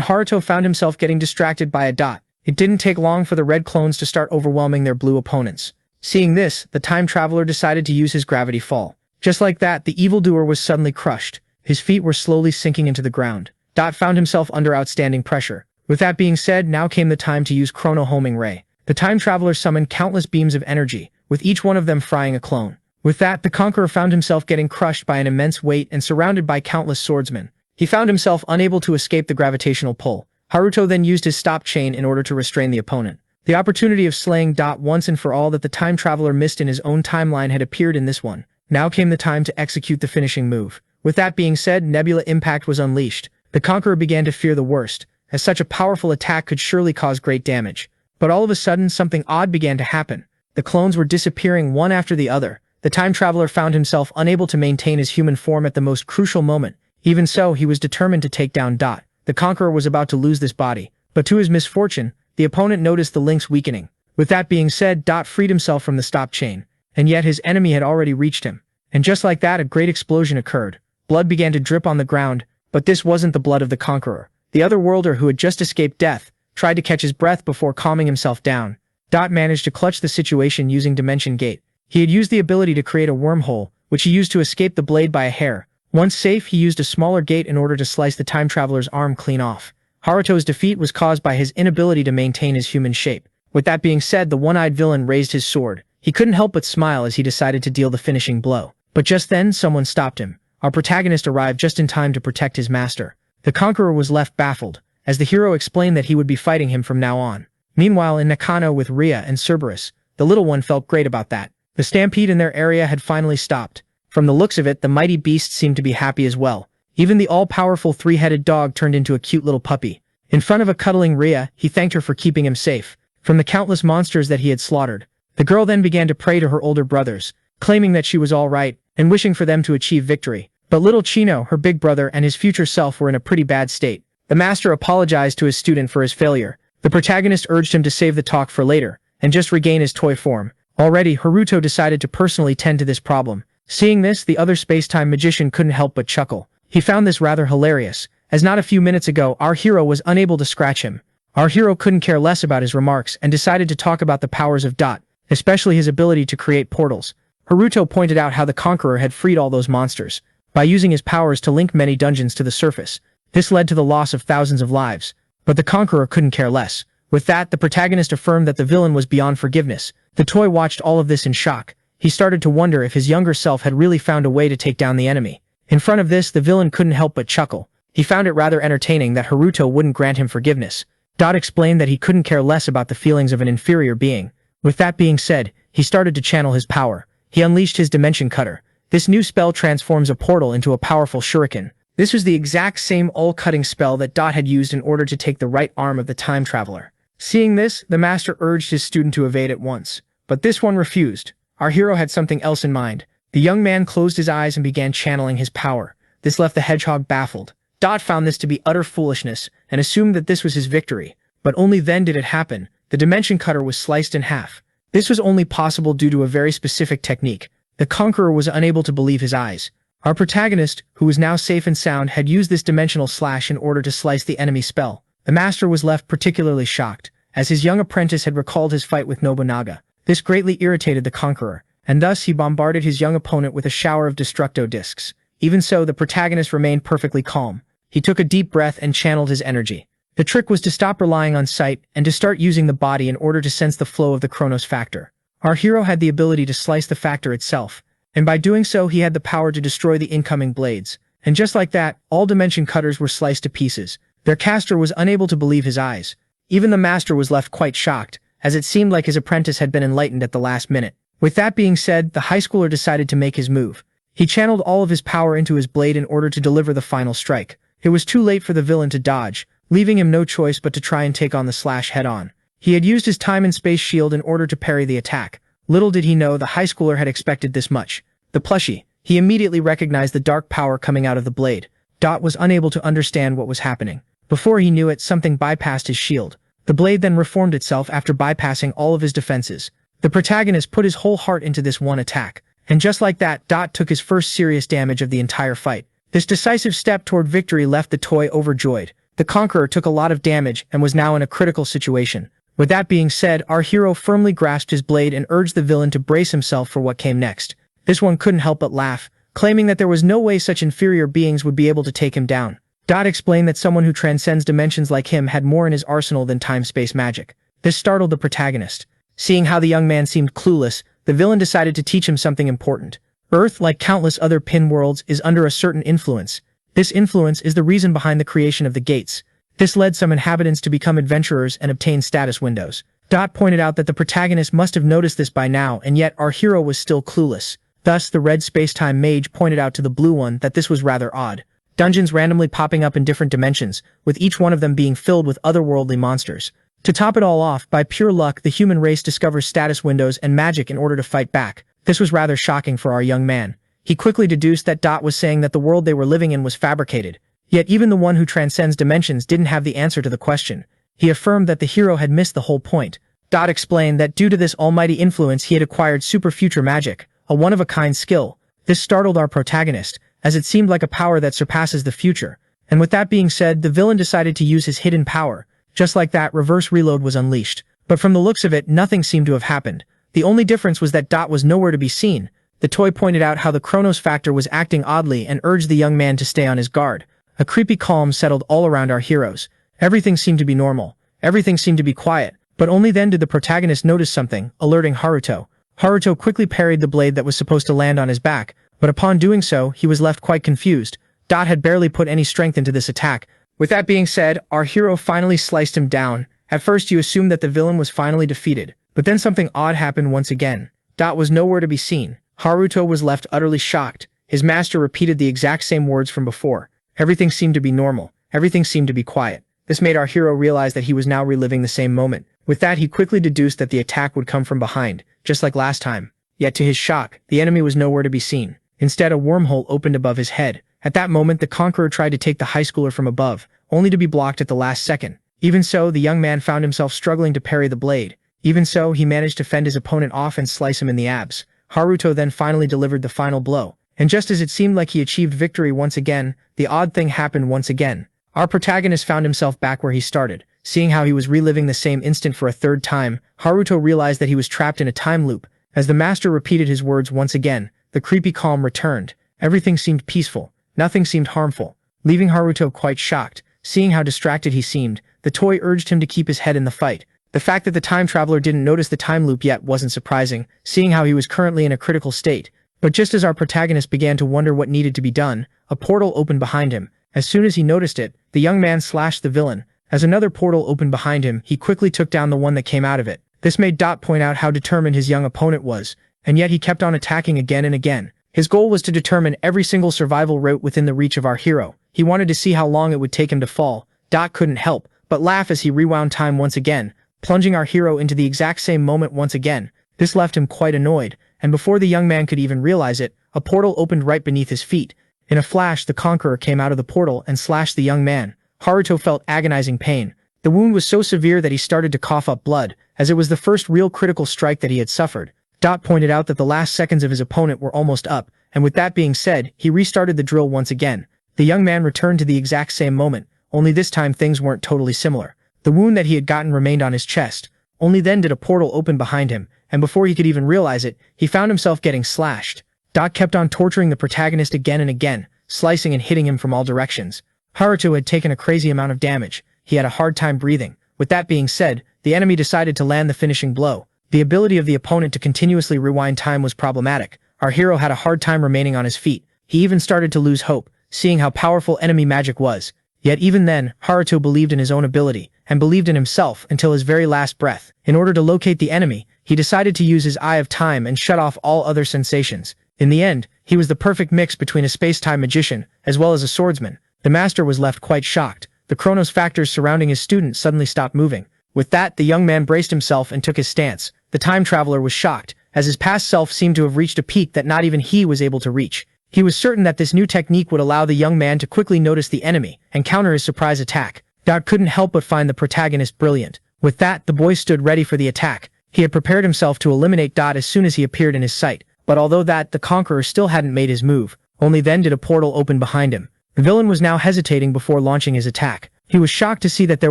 Haruto found himself getting distracted by a Dot. It didn't take long for the red clones to start overwhelming their blue opponents. Seeing this, the time traveler decided to use his gravity fall. Just like that, the evildoer was suddenly crushed. His feet were slowly sinking into the ground. Dot found himself under outstanding pressure. With that being said, now came the time to use Chrono Homing Ray. The time traveler summoned countless beams of energy, with each one of them frying a clone. With that, the conqueror found himself getting crushed by an immense weight and surrounded by countless swordsmen. He found himself unable to escape the gravitational pull. Haruto then used his stop chain in order to restrain the opponent. The opportunity of slaying Dot once and for all that the time traveler missed in his own timeline had appeared in this one. Now came the time to execute the finishing move. With that being said, Nebula Impact was unleashed. The conqueror began to fear the worst, as such a powerful attack could surely cause great damage. But all of a sudden, something odd began to happen. The clones were disappearing one after the other. The time traveler found himself unable to maintain his human form at the most crucial moment. Even so, he was determined to take down Dot. The conqueror was about to lose this body, but to his misfortune, the opponent noticed the links weakening. With that being said, Dot freed himself from the stop chain, and yet his enemy had already reached him. And just like that, a great explosion occurred. Blood began to drip on the ground, but this wasn't the blood of the conqueror. The other worlder who had just escaped death tried to catch his breath before calming himself down. Dot managed to clutch the situation using Dimension Gate. He had used the ability to create a wormhole, which he used to escape the blade by a hair. Once safe, he used a smaller gate in order to slice the time traveler's arm clean off. Haruto's defeat was caused by his inability to maintain his human shape. With that being said, the one-eyed villain raised his sword. He couldn't help but smile as he decided to deal the finishing blow. But just then, someone stopped him. Our protagonist arrived just in time to protect his master. The conqueror was left baffled, as the hero explained that he would be fighting him from now on. Meanwhile, in Nakano with Ria and Cerberus, the little one felt great about that. The stampede in their area had finally stopped. From the looks of it, the mighty beast seemed to be happy as well. Even the all-powerful three-headed dog turned into a cute little puppy. In front of a cuddling Ria, he thanked her for keeping him safe from the countless monsters that he had slaughtered. The girl then began to pray to her older brothers, claiming that she was all right, and wishing for them to achieve victory. But little Chino, her big brother, and his future self were in a pretty bad state. The master apologized to his student for his failure. The protagonist urged him to save the talk for later, and just regain his toy form. Already, Haruto decided to personally tend to this problem. Seeing this, the other space-time magician couldn't help but chuckle. He found this rather hilarious, as not a few minutes ago, our hero was unable to scratch him. Our hero couldn't care less about his remarks and decided to talk about the powers of Dot, especially his ability to create portals. Haruto pointed out how the conqueror had freed all those monsters by using his powers to link many dungeons to the surface. This led to the loss of thousands of lives, but the conqueror couldn't care less. With that, the protagonist affirmed that the villain was beyond forgiveness. The toy watched all of this in shock. He started to wonder if his younger self had really found a way to take down the enemy. In front of this, the villain couldn't help but chuckle. He found it rather entertaining that Haruto wouldn't grant him forgiveness. Dot explained that he couldn't care less about the feelings of an inferior being. With that being said, he started to channel his power. He unleashed his dimension cutter. This new spell transforms a portal into a powerful shuriken. This was the exact same all-cutting spell that Dot had used in order to take the right arm of the time traveler. Seeing this, the master urged his student to evade at once. But this one refused. Our hero had something else in mind. The young man closed his eyes and began channeling his power. This left the hedgehog baffled. Dot found this to be utter foolishness and assumed that this was his victory. But only then did it happen. The dimension cutter was sliced in half. This was only possible due to a very specific technique. The conqueror was unable to believe his eyes. Our protagonist, who was now safe and sound, had used this dimensional slash in order to slice the enemy spell. The master was left particularly shocked, as his young apprentice had recalled his fight with Nobunaga. This greatly irritated the conqueror, and thus he bombarded his young opponent with a shower of destructo discs. Even so, the protagonist remained perfectly calm. He took a deep breath and channeled his energy. The trick was to stop relying on sight and to start using the body in order to sense the flow of the Chronos factor. Our hero had the ability to slice the factor itself, and by doing so he had the power to destroy the incoming blades. And just like that, all dimension cutters were sliced to pieces. Their caster was unable to believe his eyes. Even the master was left quite shocked, as it seemed like his apprentice had been enlightened at the last minute. With that being said, the high schooler decided to make his move. He channeled all of his power into his blade in order to deliver the final strike. It was too late for the villain to dodge, leaving him no choice but to try and take on the slash head-on. He had used his time and space shield in order to parry the attack. Little did he know the high schooler had expected this much. The plushie. He immediately recognized the dark power coming out of the blade. Dot was unable to understand what was happening. Before he knew it, something bypassed his shield. The blade then reformed itself after bypassing all of his defenses. The protagonist put his whole heart into this one attack. And just like that, Dot took his first serious damage of the entire fight. This decisive step toward victory left the toy overjoyed. The conqueror took a lot of damage and was now in a critical situation. With that being said, our hero firmly grasped his blade and urged the villain to brace himself for what came next. This one couldn't help but laugh, claiming that there was no way such inferior beings would be able to take him down. Dot explained that someone who transcends dimensions like him had more in his arsenal than time-space magic. This startled the protagonist. Seeing how the young man seemed clueless, the villain decided to teach him something important. Earth, like countless other pin worlds, is under a certain influence. This influence is the reason behind the creation of the gates. This led some inhabitants to become adventurers and obtain status windows. Dot pointed out that the protagonist must have noticed this by now, and yet our hero was still clueless. Thus, the red spacetime mage pointed out to the blue one that this was rather odd. Dungeons randomly popping up in different dimensions, with each one of them being filled with otherworldly monsters. To top it all off, by pure luck, the human race discovers status windows and magic in order to fight back. This was rather shocking for our young man. He quickly deduced that Dot was saying that the world they were living in was fabricated. Yet even the one who transcends dimensions didn't have the answer to the question. He affirmed that the hero had missed the whole point. Dot explained that due to this almighty influence he had acquired super future magic, a one-of-a-kind skill. This startled our protagonist, as it seemed like a power that surpasses the future. And with that being said, the villain decided to use his hidden power. Just like that, reverse reload was unleashed. But from the looks of it, nothing seemed to have happened. The only difference was that Dot was nowhere to be seen. The toy pointed out how the Chronos factor was acting oddly and urged the young man to stay on his guard. A creepy calm settled all around our heroes. Everything seemed to be normal. Everything seemed to be quiet. But only then did the protagonist notice something, alerting Haruto. Haruto quickly parried the blade that was supposed to land on his back, but upon doing so, he was left quite confused. Dot had barely put any strength into this attack. With that being said, our hero finally sliced him down. At first you assumed that the villain was finally defeated, but then something odd happened once again. Dot was nowhere to be seen. Haruto was left utterly shocked. His master repeated the exact same words from before. Everything seemed to be normal. Everything seemed to be quiet. This made our hero realize that he was now reliving the same moment. With that, he quickly deduced that the attack would come from behind, just like last time. Yet to his shock, the enemy was nowhere to be seen. Instead, a wormhole opened above his head. At that moment, the conqueror tried to take the high schooler from above, only to be blocked at the last second. Even so, the young man found himself struggling to parry the blade. Even so, he managed to fend his opponent off and slice him in the abs. Haruto then finally delivered the final blow. And just as it seemed like he achieved victory once again, the odd thing happened once again. Our protagonist found himself back where he started. Seeing how he was reliving the same instant for a third time, Haruto realized that he was trapped in a time loop. As the master repeated his words once again, the creepy calm returned. Everything seemed peaceful. Nothing seemed harmful. Leaving Haruto quite shocked, seeing how distracted he seemed, the toy urged him to keep his head in the fight. The fact that the time traveler didn't notice the time loop yet wasn't surprising, seeing how he was currently in a critical state. But just as our protagonist began to wonder what needed to be done, a portal opened behind him, As soon as he noticed it, the young man slashed the villain. As another portal opened behind him, he quickly took down the one that came out of it. This made Dot point out how determined his young opponent was, and yet he kept on attacking again and again. His goal was to determine every single survival route within the reach of our hero. He wanted to see how long it would take him to fall. Dot couldn't help but laugh as he rewound time once again, plunging our hero into the exact same moment once again. This left him quite annoyed, and before the young man could even realize it, a portal opened right beneath his feet. In a flash, the conqueror came out of the portal and slashed the young man. Haruto felt agonizing pain. The wound was so severe that he started to cough up blood, as it was the first real critical strike that he had suffered. Dot pointed out that the last seconds of his opponent were almost up, and with that being said, he restarted the drill once again. The young man returned to the exact same moment, only this time things weren't totally similar. The wound that he had gotten remained on his chest. Only then did a portal open behind him, and before he could even realize it, he found himself getting slashed. Dot kept on torturing the protagonist again and again, slicing and hitting him from all directions. Haruto had taken a crazy amount of damage. He had a hard time breathing. With that being said, the enemy decided to land the finishing blow. The ability of the opponent to continuously rewind time was problematic. Our hero had a hard time remaining on his feet. He even started to lose hope, seeing how powerful enemy magic was. Yet even then, Haruto believed in his own ability, and believed in himself until his very last breath. In order to locate the enemy, he decided to use his Eye of Time and shut off all other sensations. In the end, he was the perfect mix between a space-time magician, as well as a swordsman. The master was left quite shocked. The Chronos factors surrounding his student suddenly stopped moving. With that, the young man braced himself and took his stance. The time traveler was shocked, as his past self seemed to have reached a peak that not even he was able to reach. He was certain that this new technique would allow the young man to quickly notice the enemy and counter his surprise attack. Dot couldn't help but find the protagonist brilliant. With that, the boy stood ready for the attack. He had prepared himself to eliminate Dot as soon as he appeared in his sight, but although that, the conqueror still hadn't made his move. Only then did a portal open behind him. The villain was now hesitating before launching his attack. He was shocked to see that there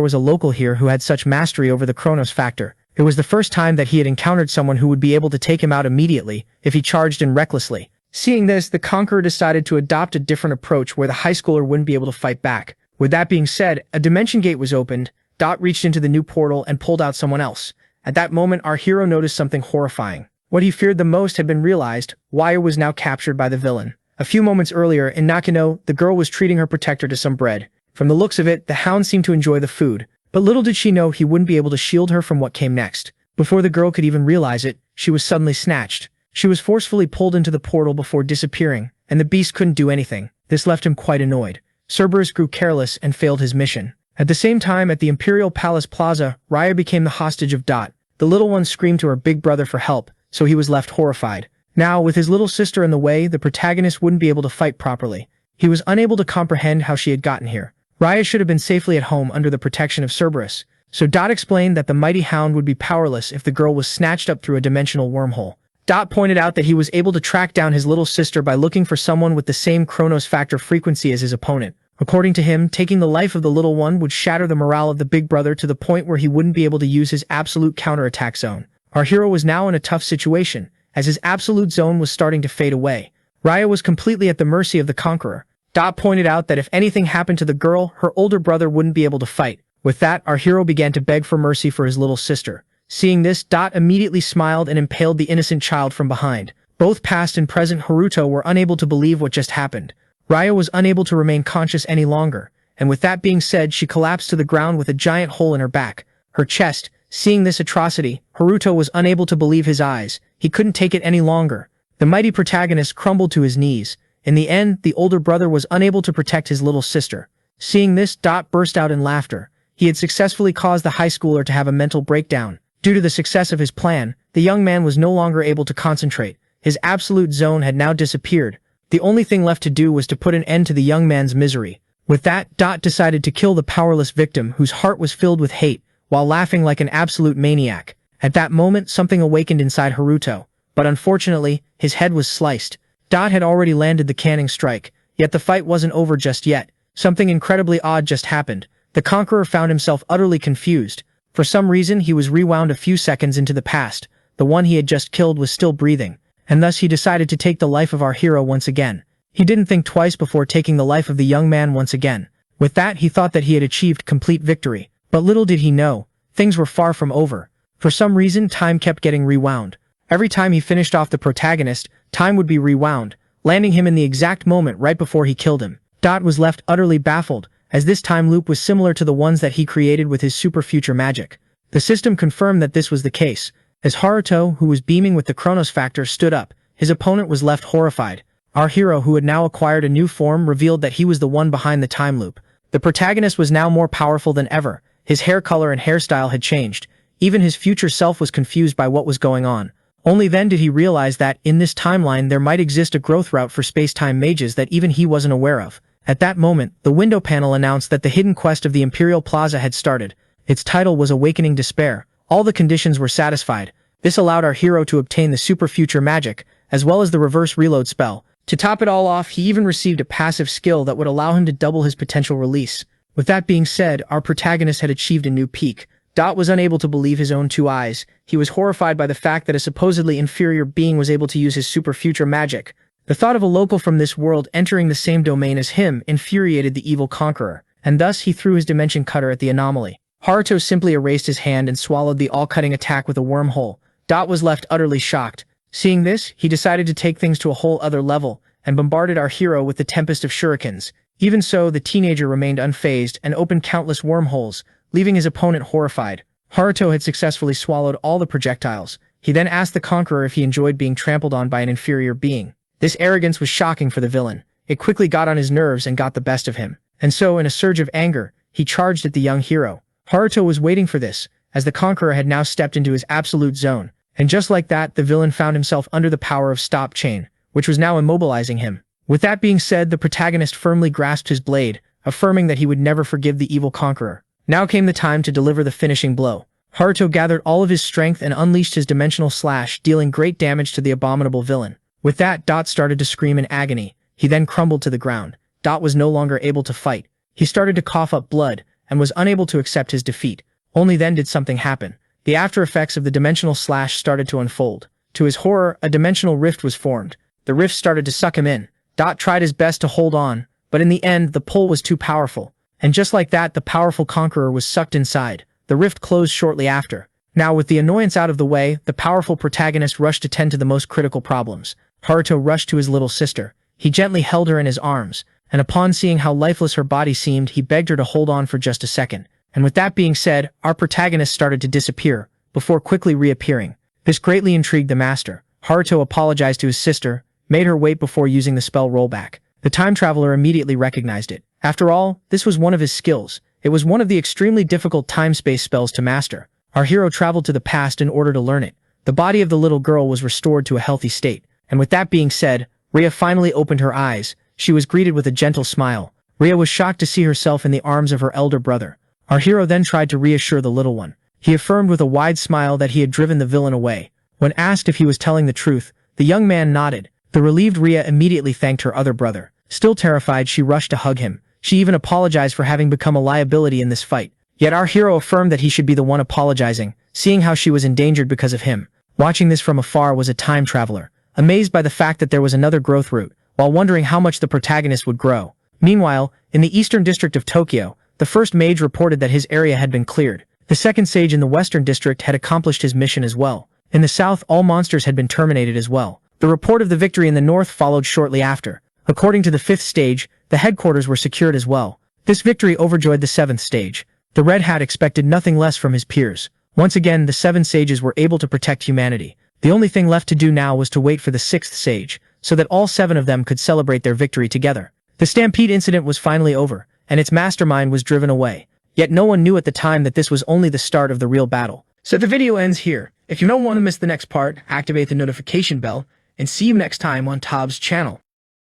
was a local here who had such mastery over the Chronos factor. It was the first time that he had encountered someone who would be able to take him out immediately if he charged in recklessly. Seeing this, the conqueror decided to adopt a different approach where the high schooler wouldn't be able to fight back. With that being said, a dimension gate was opened. Dot reached into the new portal and pulled out someone else. At that moment, our hero noticed something horrifying. What he feared the most had been realized. Wire was now captured by the villain. A few moments earlier, in Nakano, the girl was treating her protector to some bread. From the looks of it, the hound seemed to enjoy the food. But little did she know he wouldn't be able to shield her from what came next. Before the girl could even realize it, she was suddenly snatched. She was forcefully pulled into the portal before disappearing, and the beast couldn't do anything. This left him quite annoyed. Cerberus grew careless and failed his mission. At the same time, at the Imperial Palace Plaza, Raya became the hostage of Dot. The little one screamed to her big brother for help, so he was left horrified. Now, with his little sister in the way, the protagonist wouldn't be able to fight properly. He was unable to comprehend how she had gotten here. Raya should have been safely at home under the protection of Cerberus. So Dot explained that the mighty hound would be powerless if the girl was snatched up through a dimensional wormhole. Dot pointed out that he was able to track down his little sister by looking for someone with the same Chronos factor frequency as his opponent. According to him, taking the life of the little one would shatter the morale of the big brother to the point where he wouldn't be able to use his absolute counterattack zone. Our hero was now in a tough situation, as his absolute zone was starting to fade away. Raya was completely at the mercy of the conqueror. Dot pointed out that if anything happened to the girl, her older brother wouldn't be able to fight. With that, our hero began to beg for mercy for his little sister. Seeing this, Dot immediately smiled and impaled the innocent child from behind. Both past and present Haruto were unable to believe what just happened. Raya was unable to remain conscious any longer, and with that being said, she collapsed to the ground with a giant hole in her back. Her chest. Seeing this atrocity, Haruto was unable to believe his eyes. He couldn't take it any longer. The mighty protagonist crumbled to his knees. In the end, the older brother was unable to protect his little sister. Seeing this, Dot burst out in laughter. He had successfully caused the high schooler to have a mental breakdown. Due to the success of his plan, the young man was no longer able to concentrate. His absolute zone had now disappeared. The only thing left to do was to put an end to the young man's misery. With that, Dot decided to kill the powerless victim whose heart was filled with hate, while laughing like an absolute maniac. At that moment, something awakened inside Haruto, but unfortunately, his head was sliced. Dot had already landed the canning strike, yet the fight wasn't over just yet. Something incredibly odd just happened. The conqueror found himself utterly confused. For some reason, he was rewound a few seconds into the past. The one he had just killed was still breathing, and thus he decided to take the life of our hero once again. He didn't think twice before taking the life of the young man once again. With that, he thought that he had achieved complete victory. But little did he know, things were far from over. For some reason, time kept getting rewound. Every time he finished off the protagonist, time would be rewound, landing him in the exact moment right before he killed him. Dot was left utterly baffled, as this time loop was similar to the ones that he created with his super future magic. The system confirmed that this was the case. As Haruto, who was beaming with the Chronos factor, stood up, his opponent was left horrified. Our hero, who had now acquired a new form, revealed that he was the one behind the time loop. The protagonist was now more powerful than ever. His hair color and hairstyle had changed. Even his future self was confused by what was going on. Only then did he realize that, in this timeline, there might exist a growth route for space-time mages that even he wasn't aware of. At that moment, the window panel announced that the hidden quest of the Imperial Plaza had started. Its title was Awakening Despair. All the conditions were satisfied. This allowed our hero to obtain the super future magic, as well as the reverse reload spell. To top it all off, he even received a passive skill that would allow him to double his potential release. With that being said, our protagonist had achieved a new peak. Dot was unable to believe his own two eyes. He was horrified by the fact that a supposedly inferior being was able to use his super future magic. The thought of a local from this world entering the same domain as him infuriated the evil conqueror, and thus he threw his dimension cutter at the anomaly. Haruto simply erased his hand and swallowed the all-cutting attack with a wormhole. Dot was left utterly shocked. Seeing this, he decided to take things to a whole other level, and bombarded our hero with the tempest of shurikens. Even so, the teenager remained unfazed and opened countless wormholes, leaving his opponent horrified. Haruto had successfully swallowed all the projectiles. He then asked the conqueror if he enjoyed being trampled on by an inferior being. This arrogance was shocking for the villain. It quickly got on his nerves and got the best of him. And so, in a surge of anger, he charged at the young hero. Haruto was waiting for this, as the conqueror had now stepped into his absolute zone. And just like that, the villain found himself under the power of Stop Chain, which was now immobilizing him. With that being said, the protagonist firmly grasped his blade, affirming that he would never forgive the evil conqueror. Now came the time to deliver the finishing blow. Haruto gathered all of his strength and unleashed his dimensional slash, dealing great damage to the abominable villain. With that, Dot started to scream in agony. He then crumbled to the ground. Dot was no longer able to fight. He started to cough up blood, and was unable to accept his defeat. Only then did something happen. The after effects of the dimensional slash started to unfold. To his horror, a dimensional rift was formed. The rift started to suck him in. Dot tried his best to hold on, but in the end, the pull was too powerful. And just like that, the powerful conqueror was sucked inside. The rift closed shortly after. Now, with the annoyance out of the way, the powerful protagonist rushed to tend to the most critical problems. Haruto rushed to his little sister. He gently held her in his arms, and upon seeing how lifeless her body seemed, he begged her to hold on for just a second. And with that being said, our protagonist started to disappear, before quickly reappearing. This greatly intrigued the master. Haruto apologized to his sister, made her wait before using the spell rollback. The time traveler immediately recognized it. After all, this was one of his skills. It was one of the extremely difficult time-space spells to master. Our hero traveled to the past in order to learn it. The body of the little girl was restored to a healthy state. And with that being said, Rhea finally opened her eyes. She was greeted with a gentle smile. Rhea was shocked to see herself in the arms of her elder brother. Our hero then tried to reassure the little one. He affirmed with a wide smile that he had driven the villain away. When asked if he was telling the truth, the young man nodded. The relieved Rhea immediately thanked her other brother. Still terrified, she rushed to hug him. She even apologized for having become a liability in this fight. Yet our hero affirmed that he should be the one apologizing, seeing how she was endangered because of him. Watching this from afar was a time traveler, amazed by the fact that there was another growth route, while wondering how much the protagonist would grow. Meanwhile, in the eastern district of Tokyo, the first mage reported that his area had been cleared. The second sage in the western district had accomplished his mission as well. In the south, all monsters had been terminated as well. The report of the victory in the north followed shortly after. According to the fifth stage, the headquarters were secured as well. This victory overjoyed the seventh stage. The Red Hat expected nothing less from his peers. Once again, the seven sages were able to protect humanity. The only thing left to do now was to wait for the sixth sage, so that all seven of them could celebrate their victory together. The stampede incident was finally over, and its mastermind was driven away. Yet no one knew at the time that this was only the start of the real battle. So the video ends here. If you don't want to miss the next part, activate the notification bell, and see you next time on Tob's channel.